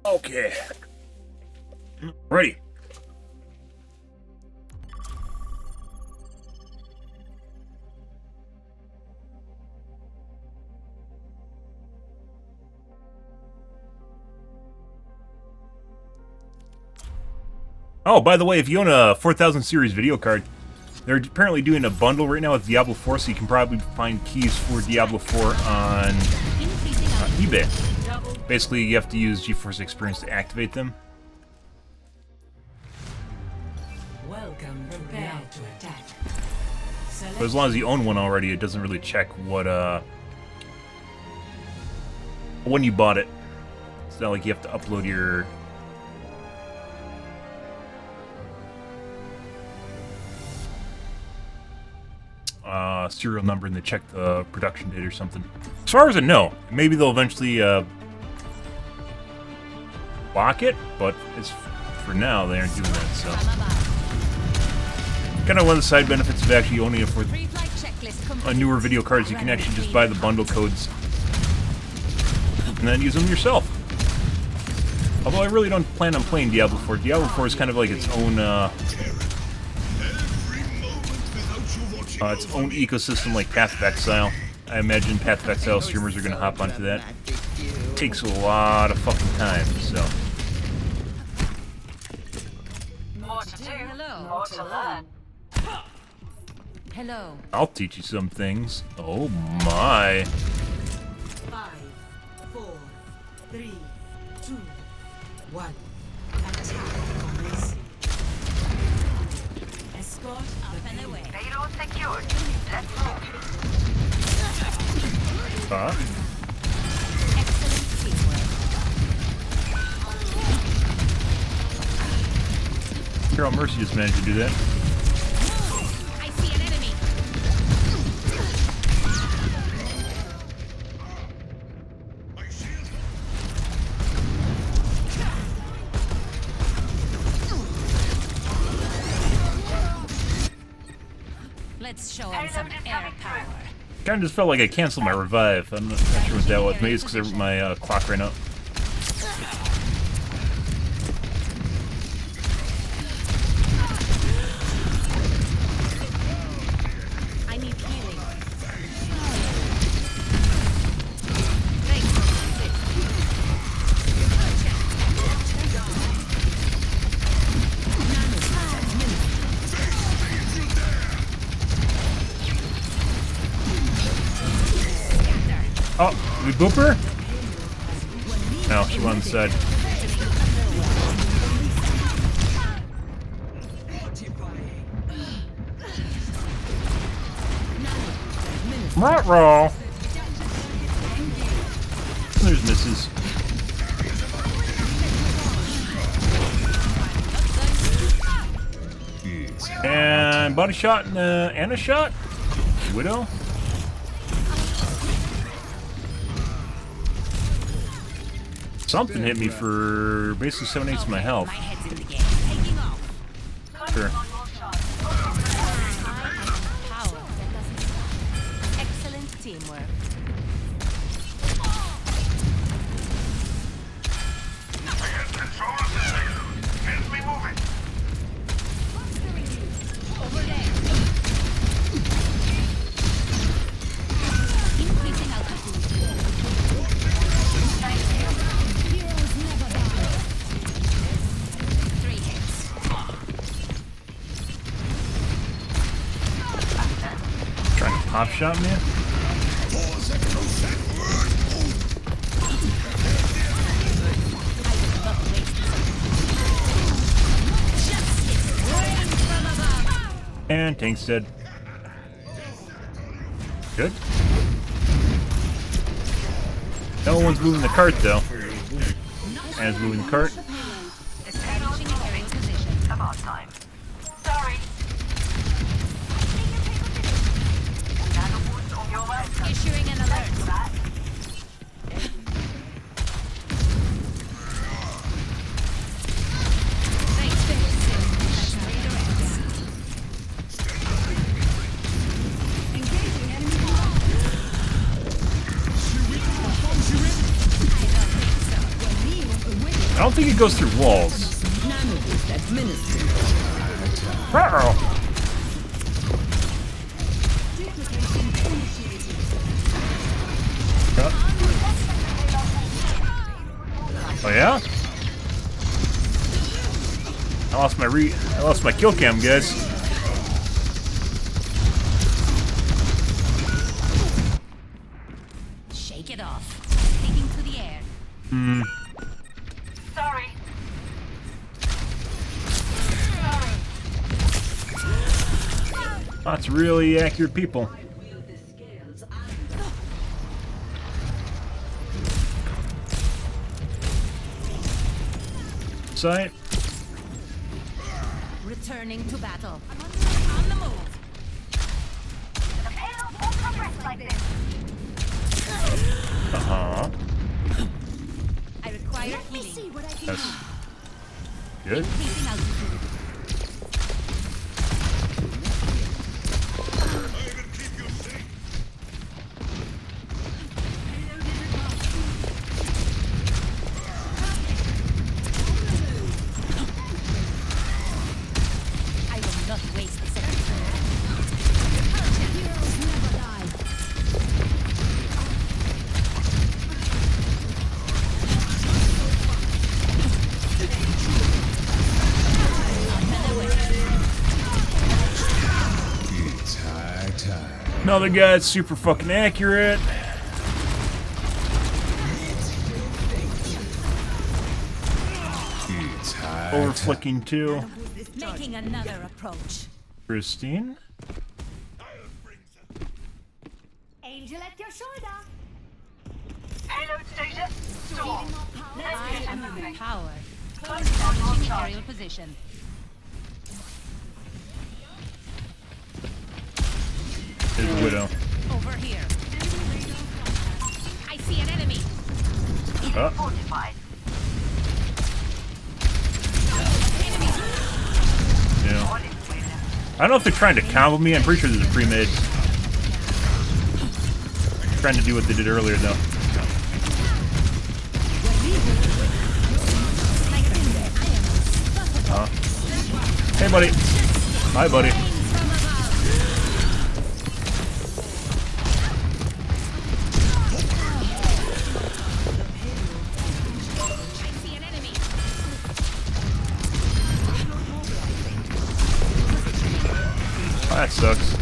Okay. Ready. Oh, by the way, if you own a 4000 series video card, they're apparently doing a bundle right now with Diablo 4, so you can probably find keys for Diablo 4 on eBay. Basically, you have to use GeForce Experience to activate them. Welcome, prepare to attack. But as long as you own one already, it doesn't really check what, when you bought it. It's not like you have to upload your... serial number and they check the production date or something. As far as I know, maybe they'll eventually block it, but it's for now they aren't doing that. So, kind of one of the side benefits of actually owning it for a newer video cards, you can actually just buy the bundle codes and then use them yourself. Although I really don't plan on playing Diablo 4. Diablo 4 is kind of like its own ecosystem, like Path of Exile. I imagine Path of Exile streamers are going to hop onto that. It takes a lot of fucking time, so. Hello. I'll teach you some things. Oh my. 5, 4, 3, 2, 1. Attack commencing. Escort Up and away. Payload secured. Let's move. Huh? Excellent teamwork. Carol Mercy just managed to do that. I see an enemy. Let's show him some air power. Kind of just felt like I canceled my revive. I'm not sure what that was. Maybe it's because my clock ran out. I need healing. Thanks for the assist. Oh, we boop her? No, she went on the side. Ruh-roh. There's misses. And body shot and a shot. Widow. Something hit me for basically 7/8 of my health. My head's in the game. Taking off. Sure. Power that doesn't stop. Excellent teamwork. Over there. Increasing altitude. Heroes never die. 3 hits. Trying to pop shot me? And tank's dead. Good. No one's moving the cart though. Anna's moving the cart. Establishing carrying position. About time. Sorry. Issuing an alert. Thanks for let's redirect. Engaging enemy below. I don't think so. don't think it goes through walls. Uh-oh. Oh yeah? I lost my kill cam, guys. Shake it off. Sticking to the air. Sorry. That's really accurate people. Sight. Returning to battle. On the move. The payload won't progress like this. Uh-huh. I require healing. That's good. Increasing altitude. I will not waste a second. Heroes never die. It's high time. Another guy that's super fucking accurate. It's high Over time. flicking too. Making another approach. Christine. Angel at your shoulder. Payload status. Storm. I am empowered. Establishing aerial position. There's a widow. Over here. I see an enemy. Fortified. Yeah. I don't know if they're trying to combo me. I'm pretty sure there's a pre-mid. Trying to do what they did earlier, though. Hey, buddy. Hi, buddy. I see an enemy. Oh, that sucks.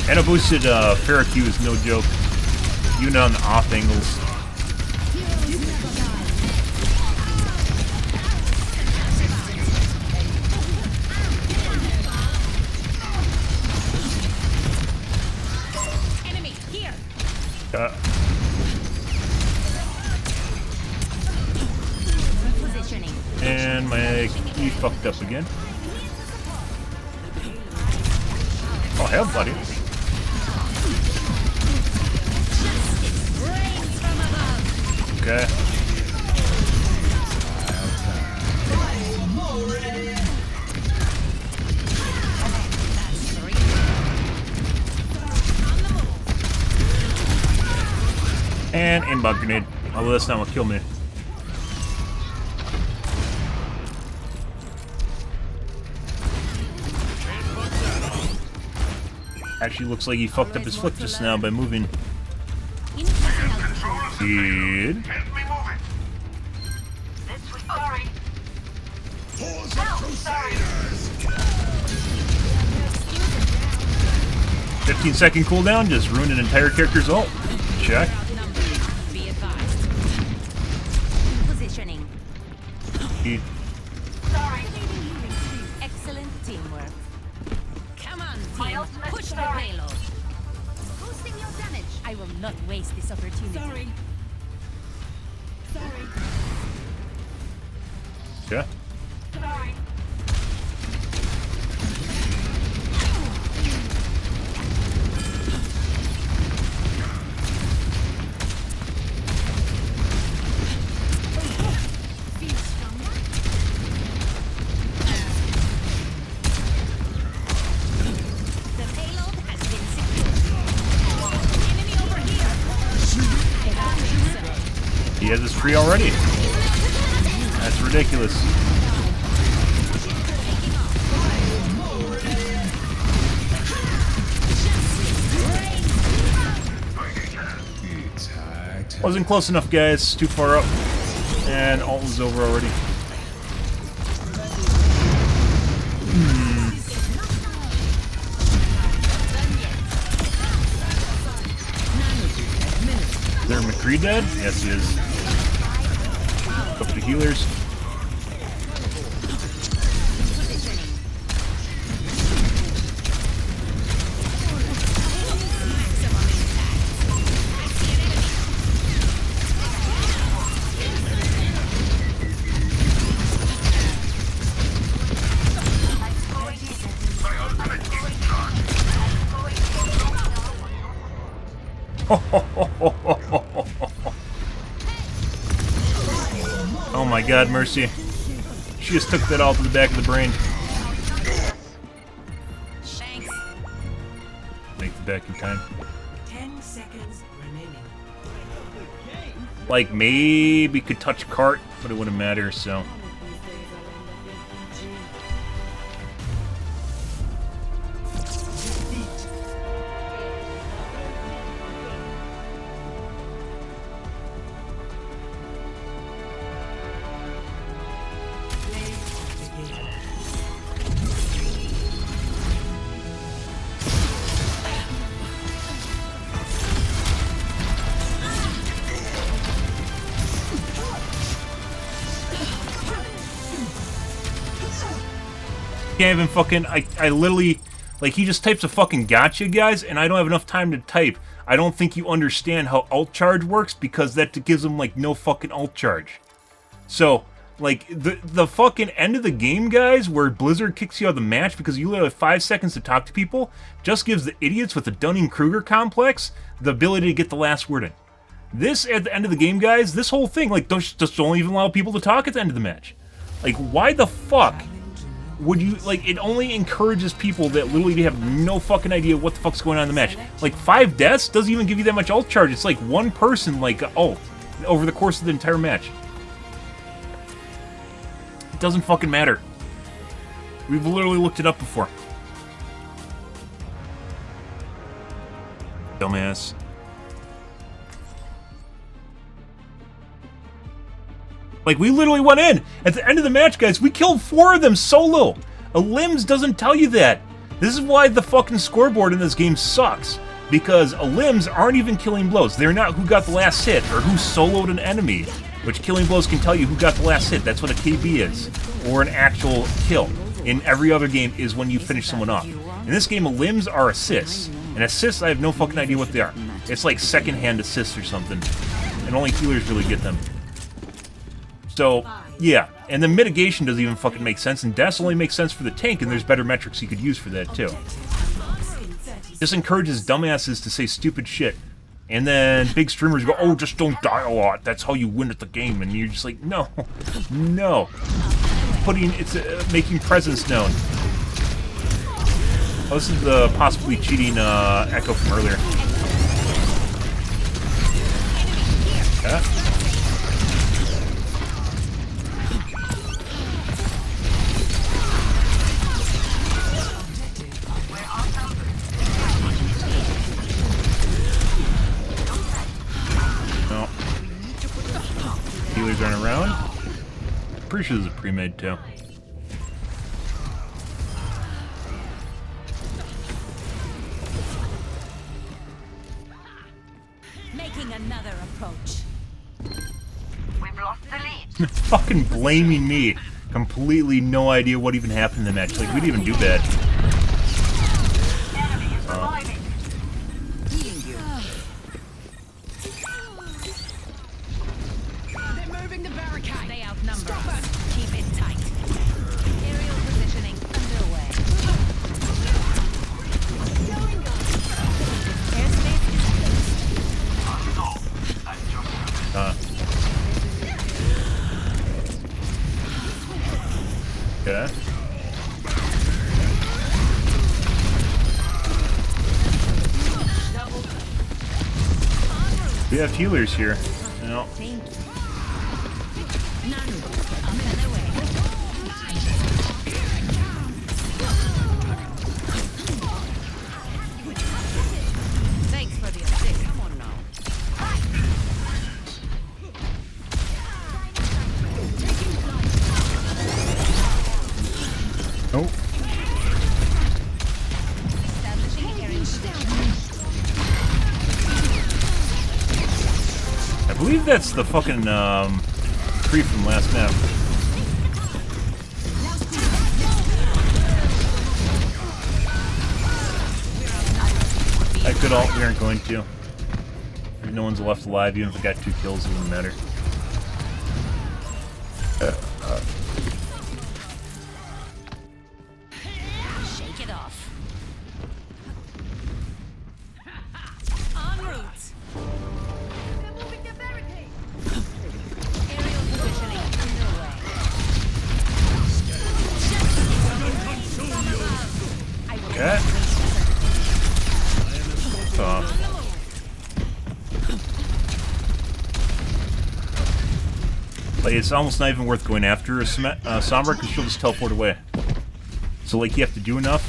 And I'm boosted, Ferroq is no joke. Even on the off angles. Enemy here. Positioning. And my key fucked up again. Oh, hell, buddy. Rains from above. Okay. And aimbot grenade. Although that's not what killed me. Actually looks like he fucked up his flick just now by moving. Increasing altitude. Good. This was sorry. For the Crusaders! 15-second cooldown, just ruined an entire character's ult. Check. Outnumbered. Be advised. Positioning. He- Sorry. Excellent teamwork. Come on, My team. ultimate Push the sorry. payload. Boosting your damage. I will not waste this opportunity. Sorry. Yeah. Sorry. He has his tree already. That's ridiculous. Wasn't close enough, guys. Too far up. And ult was over already. Is there McCree dead? Yes, he is. Up to healers. Oh my god, Mercy. She just took that all to the back of the brain. Thanks. Make the back in time. 10 seconds remaining. Like, maybe could touch cart, but it wouldn't matter, so. Can't even fucking, I literally, like, he just types a fucking gotcha, guys, and I don't have enough time to type. I don't think you understand how ult charge works, because that gives him, like, no fucking ult charge. So, like, the fucking end of the game, guys, where Blizzard kicks you out of the match because you only have 5 seconds to talk to people, just gives the idiots with the Dunning-Kruger complex the ability to get the last word in. This, at the end of the game, guys, this whole thing, like, just don't even allow people to talk at the end of the match. Like, why the fuck would you, like, it only encourages people that literally have no fucking idea what the fuck's going on in the match. Like, 5 deaths doesn't even give you that much ult charge. It's like one person, like, ult over the course of the entire match. It doesn't fucking matter. We've literally looked it up before. Dumbass. Like, we literally went in. At the end of the match, guys, we killed 4 of them solo. A limbs doesn't tell you that. This is why the fucking scoreboard in this game sucks. Because a limbs aren't even killing blows. They're not who got the last hit or who soloed an enemy. Which killing blows can tell you who got the last hit. That's what a KB is. Or an actual kill. In every other game is when you finish someone off. In this game, a limbs are assists. And assists, I have no fucking idea what they are. It's like second-hand assists or something. And only healers really get them. So, yeah, and the mitigation doesn't even fucking make sense, and deaths only makes sense for the tank, and there's better metrics you could use for that, too. This encourages dumbasses to say stupid shit, and then big streamers go, oh, just don't die a lot, that's how you win at the game, and you're just like, no, no. Making presence known. Oh, this is the possibly cheating echo from earlier. Yeah. Healers aren't around. Pretty sure this is a pre-made too. Making another approach. We've lost the lead. Fucking blaming me. Completely no idea what even happened in the match. Like, we didn't even do bad. Enemy is reviving. They're moving the barricade. They outnumber us. Keep it tight. Aerial positioning underway. Airspace is closed. Okay. We have healers here. No. No. Thank you. Nano boost up and away. Thanks for the assist. Come on now. Oh. Establishing area. I believe that's the fucking tree from last map. I could ult, we aren't going to. If no one's left alive, even if I got 2 kills, it wouldn't matter. Shake it off. En route. They're moving the barricade. Aerial positioning underway. I will Okay. Like, it's almost not even worth going after a Sombra because she'll just teleport away. So, like, you have to do enough.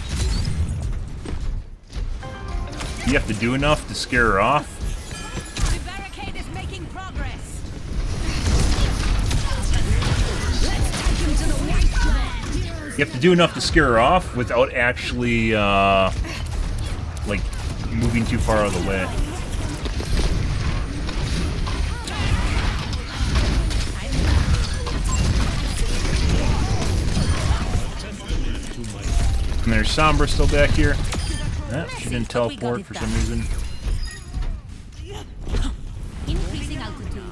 You have to do enough to scare her off. The barricade is making progress. You have to do enough to scare her off without actually, like, moving too far out of the way. And there's Sombra still back here. She didn't teleport for some reason. Increasing altitude.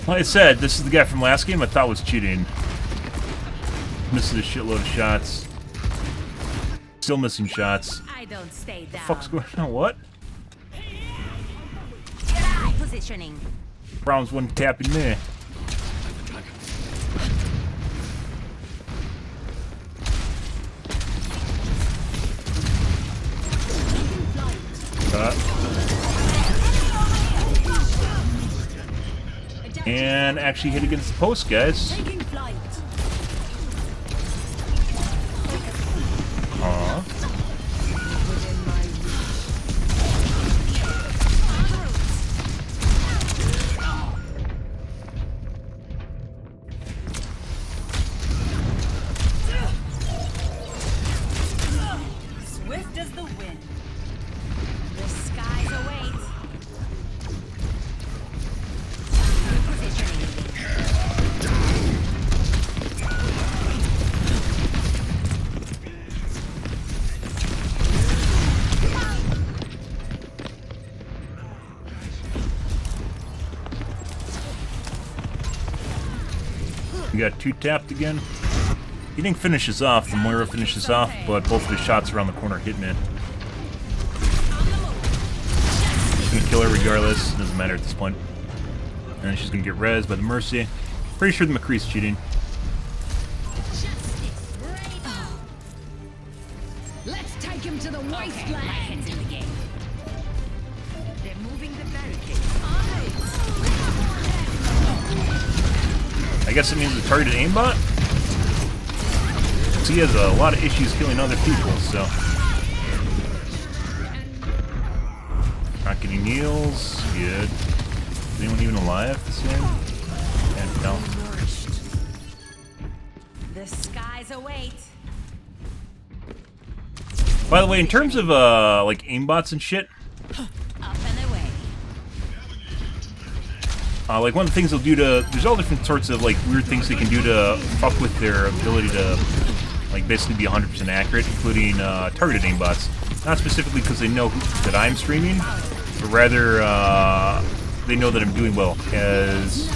Like I said, this is the guy from last game I thought was cheating. Missing a shitload of shots. Still missing shots. I don't stay down. Fuck's going on? What? Repositioning. Brown's one tapping me. And actually hit against the post, guys. Aww. Swift as the wind. The skies await. Repositioning. We got 2 tapped again. He didn't finish us off. The Moira finishes off, but both of his shots around the corner hit me. He's gonna kill her regardless. Doesn't matter at this point. And then she's gonna get rezzed by the Mercy. Pretty sure the McCree's cheating. Let's take him to the wasteland. My head's in the game. They're moving the barricade. I guess it means the targeted aimbot? So he has a lot of issues killing other people, so. Not getting heals. Good. Is anyone even alive this game? Can't tell. The skies await. By the way, in terms of like aimbots and shit, Up and away. like one of the things they'll do to, there's all different sorts of like weird things they can do to fuck with their ability to like basically be 100% accurate, including targeted aimbots. Not specifically because they know that I'm streaming, but rather they know that I'm doing well. As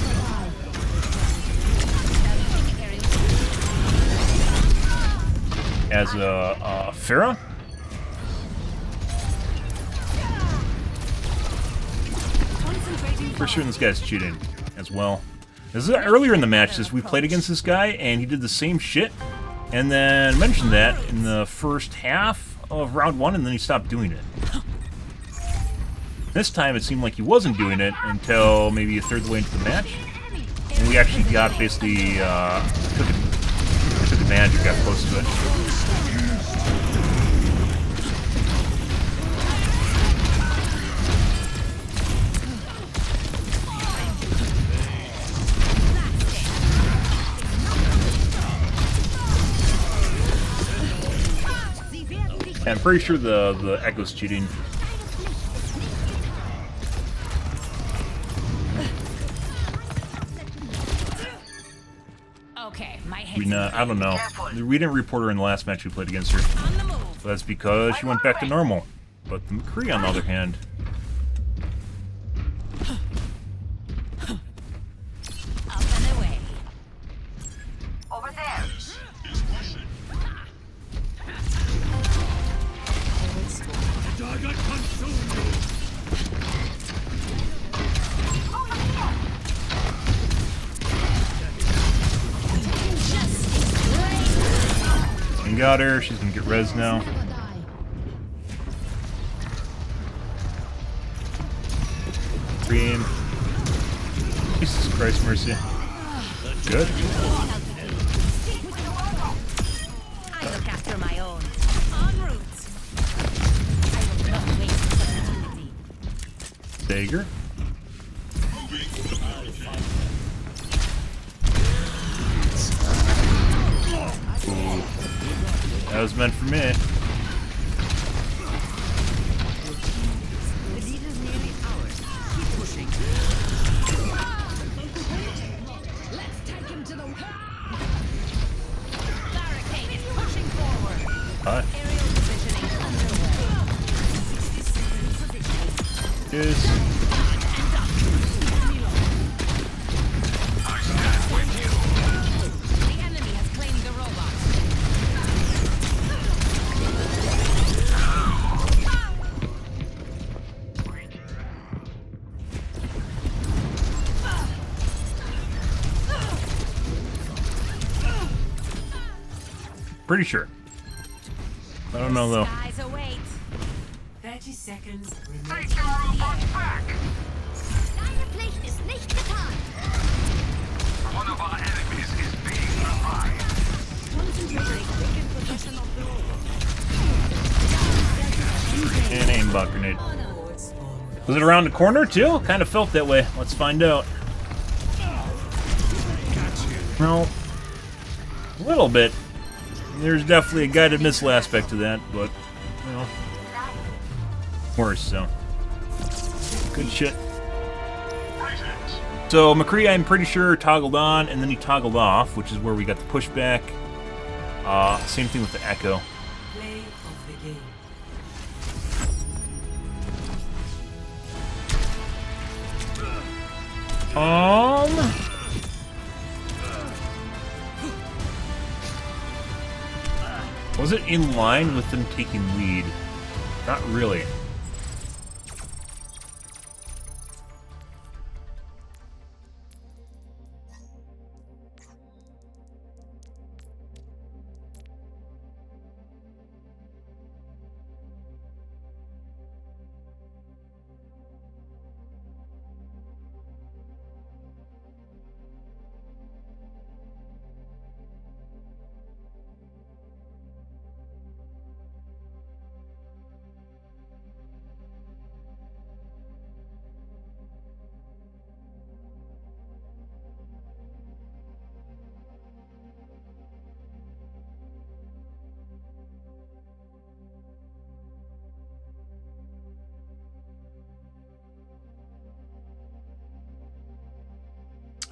as a Pharah. For sure this guy's cheating as well. This is earlier in the match, we played against this guy, and he did the same shit, and then mentioned that in the first half of round 1, and then he stopped doing it. This time it seemed like he wasn't doing it until maybe a third of the way into the match, and we actually got basically took advantage and got close to it. I'm pretty sure the Echo's cheating. Okay, my I don't know. We didn't report her in the last match we played against her. on the move. But that's because she went back to normal. But the McCree, on the other hand, Up and away. Over there. and got her. She's gonna get res now. Green. Jesus Christ, mercy. Good. I look after my own. En route. I will not waste this opportunity. Dagger. Ooh. That was meant for me. The lead is nearly ours. Keep pushing. Let's take him to the barricade is pushing forward. Hi. Aerial positioning underway. Cheers. The enemy has claimed the robot. Pretty sure. I don't know though. Skies await. 30 seconds remaining. Deine Pflicht ist nicht getan. One of our enemies is being revived. And aimbot grenade. Was it around the corner too? Kind of felt that way. Let's find out. No. A little bit. There's definitely a guided missile aspect to that, but, you know. Worse, so. Good shit. So, McCree, I'm pretty sure, toggled on, and then he toggled off, which is where we got the pushback. Same thing with the Echo. Play of the game. Was it in line with them taking lead? Not really.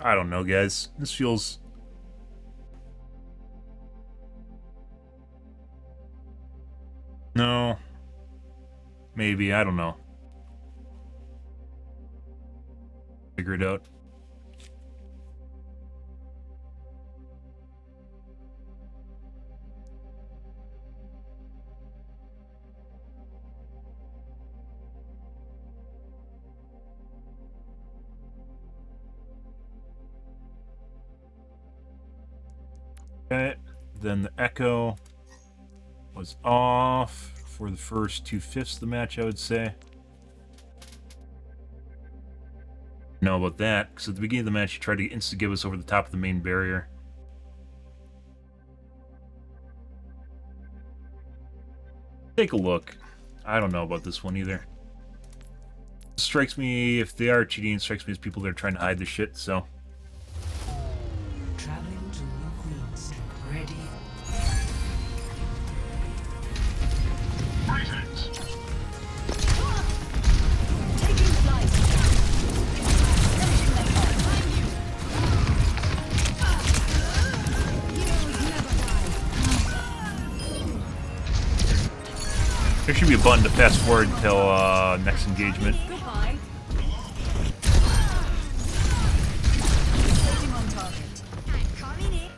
I don't know, guys. This feels... No. Maybe, I don't know. Figure it out. Okay, then the Echo was off for the first 2/5 of the match, I would say. Know about that, because at the beginning of the match, he tried to insta-give us over the top of the main barrier. Take a look. I don't know about this one either. It strikes me, if they are cheating, it strikes me as people that are trying to hide the shit, so. Traveling to new queens. Ready. Taking flight. Finishing them all. Find you. Heroes never die. There should be a button to fast forward until next engagement. Goodbye. Sitting on target. I'm coming in.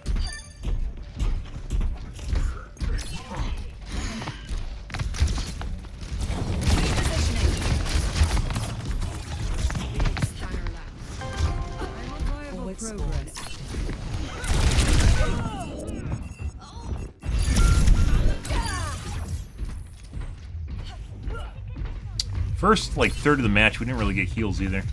Forward progress. First, like, third of the match, we didn't really get heals either.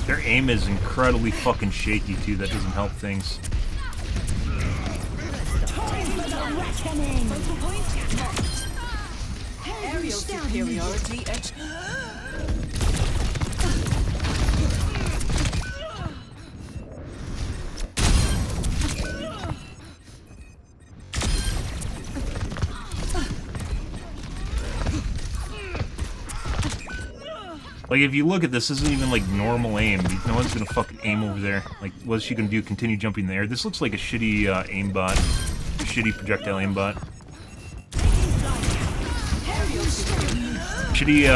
Their aim is incredibly fucking shaky too, that doesn't help things. Aerial superiority. Like, if you look at this isn't even like normal aim. No one's gonna fucking aim over there. Like, what's she gonna do? Continue jumping in the air? This looks like a shitty aimbot. A shitty projectile aimbot. Shitty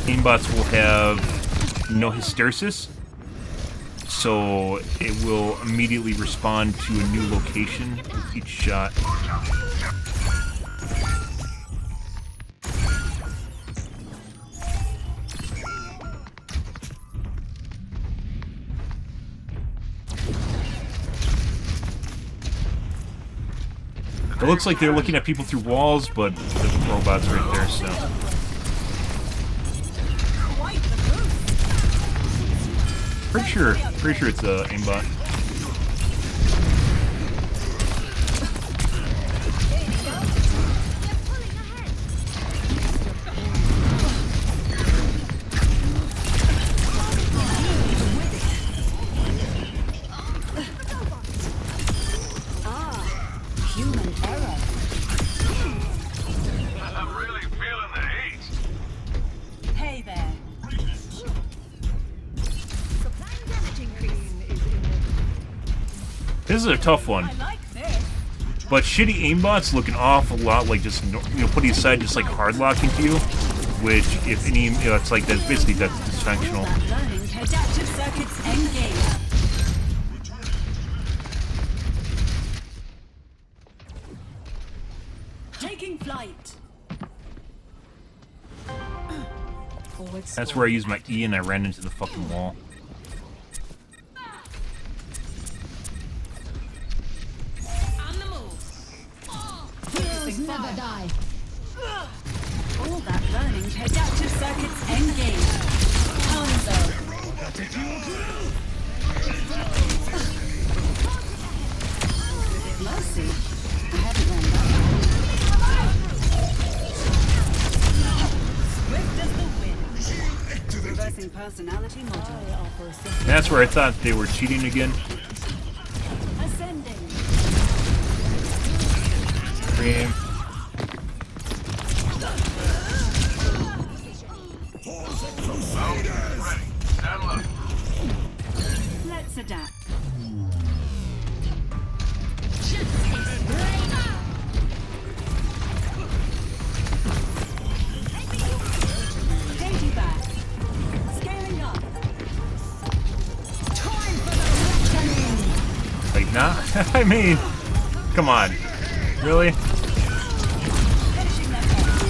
aimbots will have no hysteresis, so it will immediately respond to a new location with each shot. It looks like they're looking at people through walls, but there's robots right there, so. Pretty sure it's a aimbot. Human error. I'm really feeling the heat. Hey there. Supplying damage increase. This is a tough one. I like this. But shitty aimbots look an awful lot like just, putting aside just like hard locking to you, which if any, it's like that's basically that's dysfunctional. Learning adaptive circuits engaged. Taking flight. Forward That's where I used my E and I ran into the fucking wall. On the move. Heroes never die. All that learning adaptive circuits engaged. Hanzo. Mercy. I haven't learned that. Swift as the wind. Reversing personality module. That's where I thought they were cheating again. Ascending. Cream. Let's adapt. Dainty back. Scaling up. Time for the reckoning. Like, nah. I mean, come on. Really? Finishing them off.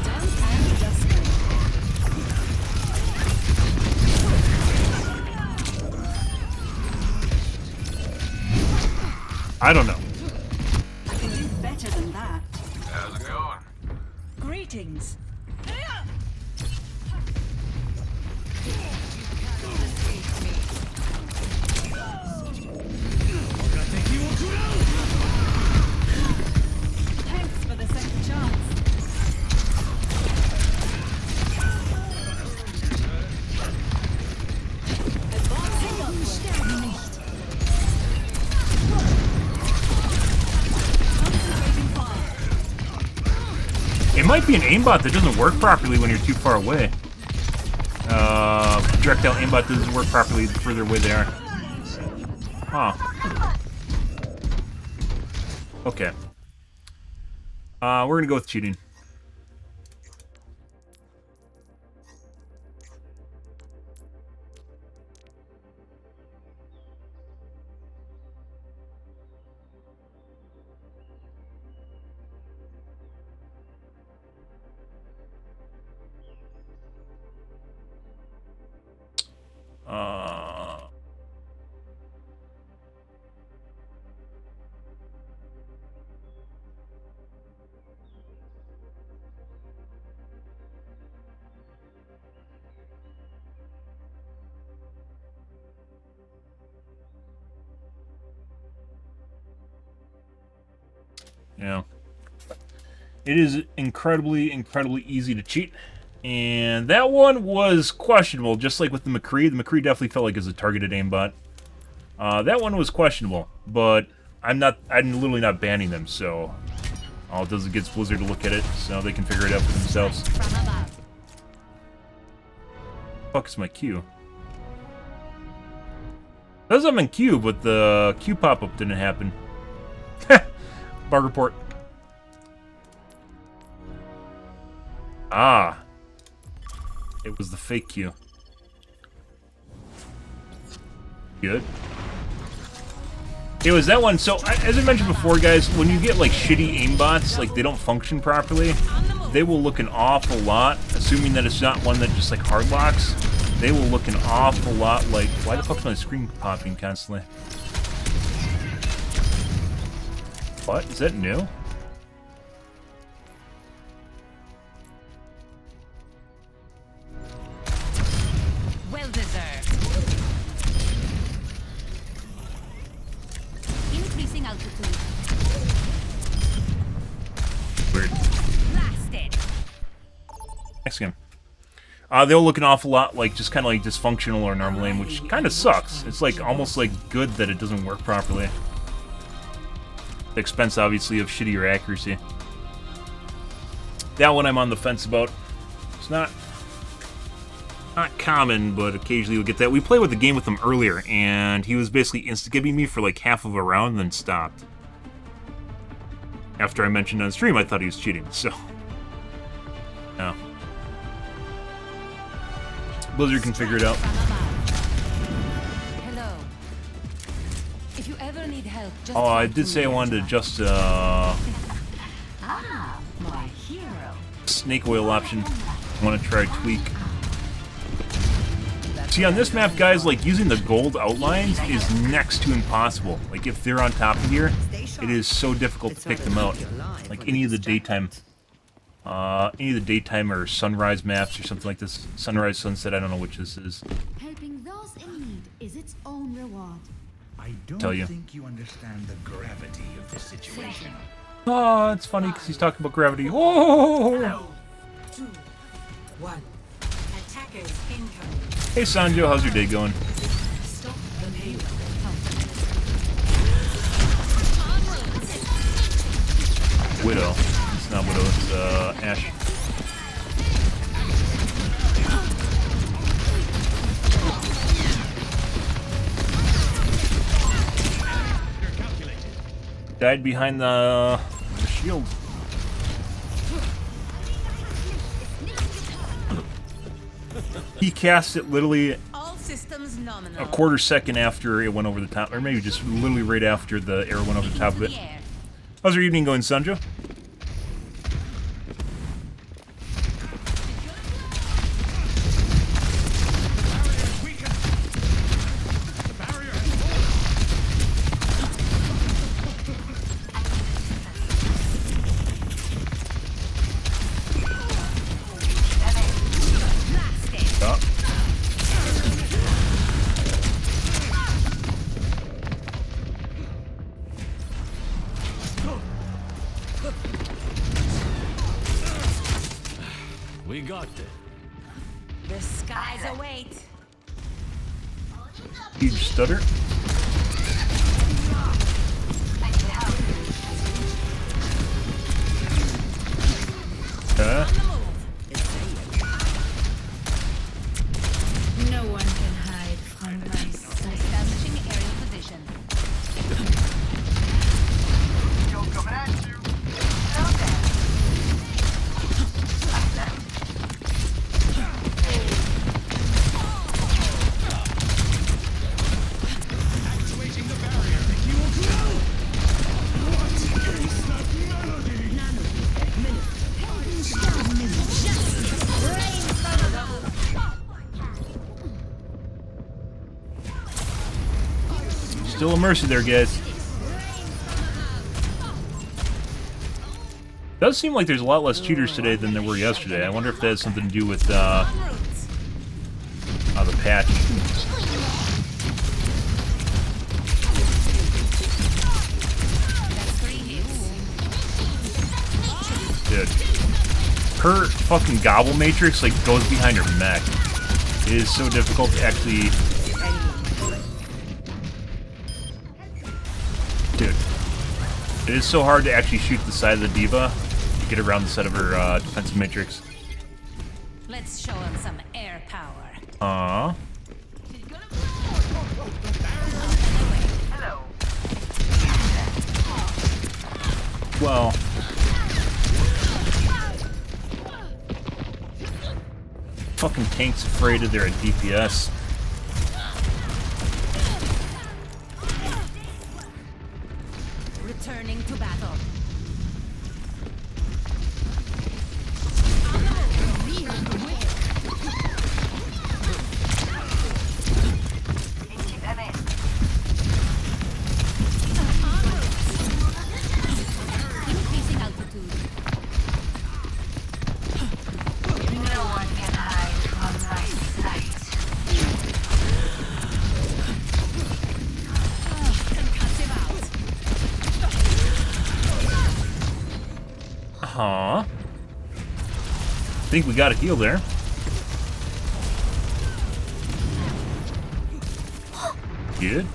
Done and dusted. I don't know. I can do better than that. How's it going? Greetings. Thanks for the second chance. Advancing upward. Concentrating fire. It might be an aimbot that doesn't work properly when you're too far away. Projectile aimbot doesn't work properly the further away they are. Huh. Okay. We're gonna go with cheating. Yeah. It is incredibly, incredibly easy to cheat. And that one was questionable, just like with the McCree. The McCree definitely felt like it was a targeted aimbot. That one was questionable, but I'm literally not banning them, so all it does is it gets Blizzard to look at it, so they can figure it out for themselves. From above. Fuck is my queue? Says I'm in queue, but the queue pop-up didn't happen. Bug report. Ah. It was the fake queue. Good. It was that one. So, as I mentioned before, guys, when you get, like, shitty aimbots, like, they don't function properly, they will look an awful lot, assuming that it's not one that just, like, hard locks, they will look an awful lot like... Why the fuck is my screen popping constantly? What? Is that new? Well deserved. Increasing altitude. Weird. Blasted. Next game. They'll look an awful lot like just kind of like dysfunctional or normal aim, which kind of sucks. It's like almost like good that it doesn't work properly. The expense, obviously, of shittier accuracy. That one I'm on the fence about. It's not common, but occasionally you'll get that. We played with the game with him earlier, and he was basically instigating me for like half of a round, then stopped. After I mentioned on stream, I thought he was cheating, so... Yeah. Blizzard can figure it out. Hello. If you ever need help, just Oh, I talk did to say I me. wanted to adjust My hero. snake oil option. I want to try tweak. See, on this map, guys, like, using the gold outlines is next to impossible. Like, if they're on top of here, it is so difficult to pick them out. Like, any of the daytime or sunrise maps or something like this. Sunrise, sunset, I don't know which this is. Helping those in need is its own reward. I don't Tell you. think you understand the gravity of this situation. Oh, it's funny because he's talking about gravity. Whoa! 2, 1. Attackers incoming. Hey, Sanjo, how's your day going? Stop the payload. Widow. It's not Widow, it's Ash. Died behind the shield. He cast it literally All systems nominal. a quarter second after it went over the top, or maybe just literally right after the arrow went over the top of it. Into the air. How's your evening going, Sanjo? Oh. We got it. The skies await. Huge stutter. On the move. No one can hide from my sight. Establishing aerial position. Still a mercy there, guys. Does seem like there's a lot less cheaters today than there were yesterday. I wonder if that has something to do with En route. the patch. That's 3 hits. Dude. Her fucking gobble matrix like goes behind her mech. It is so difficult to actually. Dude. It is so hard to actually shoot the side of the diva to get around the side of her defensive matrix. Let's show him some air power. Aww. Well. Fucking tank's afraid of their DPS. Returning to battle. Increasing altitude. No one can hide from my sight. Concussive out. Huh. Think we got a heal there. Good.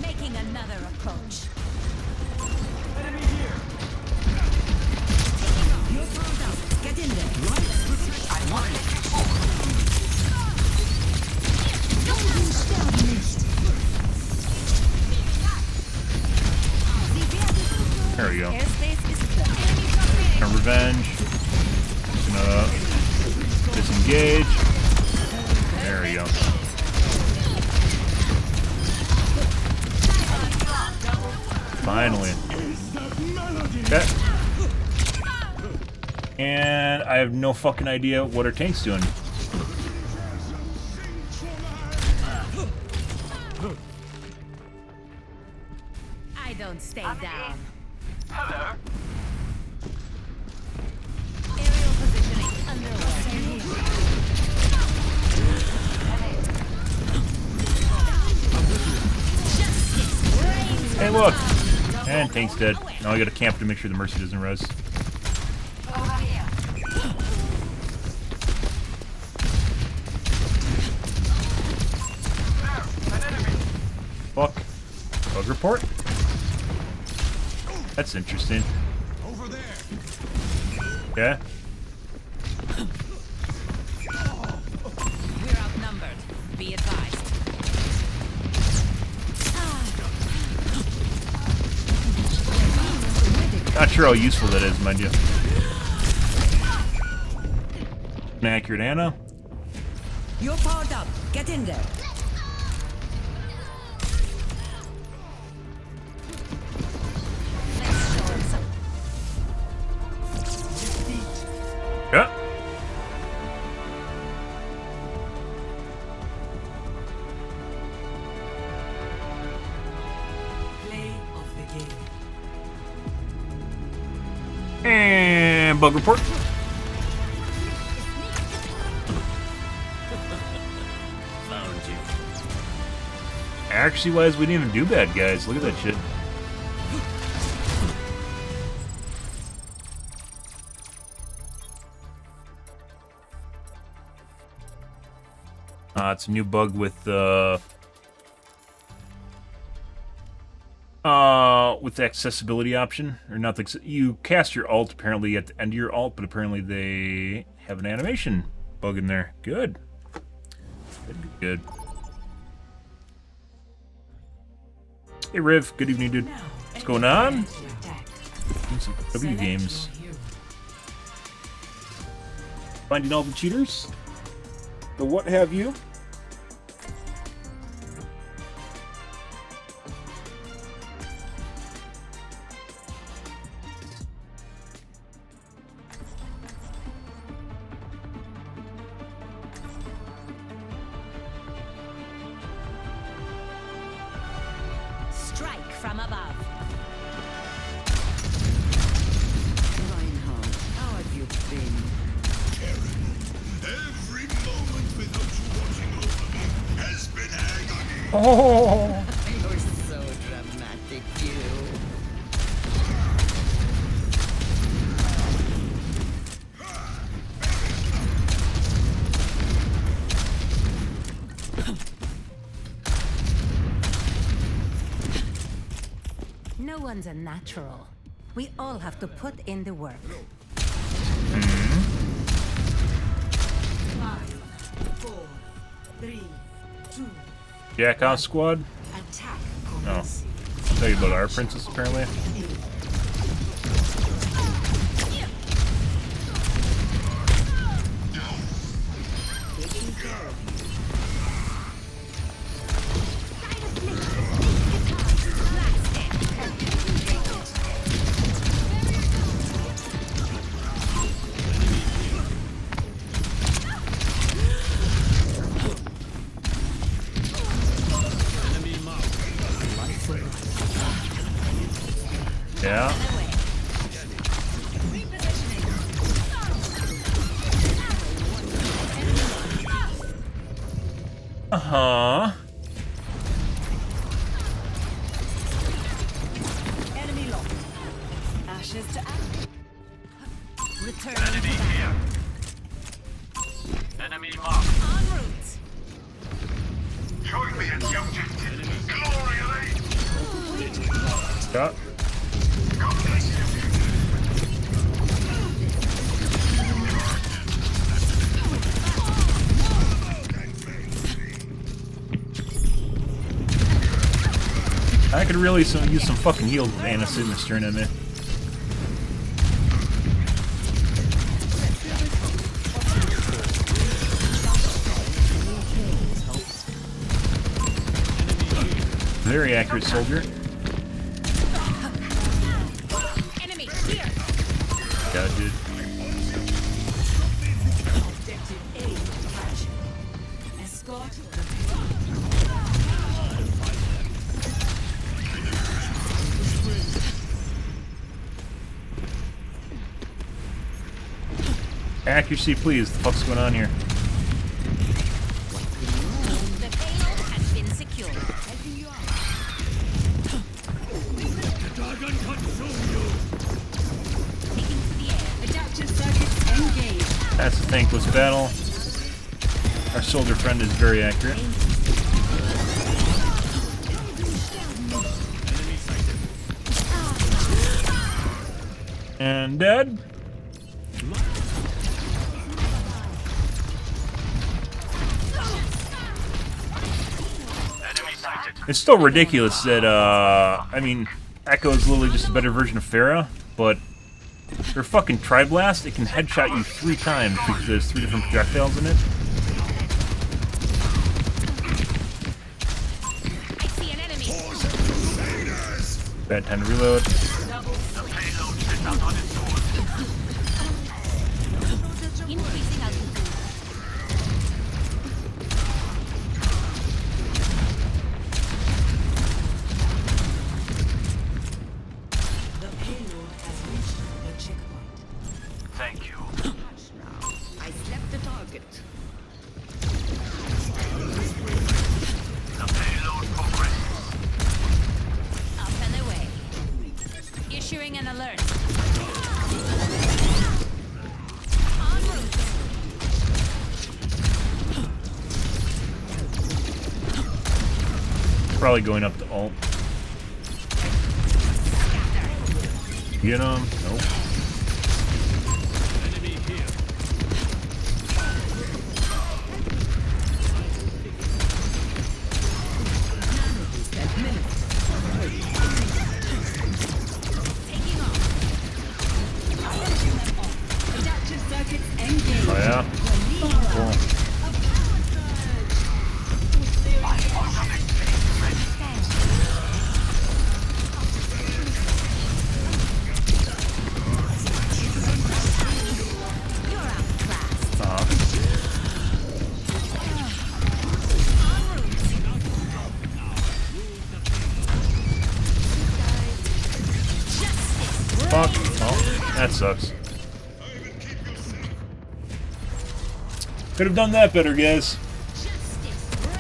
Making another approach. You're thrown out. Get in there. I want it. There we go. Airspace is clear. And revenge. Gonna disengage. There we go. Finally. Okay. And I have no fucking idea what our tank's doing. I don't stay down. Hello. Aerial positioning underway. Hey, look! And tank's dead. Now I gotta camp to make sure the Mercy doesn't res. Fuck. Bug report? That's interesting. Over there. Okay. We're outnumbered. Be advised. sure how useful that is, mind you. An accurate Anna. You're powered up. Get in there. Let's show him some. Yeah. Play of the game. And bug report. Actually, wise, we didn't even do bad, guys. Look at that shit. It's a new bug with the accessibility option, or not the. You cast your ult apparently at the end of your ult, but apparently they have an animation bug in there. Good. Good. Hey Riv, good evening, dude. What's going on? Some W games. Finding all the cheaters? The what have you? Strike from above. Reinhardt, how have you been? Every moment without you watching over me has been agony. Oh! You're so dramatic, you. No one's a natural. We all have to put in the work. 5, 4, 3, 2. Jackoff squad? Attack. No. Tell you about our princess, apparently. Taking care of you. Yeah. Uh-huh. Enemy locked. Ashes to ash. Returning to battle. Enemy mark. En route. Join me at the objective. Glory lane. Yeah. I could really use some fucking heal with Anna sitting there staring at me. Very accurate, soldier. Enemy here. Got it, dude. Objective A captured. Escort the Accuracy, please. The fuck's going on here? The payload has been secured. Taking to the air. adaptive circuits engaged. That's a thankless battle. Our soldier friend is very accurate. And dead. It's still ridiculous that, I mean, Echo is literally just a better version of Pharah, but their fucking Tri-Blast, it can headshot you 3 times because there's 3 different projectiles in it. I see an enemy. Bad time to reload. Increasing altitude. The payload has reached the checkpoint. Thank you. I slept the target. The payload progresses. Up and away. Issuing an alert. En route. Probably going up to ult. Get him. Nope. Taking off. Oh yeah? Cool. You're outclassed. En route. Justice. Fuck. Oh, that sucks. Could have done that better, guys. Justice reigns from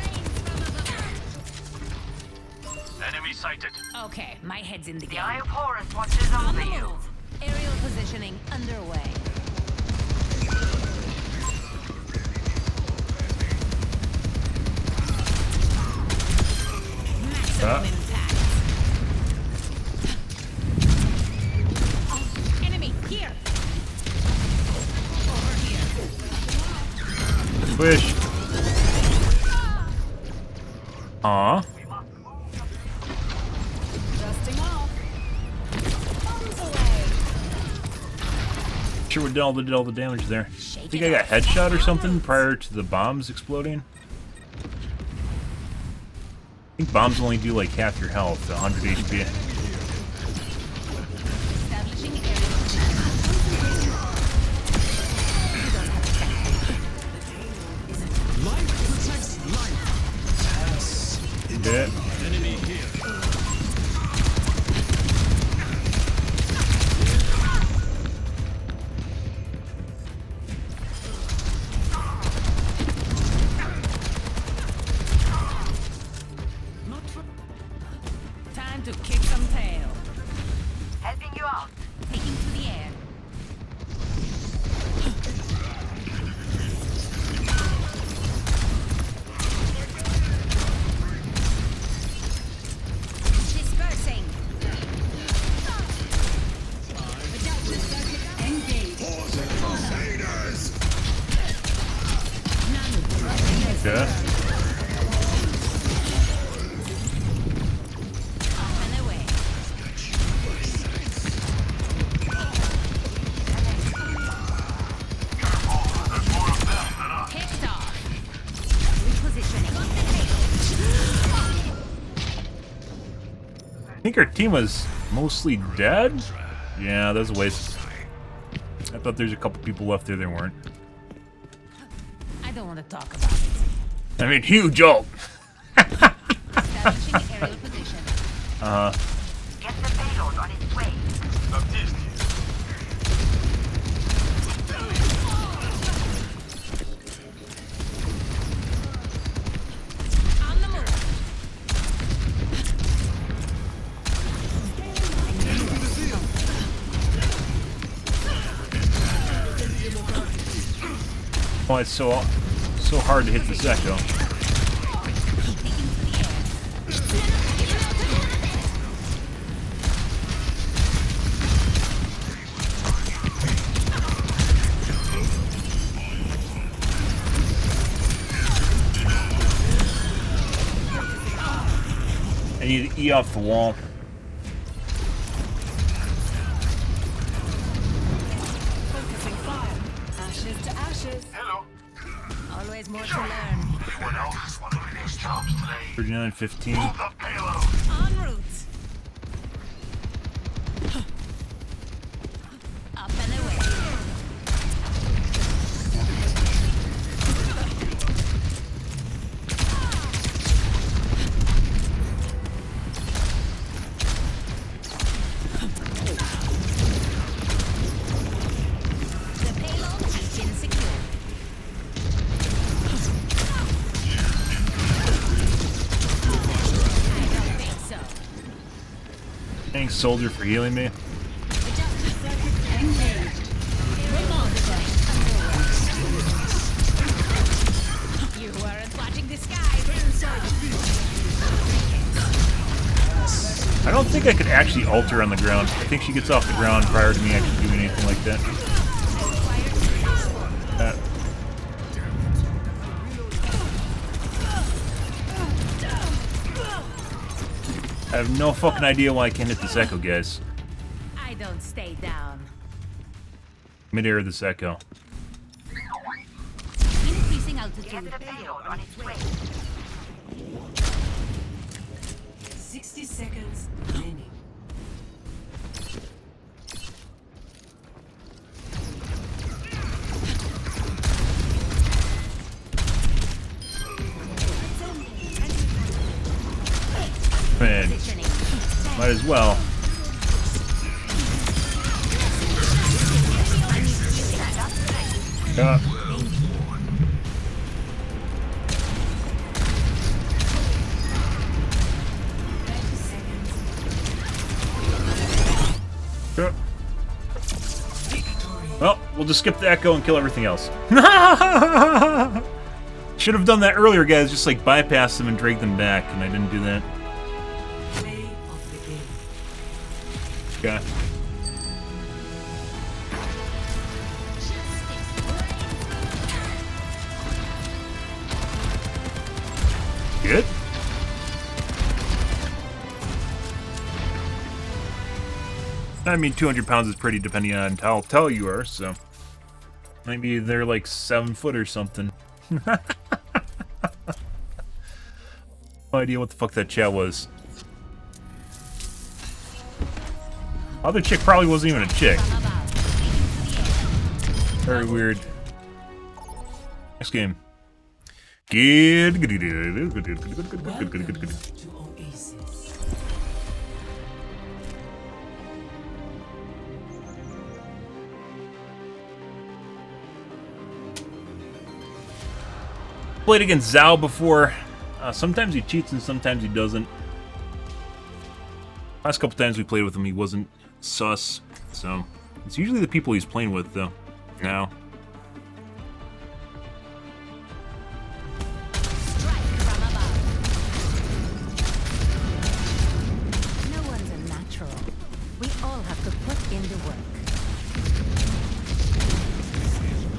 above. Enemy sighted. Okay, my head's in the game. Eye of Horus watches On over the you. move. Aerial positioning underway. Maximum impact. Enemy here. Over here. Wish. Aw. Dusting off. Bombs away. Sure we did all the damage there. Shake I think it I got off. headshot or something prior to the bombs exploding. I think bombs only do like half your health, 100 HP. Establishing aerial position. Yeah. Time to kick some tail. Helping you out. Taking to the air. Dispersing. Okay. Up and away. Picked off. Repositioning. I think our team was mostly dead? Yeah, that was a waste. I thought there's a couple people left there that weren't. I don't want to talk about it. I mean, huge ult! Establishing aerial position. Get the payload on its way. On the move. Oh, it's so hard to hit this echo. Taking to the air. I need to E off the wall. more to learn. 39.15. En route. Up and away. The payload has been secured. I don't think so. Thanks, soldier, for healing me. You weren't watching the sky. I don't think I could actually alter on the ground. I think she gets off the ground prior to me actually doing anything like that. I have no fucking idea why I can't hit this echo, guys. I don't stay down. Mid-air this echo. Increasing altitude. 60 seconds remaining. Man, Positioning. might as well. Yeah. 30 seconds. Yeah. Well, we'll just skip the echo and kill everything else. Should have done that earlier, guys. Just like bypass them and drag them back, and I didn't do that. Play of the game. Okay. Good. I mean, 200 pounds is pretty depending on how tall you are, so maybe they're like 7 foot or something. No idea what the fuck that chat was. Other chick probably wasn't even a chick. Very weird. Next game. Good. Welcome to Oasis. Played against Zhao before. Sometimes he cheats and sometimes he doesn't. Last couple times we played with him, he wasn't sus. So it's usually the people he's playing with, though. Now. Strike from above. No one's a natural. We all have to put in the work.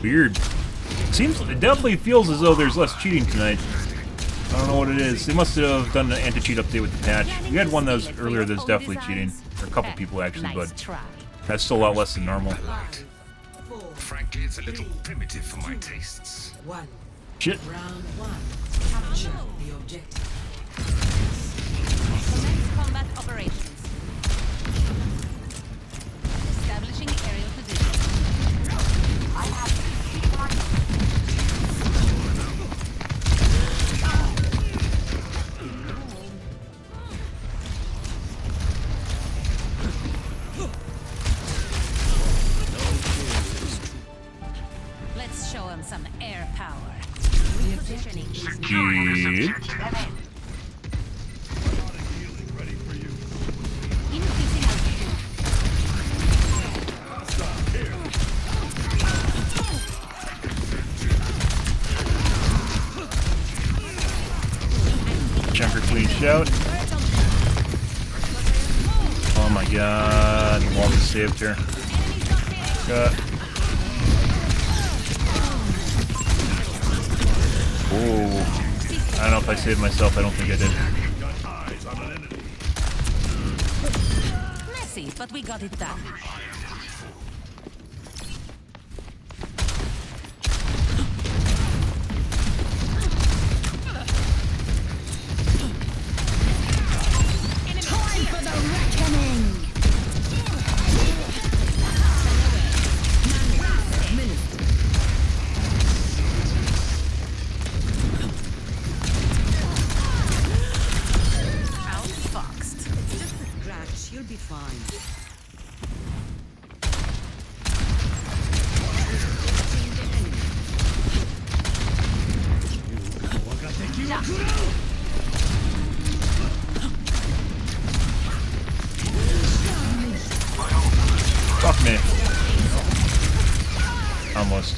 Weird. It definitely feels as though there's less cheating tonight. I don't know what it is. They must have done an anti-cheat update with the patch. We had one that was earlier that's definitely cheating. Or a couple people actually, Nice but try. that's still a lot less than normal. 5, 4, Frankly, it's a little primitive for my tastes. 1. Shit. Round 1. Capture the objective. Commence combat operations. Establishing aerial position. I have Let's show him some air power. Repositioning. Good. Increasing altitude. Jumper clean shout. Oh my god. The wall just saved her. Cut. Oh. I don't know if I saved myself. I don't think I did. Messy, but we got it done. be fine. Fuck me. Almost.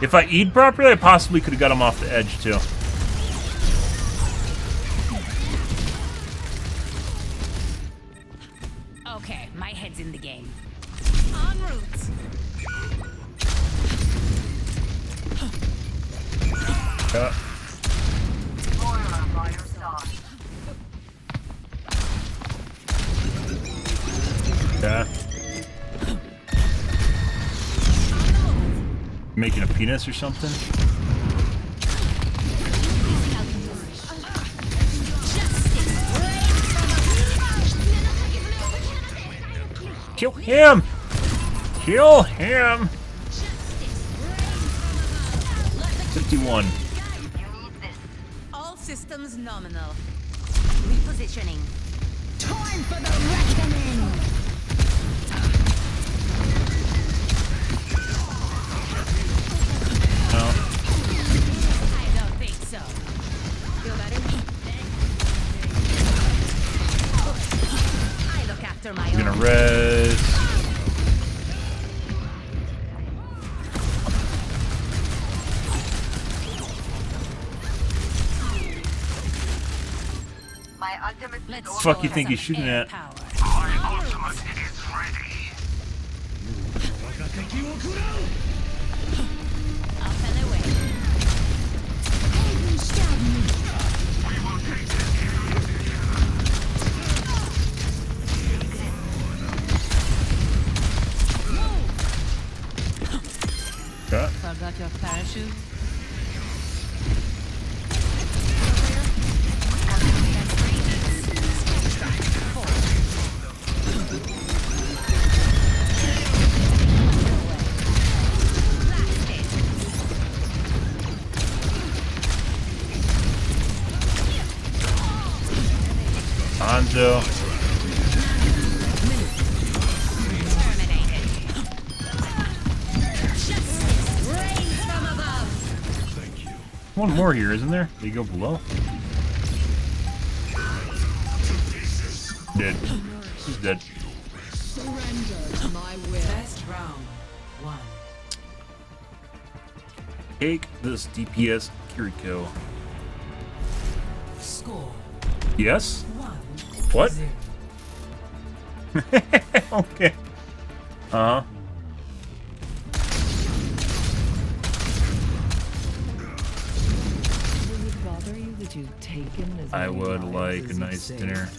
If I eat properly, I possibly could have got him off the edge too. Okay, my head's in the game. En route. Yeah. Yeah. Making a penis or something? Kill him! Kill him! 51. All systems nominal. Repositioning. Time for the reckoning! No. I don't think so. Feel better? I look after my I'm own. gonna res. Let's Fuck show you her think some he's shooting air at? power. Up and away. Yeah. Forgot your parachute? Anzo. One more here, isn't there? They go below. Dead. He's dead. Surrender to my will. Best round. 1. Take this DPS Kiriko. Score. Yes? 1. What? 0. Okay. Uh-huh. Will it bother you that you've taken as I many would lives like as a you've nice saved? dinner.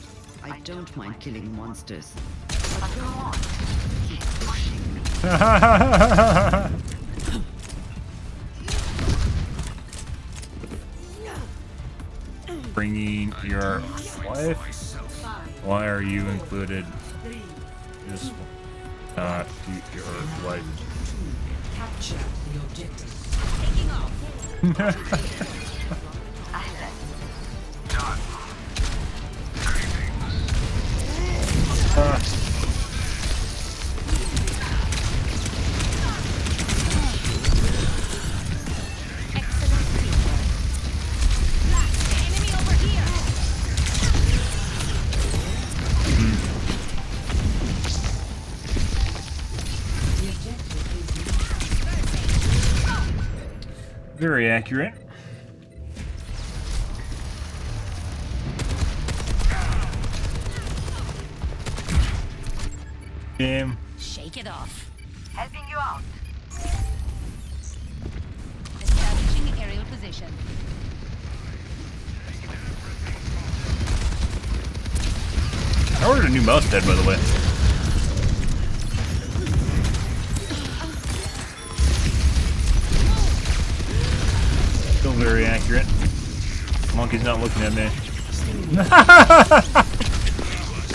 I don't mind killing monsters. Bringing your wife? Why are you included? Just not your wife. Capture the objective. Taking off. Excellent teamwork. Blast! Enemy over here! The objective is Very accurate. Damn. Shake it off. Helping you out. Establishing aerial position. I ordered a new mouse pad, by the way. Still very accurate. Monkey's not looking at me.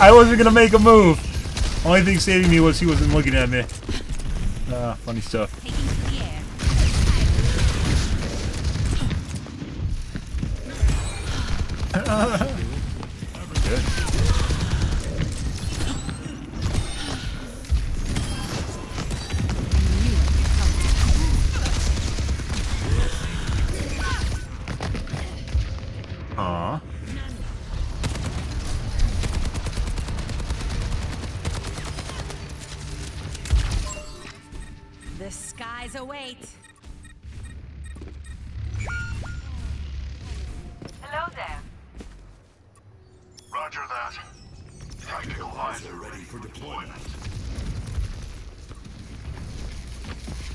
I wasn't gonna make a move. Only thing saving me was he wasn't looking at me. Ah, funny stuff. Taking to the air. Good. Supplies await. Hello there. Roger that. Tactical visor ready for deployment.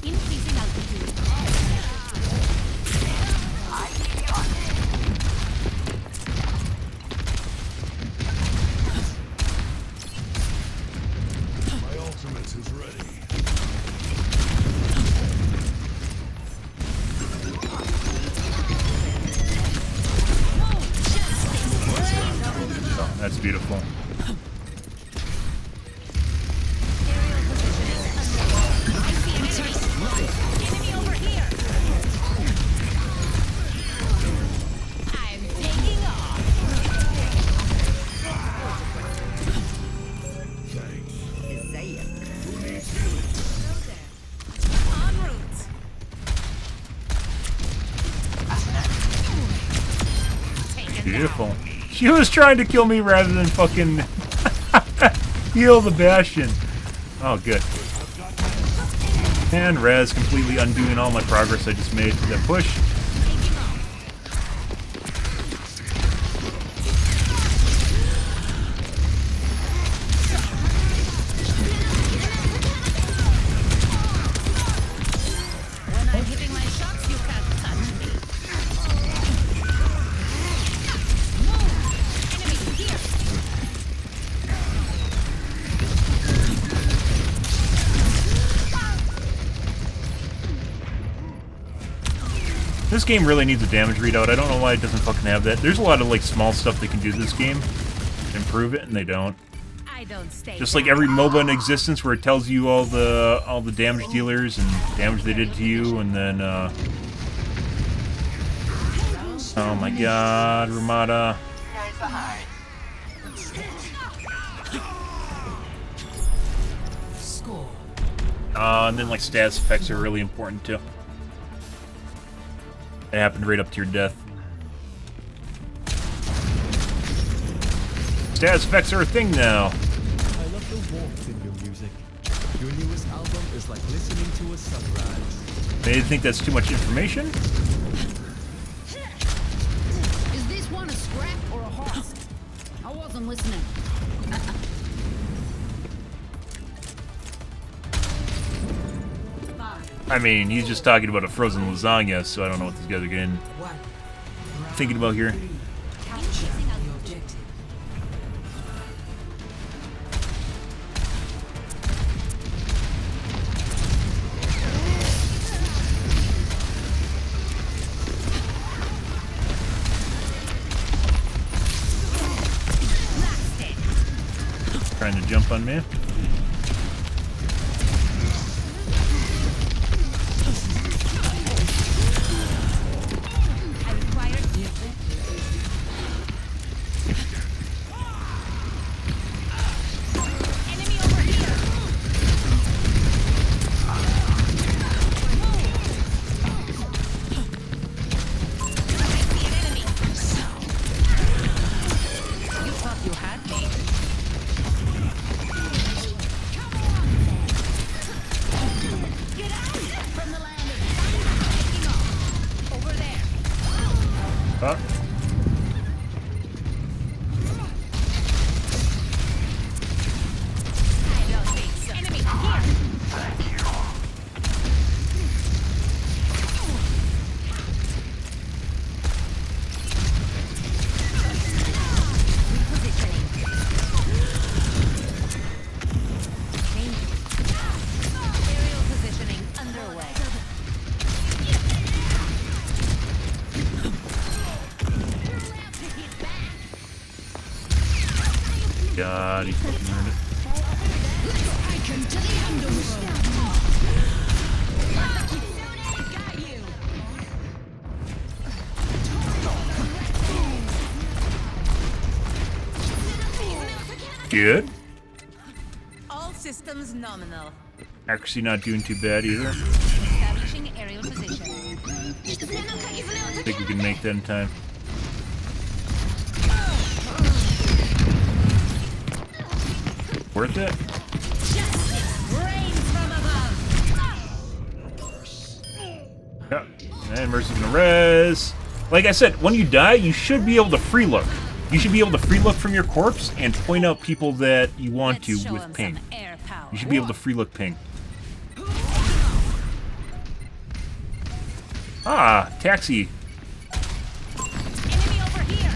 Increasing altitude. I see you on. My ultimate is ready. Oh, that's beautiful. Aerial positioning underway. I see an enemy. Enemy over here. I'm taking off. Isaiah. En route. Taken Beautiful. She was trying to kill me rather than fucking heal the Bastion. Oh, good. And Raz completely undoing all my progress I just made for that push. Taking off. When I'm hitting my shots, you can't touch me. Enemy here. This game really needs a damage readout. I don't know why it doesn't fucking have that. There's a lot of like small stuff they can do to this game, improve it, and they don't. I don't stay. Just like every MOBA in existence, where it tells you all the damage dealers and damage they did to you, and then oh my God, Ramada. There's the hide. Score. And then like status effects are really important too. It happened right up to your death. Status effects are a thing now. I love the warmth in your music. Your newest album is like listening to a sunrise. They think that's too much information? Is this one a scrap or a horse? I wasn't listening. I mean, he's just talking about a frozen lasagna, so I don't know what these guys are getting thinking about here. Capture the objective. Trying to jump on me. I require enemy over here. I see an enemy. You thought you had me. Get out from the land of taking off. Over there. Huh? I don't think so. Enemy here. Repositioning. Aerial positioning underway. God, he fucking earned it. Got you. Good. All systems nominal. Accuracy not doing too bad either. Establishing aerial position. I think we can make that in time. Worth it? Justice reigns from above. And Mercy's gonna res. Like I said, when you die, you should be able to free look. You should be able to free look from your corpse and point out people that you want to with ping. You should be able to free look ping. Ah, taxi. Enemy over here.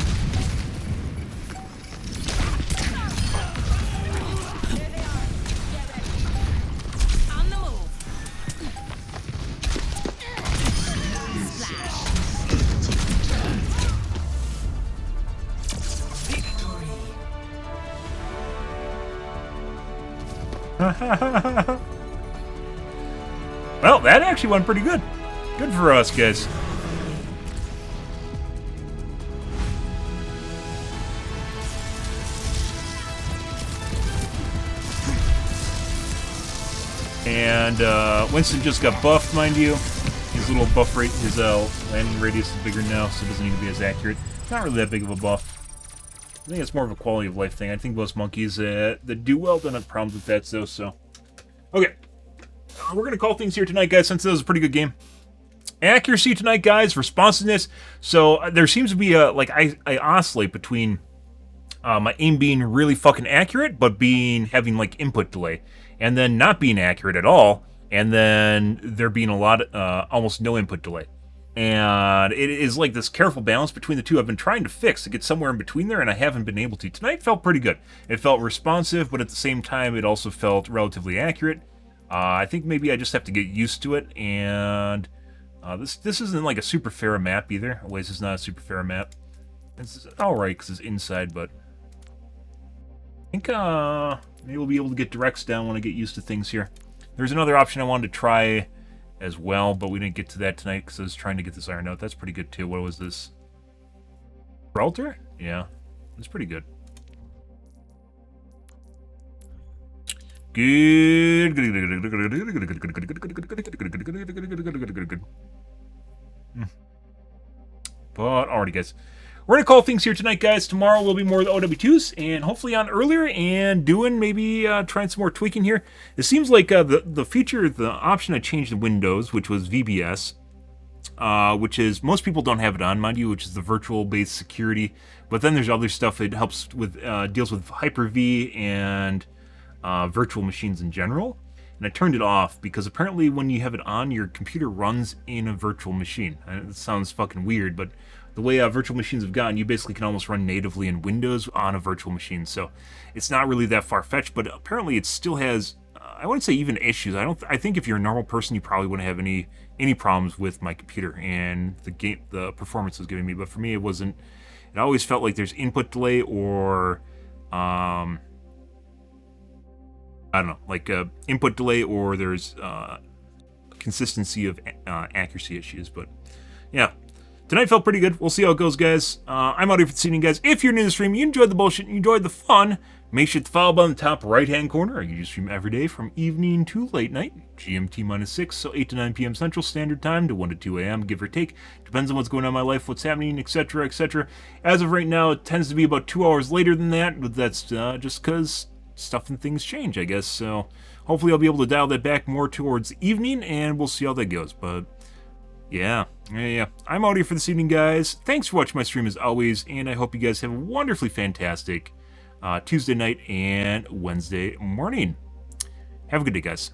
On the move. Splash. Well, that actually went pretty good. Good for us, guys. And Winston just got buffed, mind you. His little buff rate, his landing radius is bigger now, so it doesn't need to be as accurate. Not really that big of a buff. I think it's more of a quality of life thing. I think most monkeys that do well don't have problems with that, so. Okay. We're going to call things here tonight, guys, since this was a pretty good game. Accuracy tonight, guys. Responsiveness. So there seems to be I oscillate between my aim being really fucking accurate, but having like input delay, and then not being accurate at all, and then there being a lot, almost no input delay. And it is like this careful balance between the two I've been trying to fix to get somewhere in between there, and I haven't been able to. Tonight felt pretty good. It felt responsive, but at the same time, it also felt relatively accurate. I think maybe I just have to get used to it, and this isn't like a super fair map either. Oasis is not a super fair map. It's alright because it's inside, but I think maybe we'll be able to get directs down when I get used to things here. There's another option I wanted to try as well, but we didn't get to that tonight because I was trying to get this iron out. That's pretty good too. What was this? Gibraltar? Yeah, that's pretty good. Good. But alrighty, guys. We're going to call things here tonight, guys. Tomorrow will be more of the OW2s, and hopefully on earlier, and doing maybe trying some more tweaking here. It seems like the feature, the option I changed in Windows, which was VBS, which is, most people don't have it on, mind you, which is the virtual-based security. But then there's other stuff that helps with, deals with Hyper-V and virtual machines in general. And I turned it off because apparently when you have it on, your computer runs in a virtual machine. It sounds fucking weird, but the way virtual machines have gotten, you basically can almost run natively in Windows on a virtual machine. So it's not really that far-fetched, but apparently it still has, I wouldn't say even issues. I think if you're a normal person, you probably wouldn't have any problems with my computer and the performance it was giving me. But for me, it wasn't. It always felt like there's input delay or I don't know, like input delay, or there's consistency of accuracy issues. But yeah, tonight felt pretty good. We'll see how it goes, guys. I'm out here for the evening, guys. If you're new to the stream, you enjoyed the bullshit, you enjoyed the fun, make sure to follow button in the top right-hand corner. I usually stream every day from evening to late night, GMT -6, so 8 to 9 p.m. Central Standard Time to 1 to 2 a.m., give or take. Depends on what's going on in my life, what's happening, etc., etc. As of right now, it tends to be about 2 hours later than that, but that's just because stuff and things change, I guess. So hopefully I'll be able to dial that back more towards evening, and we'll see how that goes. But yeah. I'm out here for this evening, guys. Thanks for watching my stream as always, and I hope you guys have a wonderfully fantastic Tuesday night and Wednesday morning. Have a good day, guys.